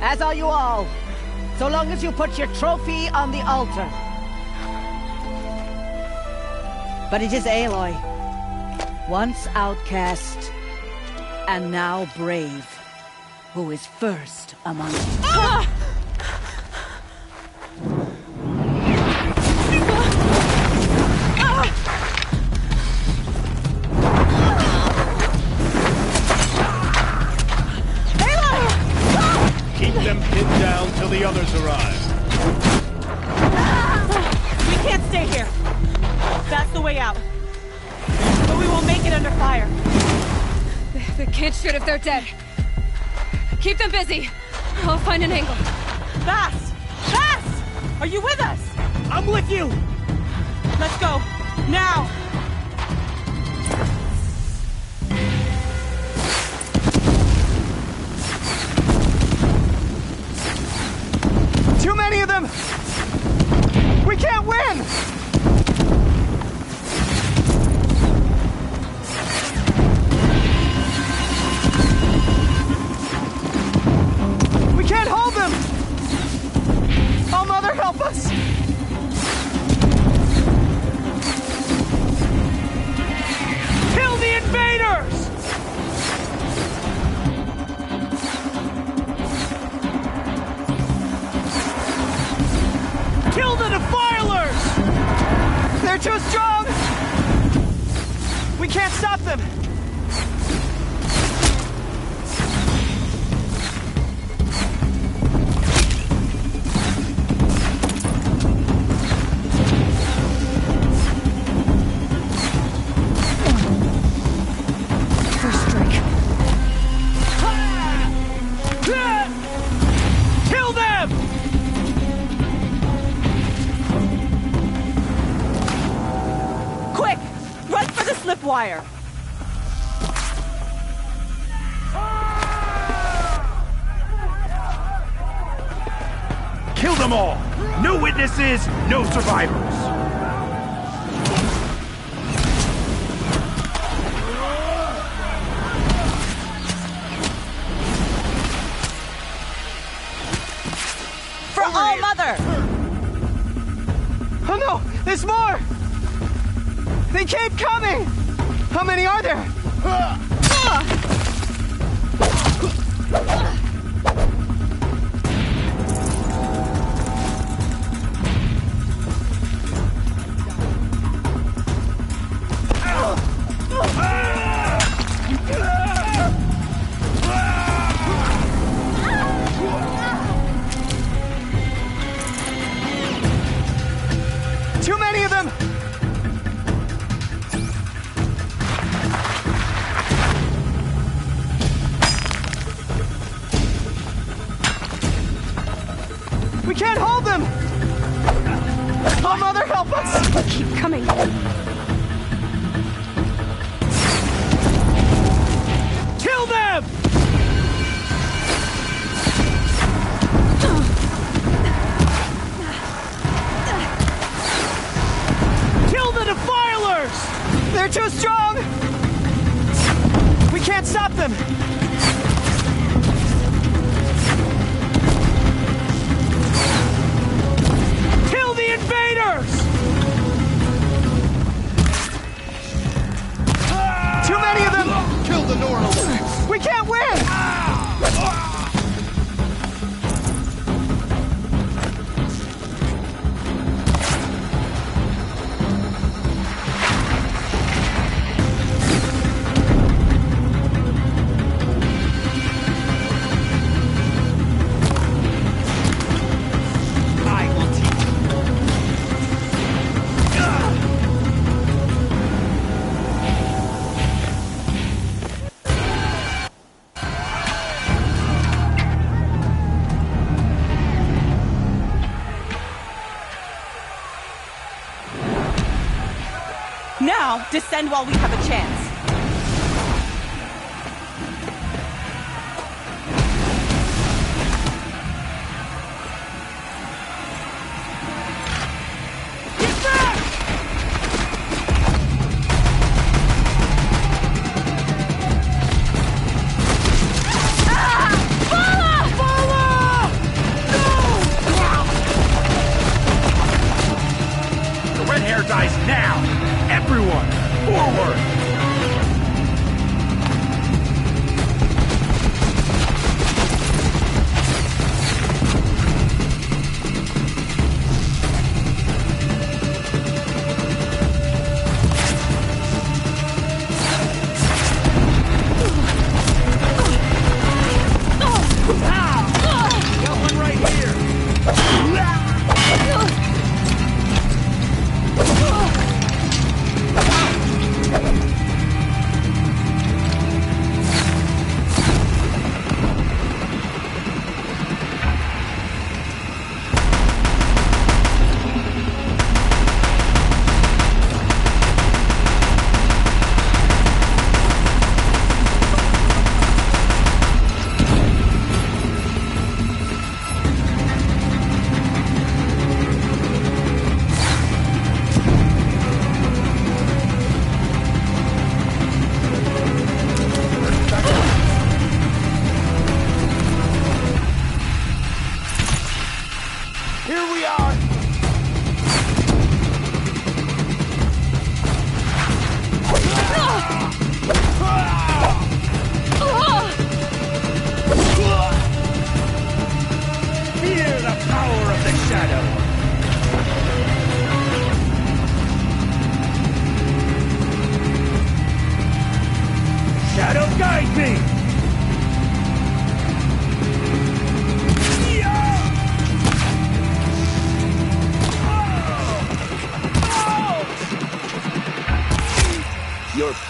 As are you all. So long as you put your trophy on the altar. But it is Aloy. Once outcast, and now brave, who is first among you. Ah! Keep them pinned down till the others arrive. We can't stay here. That's the way out. But we won't make it under fire. They can't shoot if they're dead. Keep them busy. I'll find an angle. Fast! Fast! Are you with us? I'm with you! Let's go. Now! Too many of them! We can't win! We can't hold them! Oh, Mother, help us! Kill the invaders! Kill the defilers! They're too strong! We can't stop them! First strike. Kill them! Quick! Run for the slip wire! Kill them all! No witnesses, no survivors! For All Mother! Oh no! There's more! They keep coming! How many are there? Too many of them! We can't hold them! Oh, Mother, help us! Keep coming. Kill them! Kill the defilers! They're too strong! We can't stop them! Kill the invaders! Too many of them! Kill the Nora! We can't win! Now, descend while we have a chance.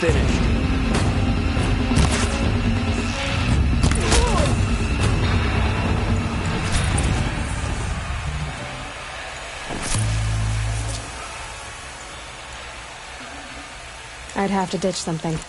finished. I'd have to ditch something.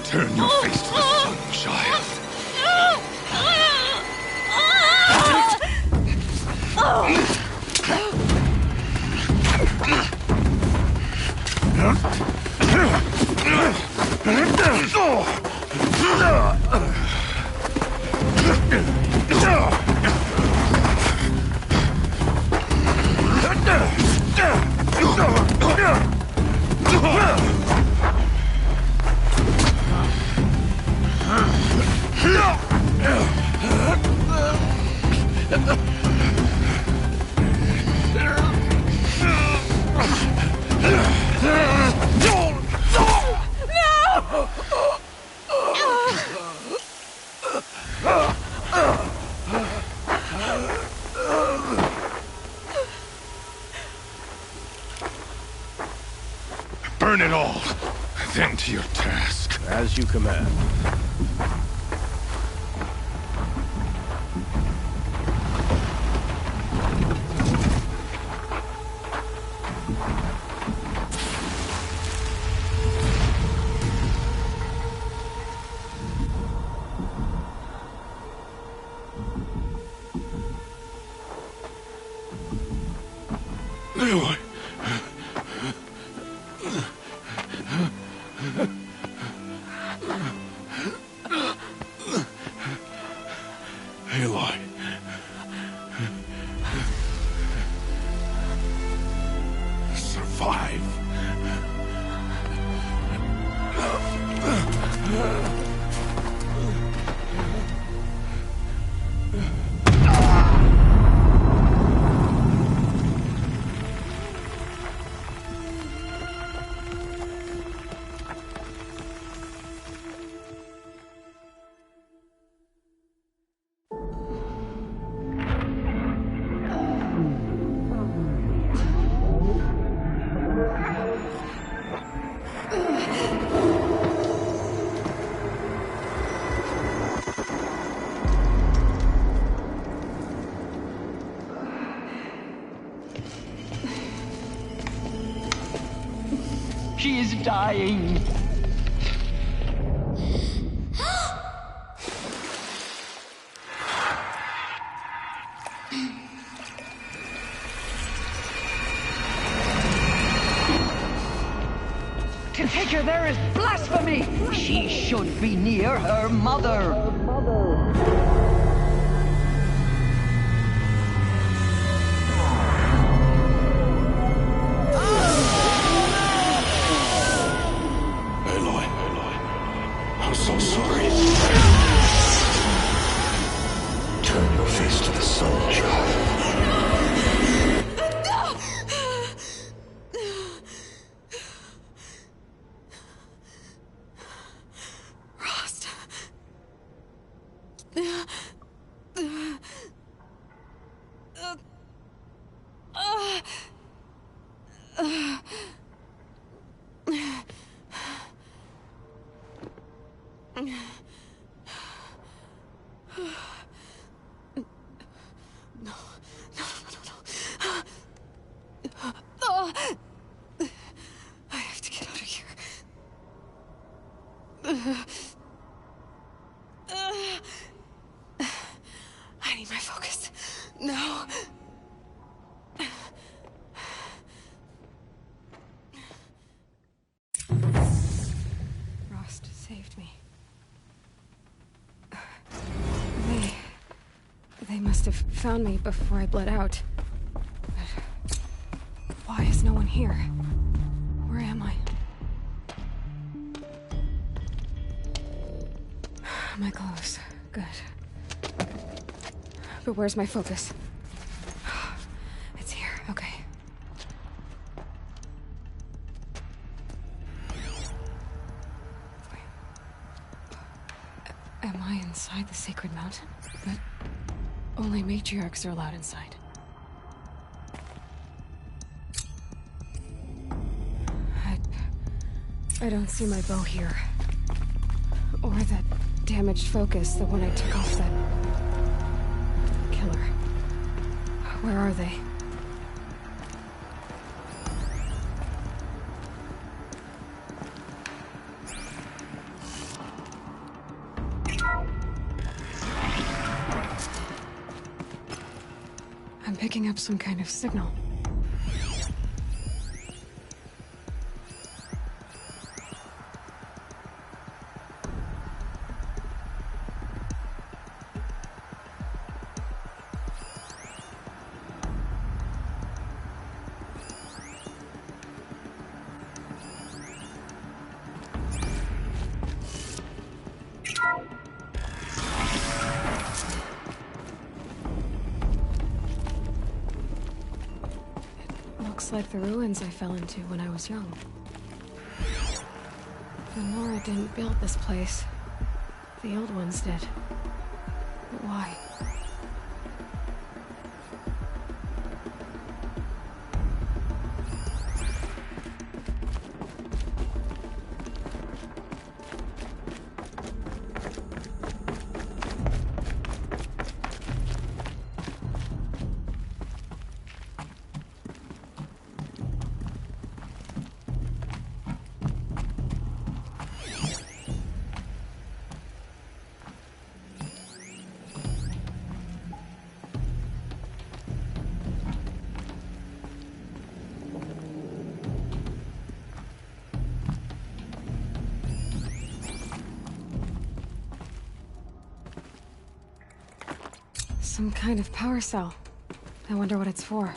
Turn your face to the sun, child. Burn it all, then to your task. As you command. Aloy. Aloy. Survive. She is dying. To take her there is blasphemy. She should be near her mother. I'm so sorry. Turn your face to the sun, child. Rost. I have to get out of here. I need my focus. No. saved me. They must have found me before I bled out. But why is no one here? Where am I? My clothes. Good. But where's my focus? It's here. Okay. Am I inside the sacred mountain? But only matriarchs are allowed inside. I don't see my bow here. Or that damaged focus, the one I took off that killer. Where are they? I'm picking up some kind of signal. Like the ruins I fell into when I was young. The Nora didn't build this place. The old ones did. But why? Some kind of power cell. I wonder what it's for.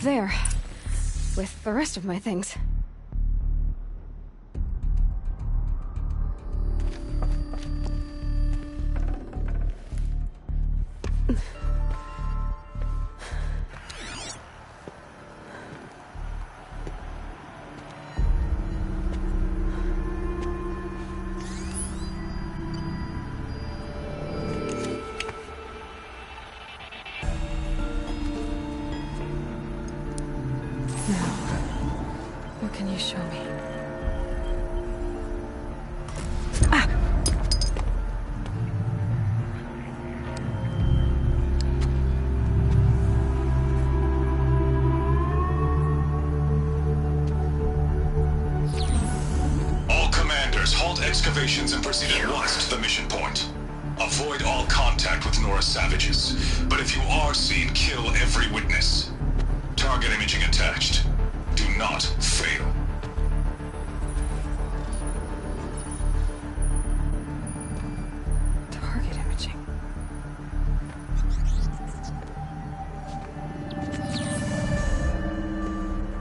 There. With the rest of my things. Excavations and proceed at once to the mission point. Avoid all contact with Nora savages, but if you are seen, kill every witness. Target imaging attached. Do not fail. Target imaging.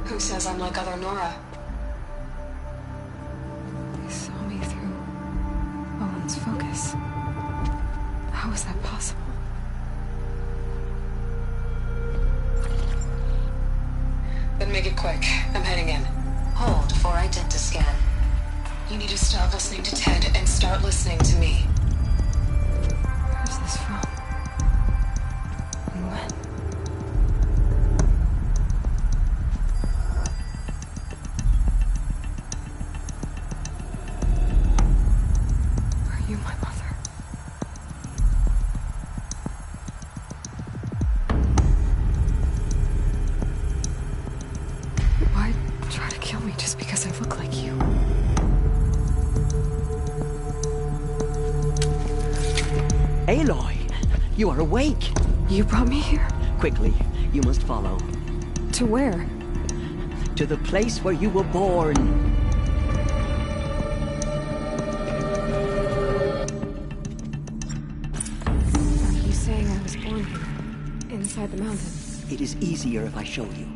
Who says I'm like other Nora? Focus. How is that possible? Then make it quick. I'm heading in. Hold for identiscan. You need to stop listening to Ted and start listening to me. Where's this from? And when? You are awake. You brought me here? Quickly, you must follow. To where? To the place where you were born. Are you saying I was born here? Inside the mountain? It is easier if I show you.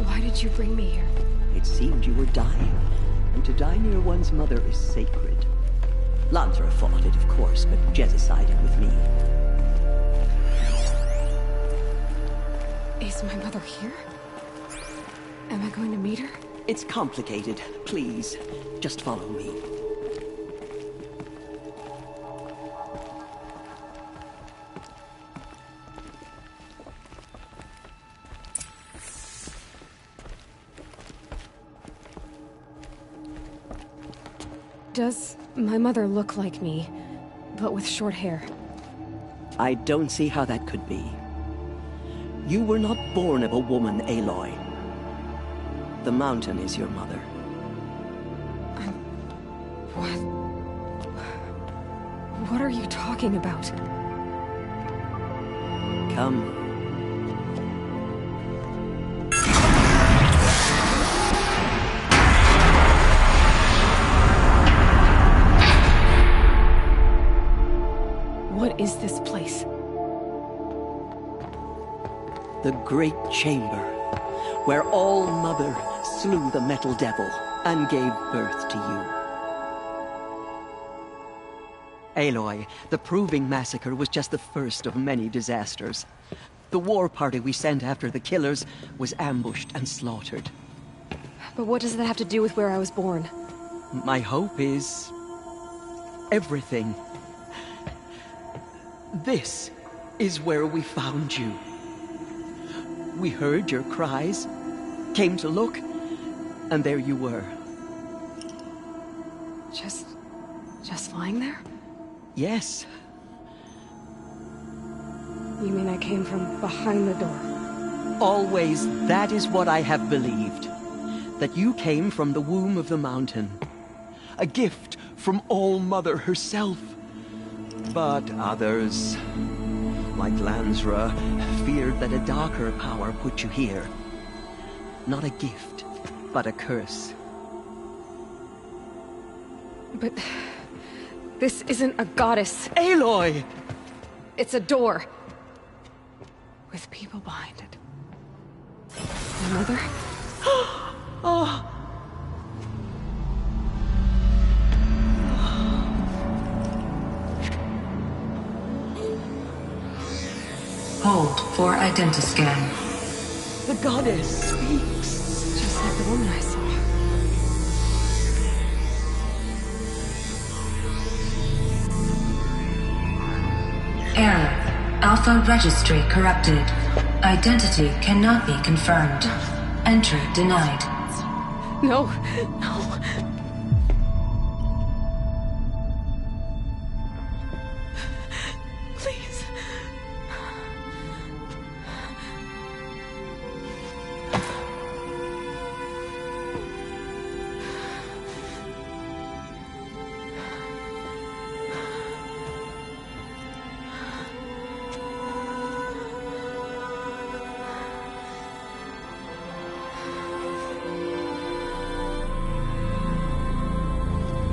Why did you bring me here? It seemed you were dying, and to die near one's mother is sacred. Lansra fought it, of course, but Jezza sided with me. Is my mother here? Am I going to meet her? It's complicated. Please, just follow me. Does my mother look like me, but with short hair? I don't see how that could be. You were not born of a woman, Aloy. The mountain is your mother. What? What are you talking about? Come. What is this place? The Great Chamber, where All-Mother slew the Metal Devil and gave birth to you. Aloy, the Proving Massacre was just the first of many disasters. The war party we sent after the killers was ambushed and slaughtered. But what does that have to do with where I was born? My hope is... everything. This is where we found you. We heard your cries, came to look, and there you were. Just lying there? Yes. You mean I came from behind the door? Always, that is what I have believed. That you came from the womb of the mountain. A gift from All-Mother herself. But others, like Lansra, feared that a darker power put you here. Not a gift, but a curse. But... this isn't a goddess. Aloy! It's a door. With people behind it. My mother? Oh! Hold for identiscan. The goddess speaks. Just like the woman I saw. Error. Alpha registry corrupted. Identity cannot be confirmed. Entry denied. No, no. Please.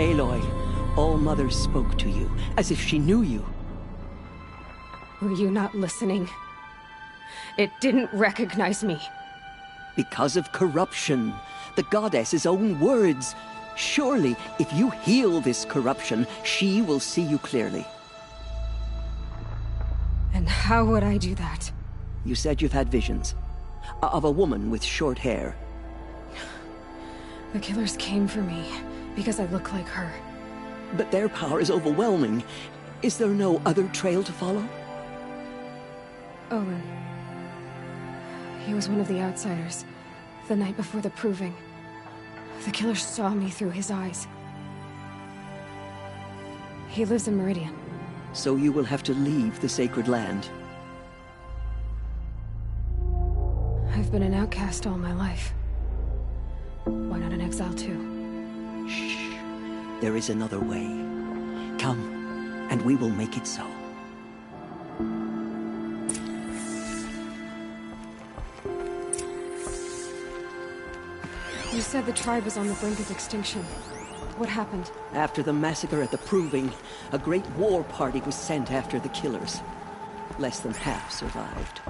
Aloy, All-Mother spoke to you, as if she knew you. Were you not listening? It didn't recognize me. Because of corruption. The goddess's own words. Surely, if you heal this corruption, she will see you clearly. And how would I do that? You said you've had visions. Of a woman with short hair. The killers came for me, because I look like her. But their power is overwhelming. Is there no other trail to follow? Owen. He was one of the outsiders. The night before the proving, the killer saw me through his eyes. He lives in Meridian. So you will have to leave the sacred land. I've been an outcast all my life. Why not an exile too? Shh. There is another way. Come, and we will make it so. You said the tribe was on the brink of extinction. What happened? After the massacre at the Proving, a great war party was sent after the killers. Less than half survived.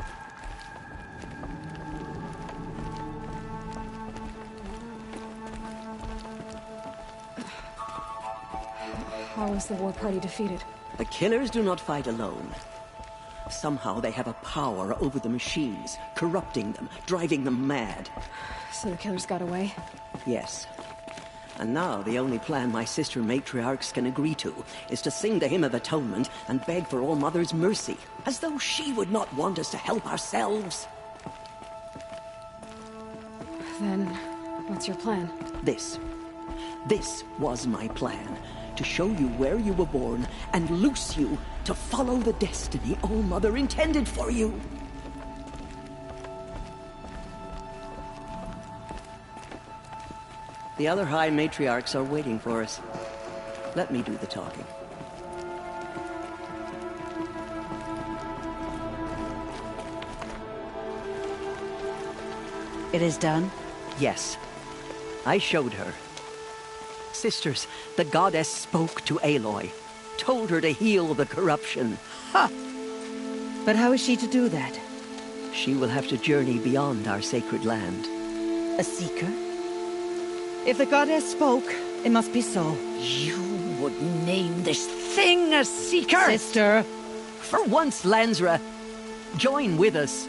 How was the war party defeated? The killers do not fight alone. Somehow they have a power over the machines, corrupting them, driving them mad. So the killers got away? Yes. And now the only plan my sister matriarchs can agree to is to sing the Hymn of Atonement and beg for All Mother's mercy, as though she would not want us to help ourselves. Then, what's your plan? This was my plan. To show you where you were born and loose you to follow the destiny All Mother intended for you. The other High Matriarchs are waiting for us. Let me do the talking. It is done? Yes. I showed her. Sisters, the goddess spoke to Aloy. Told her to heal the corruption. Ha! But how is she to do that? She will have to journey beyond our sacred land. A seeker? If the goddess spoke, it must be so. You would name this thing a seeker? Sister! For once, Lansra, join with us.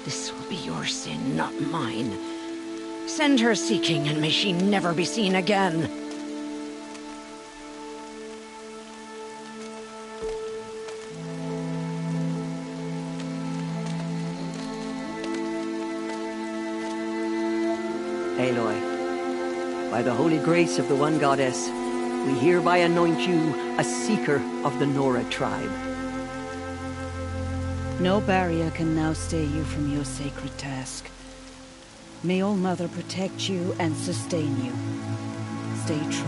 This will be your sin, not mine. Send her seeking, and may she never be seen again. Aloy, by the holy grace of the one goddess, we hereby anoint you a seeker of the Nora tribe. No barrier can now stay you from your sacred task. May All Mother protect you and sustain you. Stay true.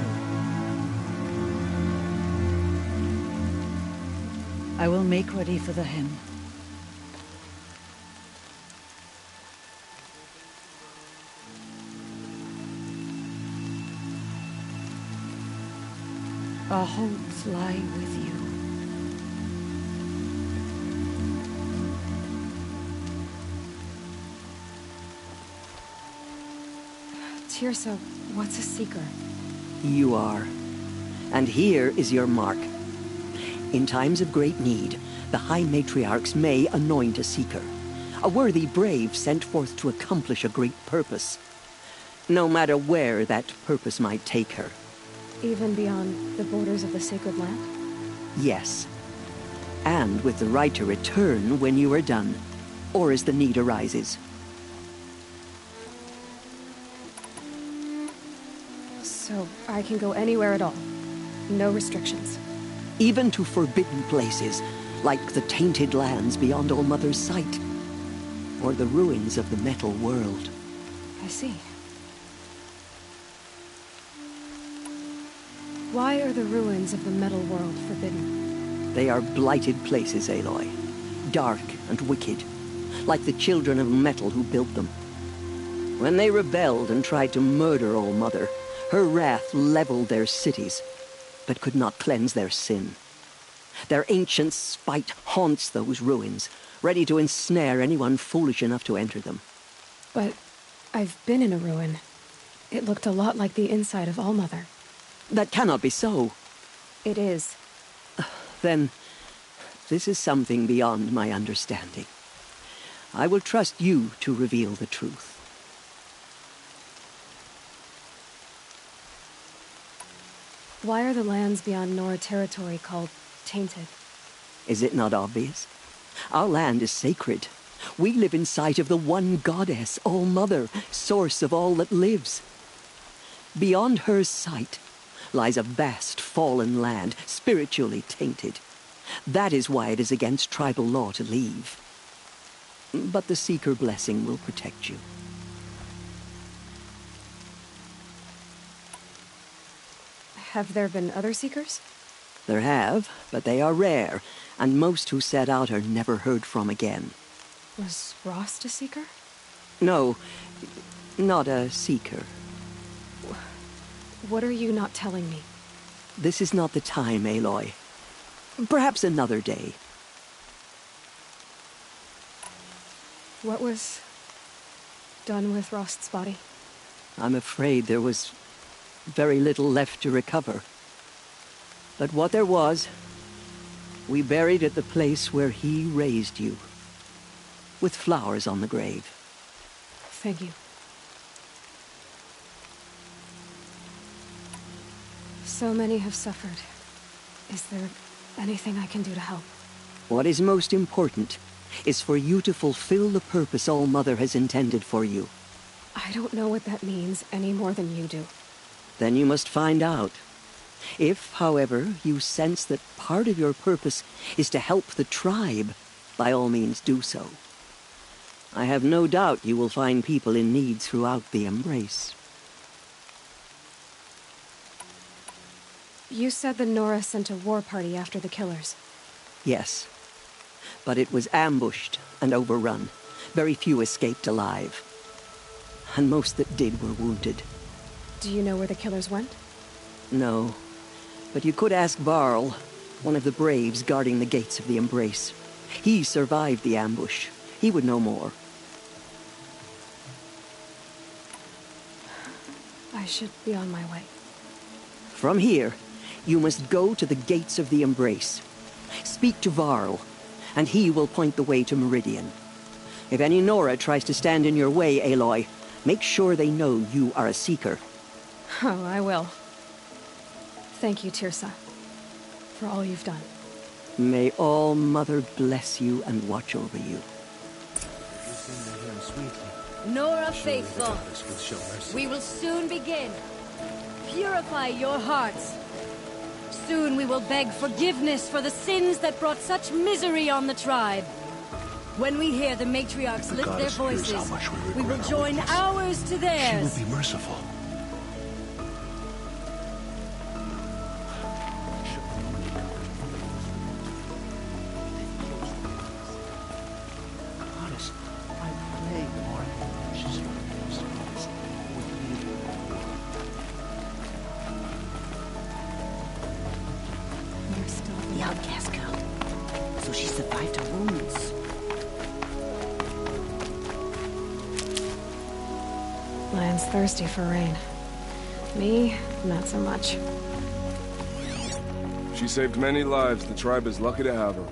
I will make ready for the hymn. Our hopes lie with you. Tirsa, what's a seeker? You are. And here is your mark. In times of great need, the High Matriarchs may anoint a seeker. A worthy brave sent forth to accomplish a great purpose. No matter where that purpose might take her. Even beyond the borders of the sacred land? Yes. And with the right to return when you are done, or as the need arises. So I can go anywhere at all? No restrictions? Even to forbidden places, like the tainted lands beyond All Mother's sight. Or the ruins of the metal world. I see. Why are the ruins of the metal world forbidden? They are blighted places, Aloy. Dark and wicked. Like the children of metal who built them. When they rebelled and tried to murder All Mother, her wrath leveled their cities, but could not cleanse their sin. Their ancient spite haunts those ruins, ready to ensnare anyone foolish enough to enter them. But I've been in a ruin. It looked a lot like the inside of All Mother. That cannot be so. It is. Then, this is something beyond my understanding. I will trust you to reveal the truth. Why are the lands beyond Nora territory called tainted? Is it not obvious? Our land is sacred. We live in sight of the one goddess, All-Mother, source of all that lives. Beyond her sight lies a vast fallen land, spiritually tainted. That is why it is against tribal law to leave. But the Seeker blessing will protect you. Have there been other Seekers? There have, but they are rare, and most who set out are never heard from again. Was Rost a Seeker? No, not a Seeker. What are you not telling me? This is not the time, Aloy. Perhaps another day. What was done with Rost's body? I'm afraid there was very little left to recover. But what there was, we buried at the place where he raised you, with flowers on the grave. Thank you. So many have suffered. Is there anything I can do to help? What is most important is for you to fulfill the purpose All-Mother has intended for you. I don't know what that means any more than you do. Then you must find out. If, however, you sense that part of your purpose is to help the tribe, by all means do so. I have no doubt you will find people in need throughout the Embrace. You said the Nora sent a war party after the killers. Yes, but it was ambushed and overrun. Very few escaped alive. And most that did were wounded. Do you know where the killers went? No, but you could ask Varl, one of the Braves guarding the gates of the Embrace. He survived the ambush. He would know more. I should be on my way. From here, you must go to the gates of the Embrace. Speak to Varl, and he will point the way to Meridian. If any Nora tries to stand in your way, Aloy, make sure they know you are a Seeker. Oh, I will. Thank you, Tirsa, for all you've done. May All-Mother bless you and watch over you. Nora Faithful, we will soon begin. Purify your hearts. Soon we will beg forgiveness for the sins that brought such misery on the tribe. When we hear the matriarchs lift their voices, we will join ours to theirs. She will be merciful. The outcast girl. So she survived her wounds. Land's thirsty for rain. Me, not so much. She saved many lives. The tribe is lucky to have her.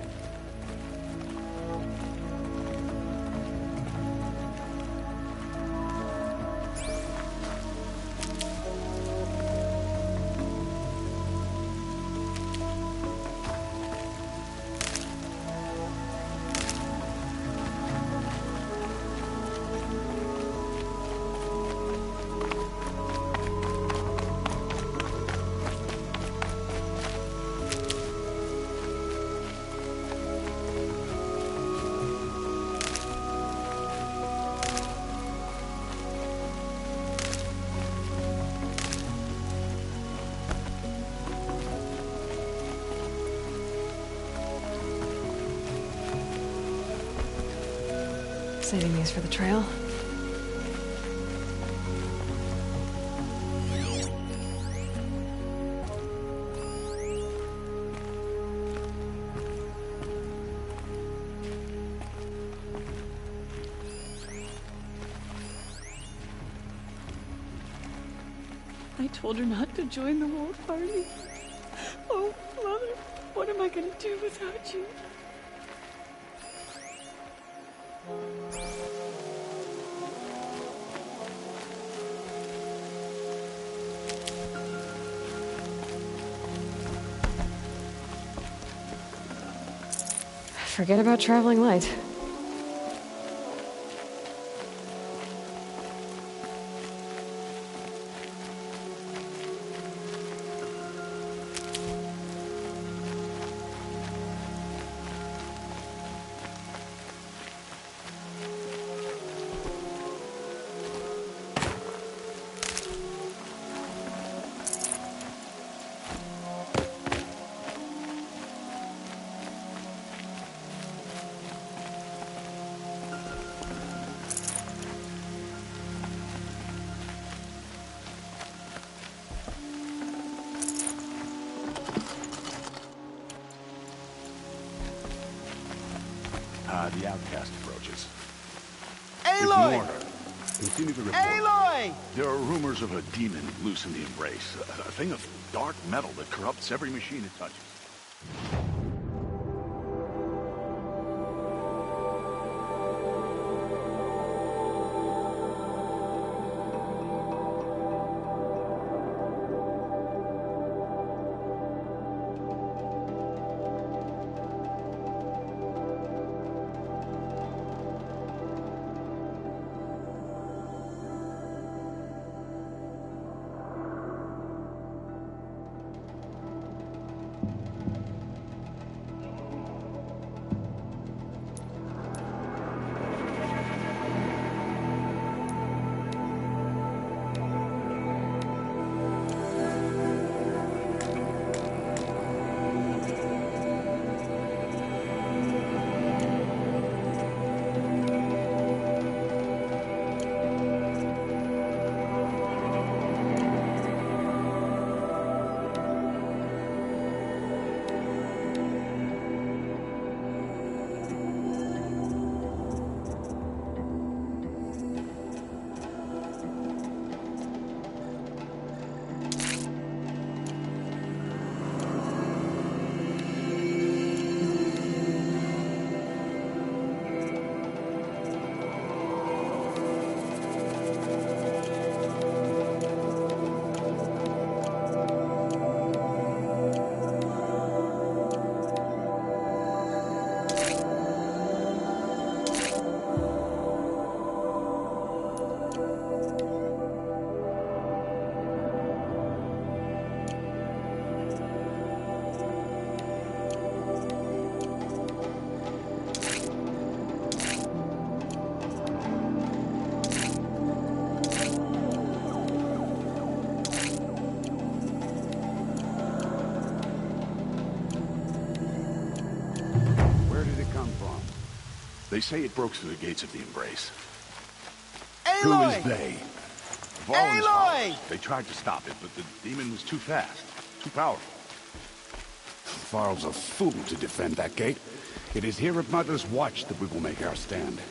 Saving these for the trail. I told her not to join the war party. Oh, Mother, what am I gonna do without you? Forget about traveling light. the outcast approaches. Aloy! Ignore her. Continue to report. Aloy! There are rumors of a demon loose in the Embrace. A thing of dark metal that corrupts every machine it touches. They say it broke through the gates of the Embrace. Aloy! Who is they? Valen's followers. They tried to stop it, but the demon was too fast, too powerful. Varl's a fool to defend that gate. It is here at Mother's Watch that we will make our stand.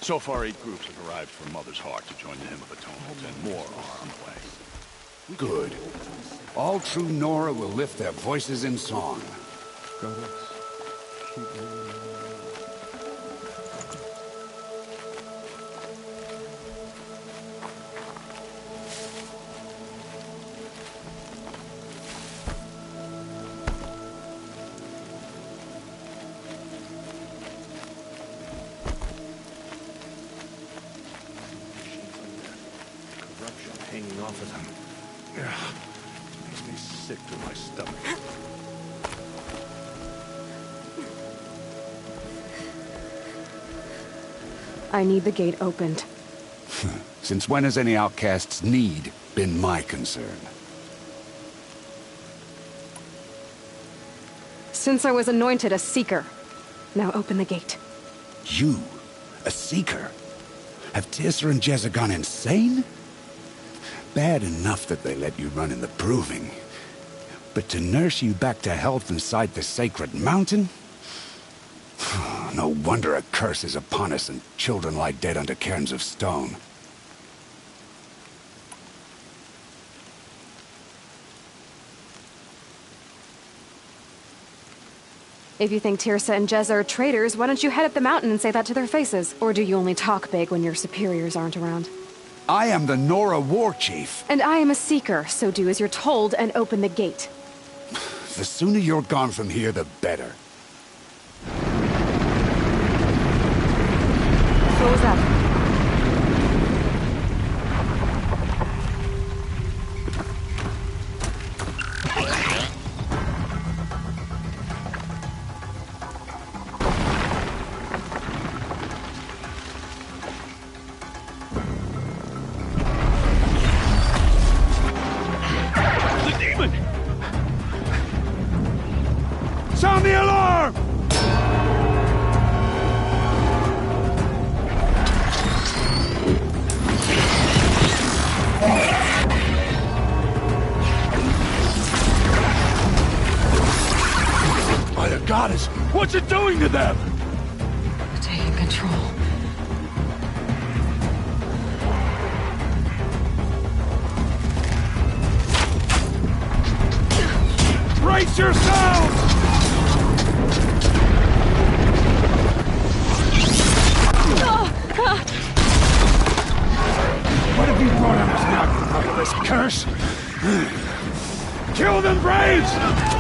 So far, 8 groups have arrived from Mother's Heart to join the Hymn of Atonement, and more are on the way. Good. All true Nora will lift their voices in song. Hanging off of them. Ugh. Makes me sick to my stomach. I need the gate opened. Since when has any outcast's need been my concern? Since I was anointed a Seeker. Now open the gate. You? A Seeker? Have Tirsa and Jezza gone insane? Bad enough that they let you run in the Proving. But to nurse you back to health inside the sacred mountain? No wonder a curse is upon us and children lie dead under cairns of stone. If you think Tirsa and Jezza are traitors, why don't you head up the mountain and say that to their faces? Or do you only talk big when your superiors aren't around? I am the Nora War Chief. And I am a Seeker, so do as you're told and open the gate. The sooner you're gone from here, the better. Close up. Sound the alarm! By the goddess, what's it doing to them? control. Brace yourselves! What have you brought on us now, you motherless curse? Kill them, Braves!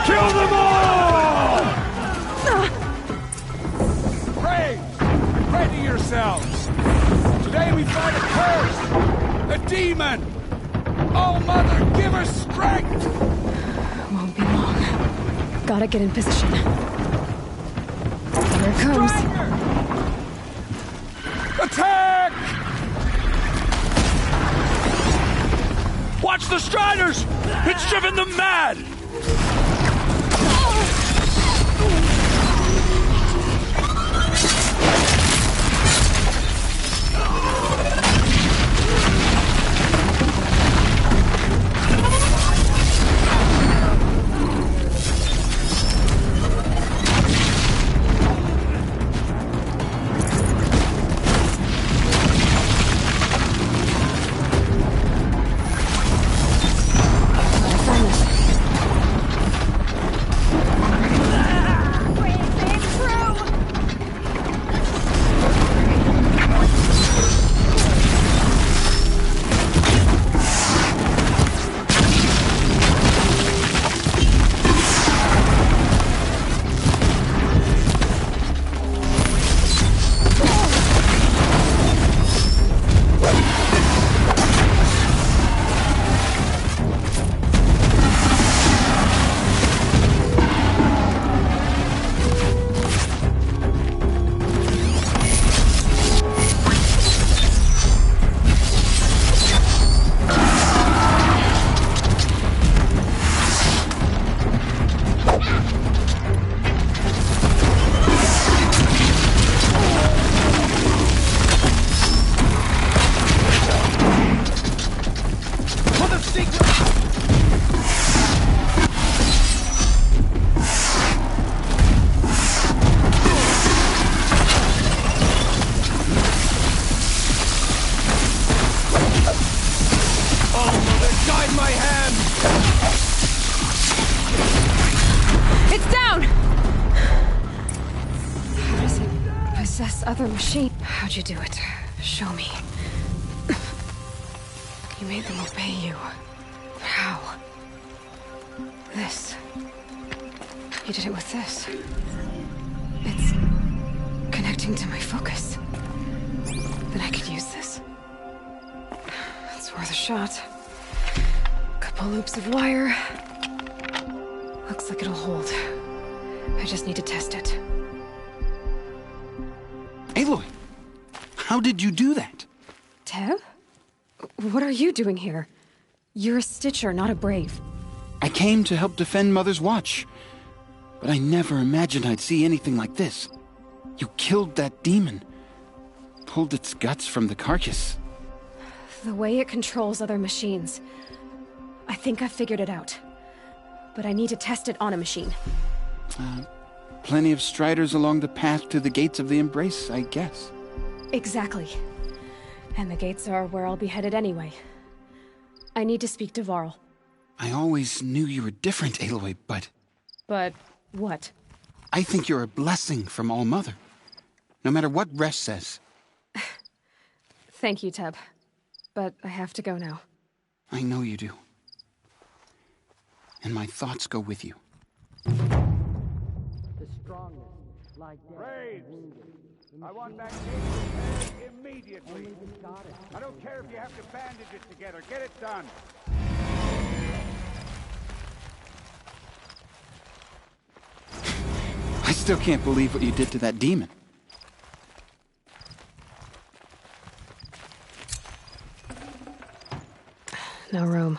Kill them all! Braves, ready yourselves! Today we fight a curse! A demon! Oh, Mother, give her strength! Won't be long. Gotta get in position. Here it comes. Attack! Watch the Striders! It's driven them mad! Other machine. How'd you do it? Show me. You made them obey you. How? This. You did it with this. It's connecting to my focus. Then I could use this. It's worth a shot. Couple loops of wire. Looks like it'll hold. I just need to test it. Aloy, how did you do that? Tev? What are you doing here? You're a Stitcher, not a Brave. I came to help defend Mother's Watch, but I never imagined I'd see anything like this. You killed that demon, pulled its guts from the carcass. The way it controls other machines. I think I figured it out. But I need to test it on a machine. Plenty of Striders along the path to the gates of the Embrace, I guess. Exactly. And the gates are where I'll be headed anyway. I need to speak to Varl. I always knew you were different, Aloy, but... But what? I think you're a blessing from All-Mother. No matter what Resh says. Thank you, Teb. But I have to go now. I know you do. And my thoughts go with you. Braves! I want that gate immediately. I don't care if you have to bandage it together. Get it done. I still can't believe what you did to that demon. No room.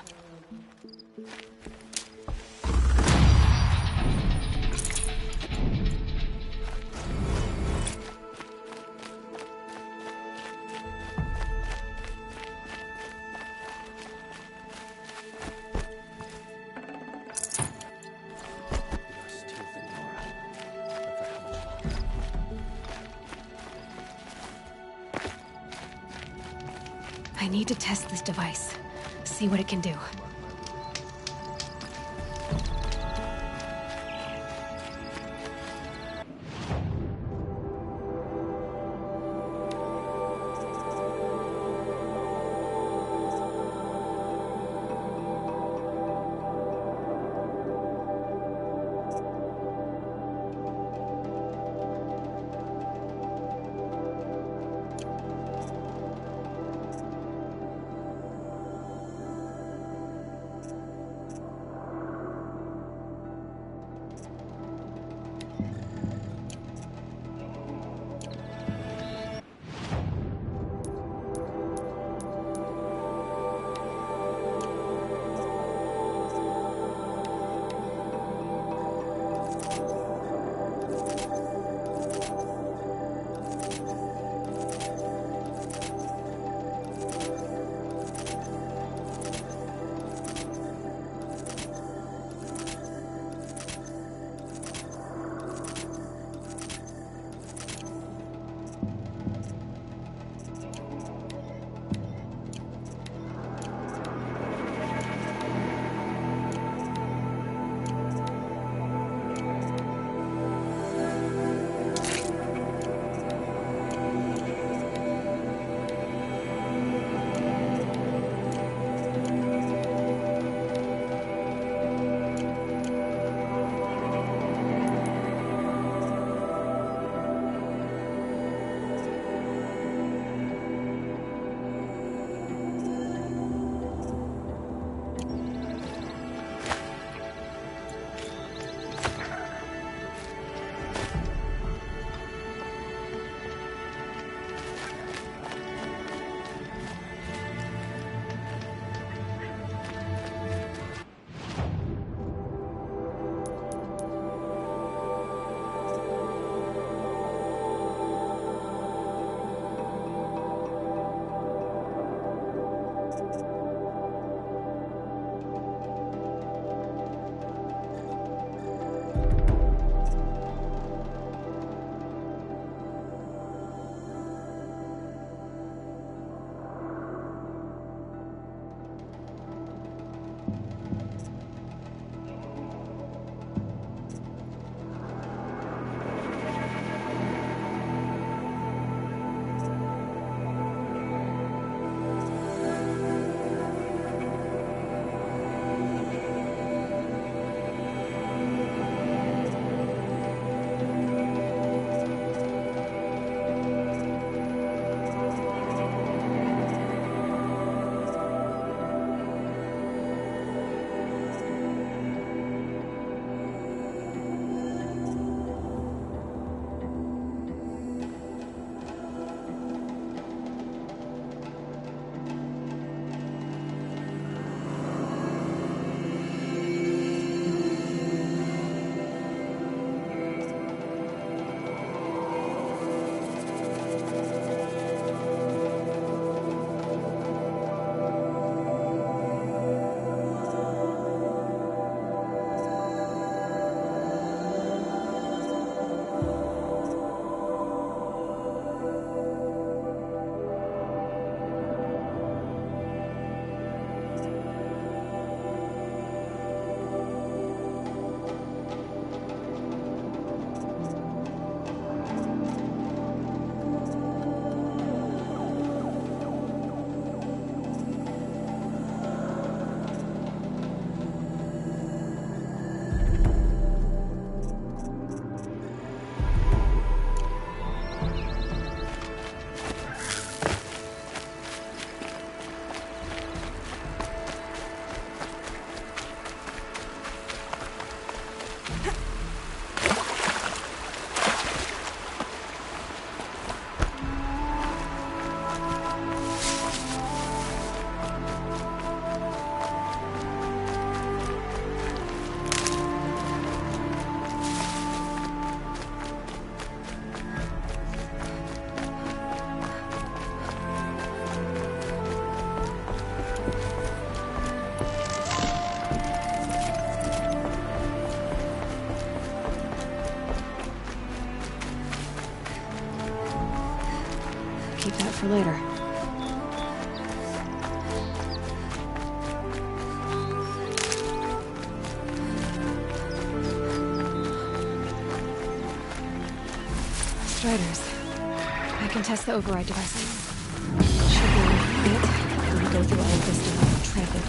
I need to test this device. See what it can do. Keep that for later. Striders. I can test the override devices. Should be it when we go through all of this to trample.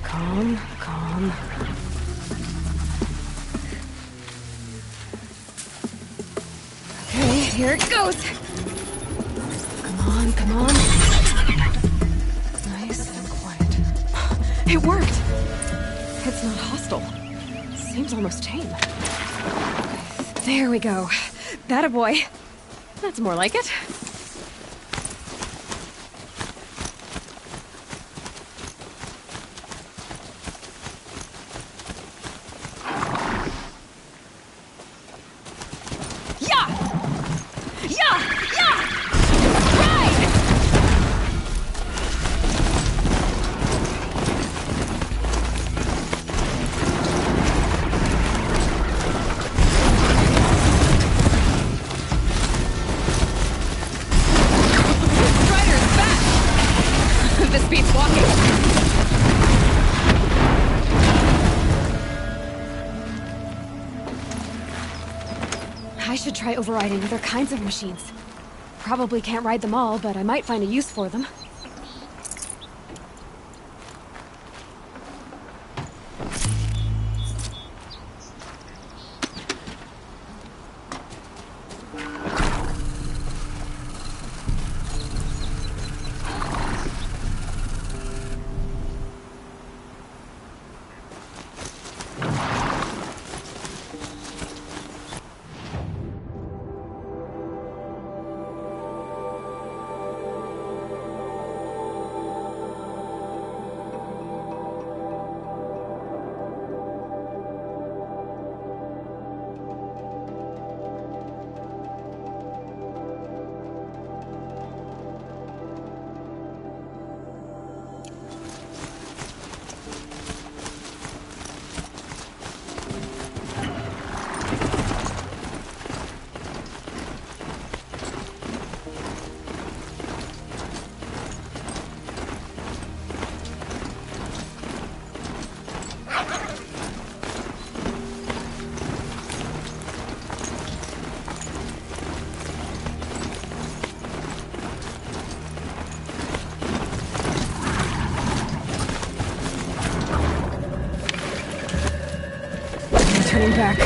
Calm. Okay, here it goes. Come on. Nice and quiet. It worked. It's not hostile. Seems almost tame. There we go. That a boy. That's more like it. I should try overriding other kinds of machines. Probably can't ride them all, but I might find a use for them. Turning back.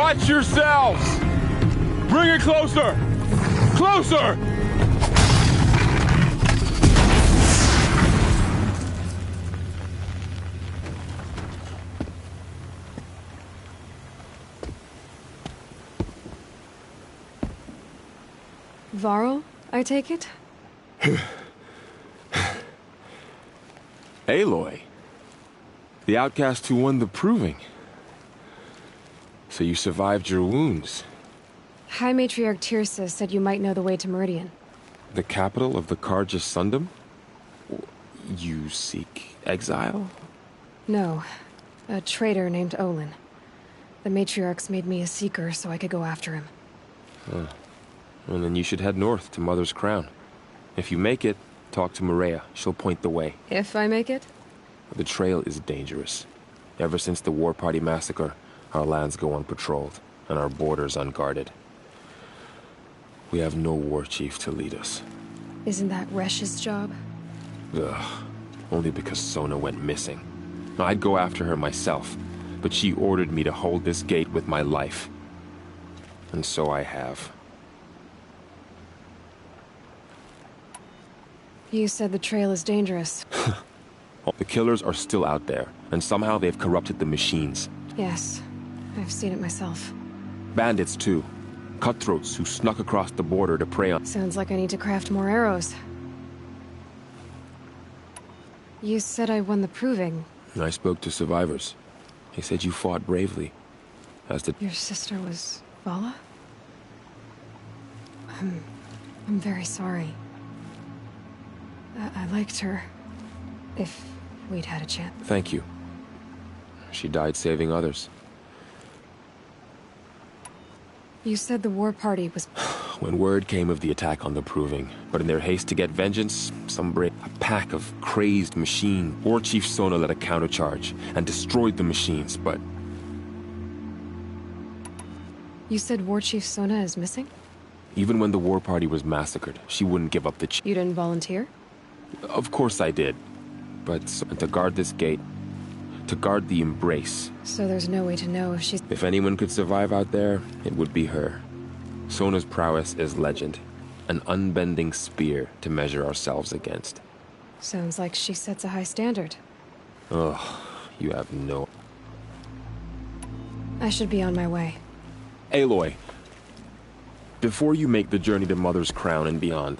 Watch yourselves! Bring it closer! Closer! Varl, I take it? Aloy. The outcast who won the proving. So you survived your wounds. High Matriarch Tirsa said you might know the way to Meridian. The capital of the Carja Sundom? You seek exile? No. A traitor named Olin. The Matriarchs made me a seeker so I could go after him. Huh. Well, then you should head north to Mother's Crown. If you make it, talk to Maria. She'll point the way. If I make it? The trail is dangerous. Ever since the War Party massacre, our lands go unpatrolled, and our borders unguarded. We have no war chief to lead us. Isn't that Resh's job? Ugh. Only because Sona went missing. I'd go after her myself, but she ordered me to hold this gate with my life. And so I have. You said the trail is dangerous. The killers are still out there, and somehow they've corrupted the machines. Yes, I've seen it myself. Bandits, too. Cutthroats who snuck across the border to prey on... Sounds like I need to craft more arrows. You said I won the proving. I spoke to survivors. They said you fought bravely. As did... Your sister was Vala? I'm very sorry. I liked her. If we'd had a chance. Thank you. She died saving others. You said the war party was... When word came of the attack on the proving, but in their haste to get vengeance, a pack of crazed machine. War Chief Sona led a countercharge and destroyed the machines, but... You said War Chief Sona is missing? Even when the war party was massacred, she wouldn't give up the chief. You didn't volunteer? Of course I did. But to guard this gate, to guard the embrace. So there's no way to know if she's... If anyone could survive out there, it would be her. Sona's prowess is legend. An unbending spear to measure ourselves against. Sounds like she sets a high standard. Ugh, you have no... I should be on my way. Aloy, before you make the journey to Mother's Crown and beyond,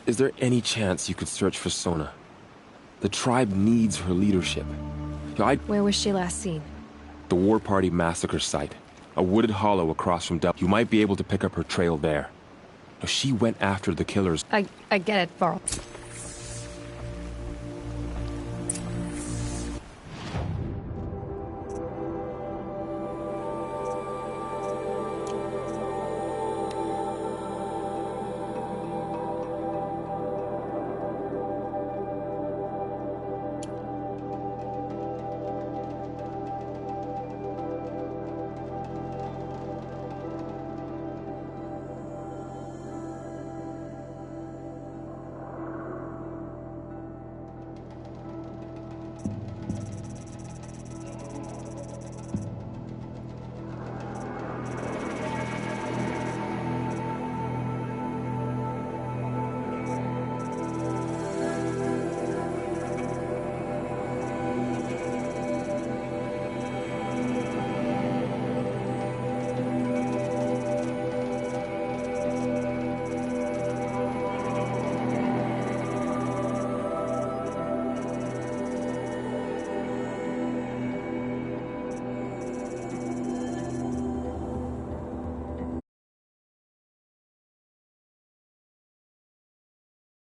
is there any chance you could search for Sona? The tribe needs her leadership. Where was she last seen? The War Party massacre site. A wooded hollow across from Del. You might be able to pick up her trail there. She went after the killers. I get it, Varl.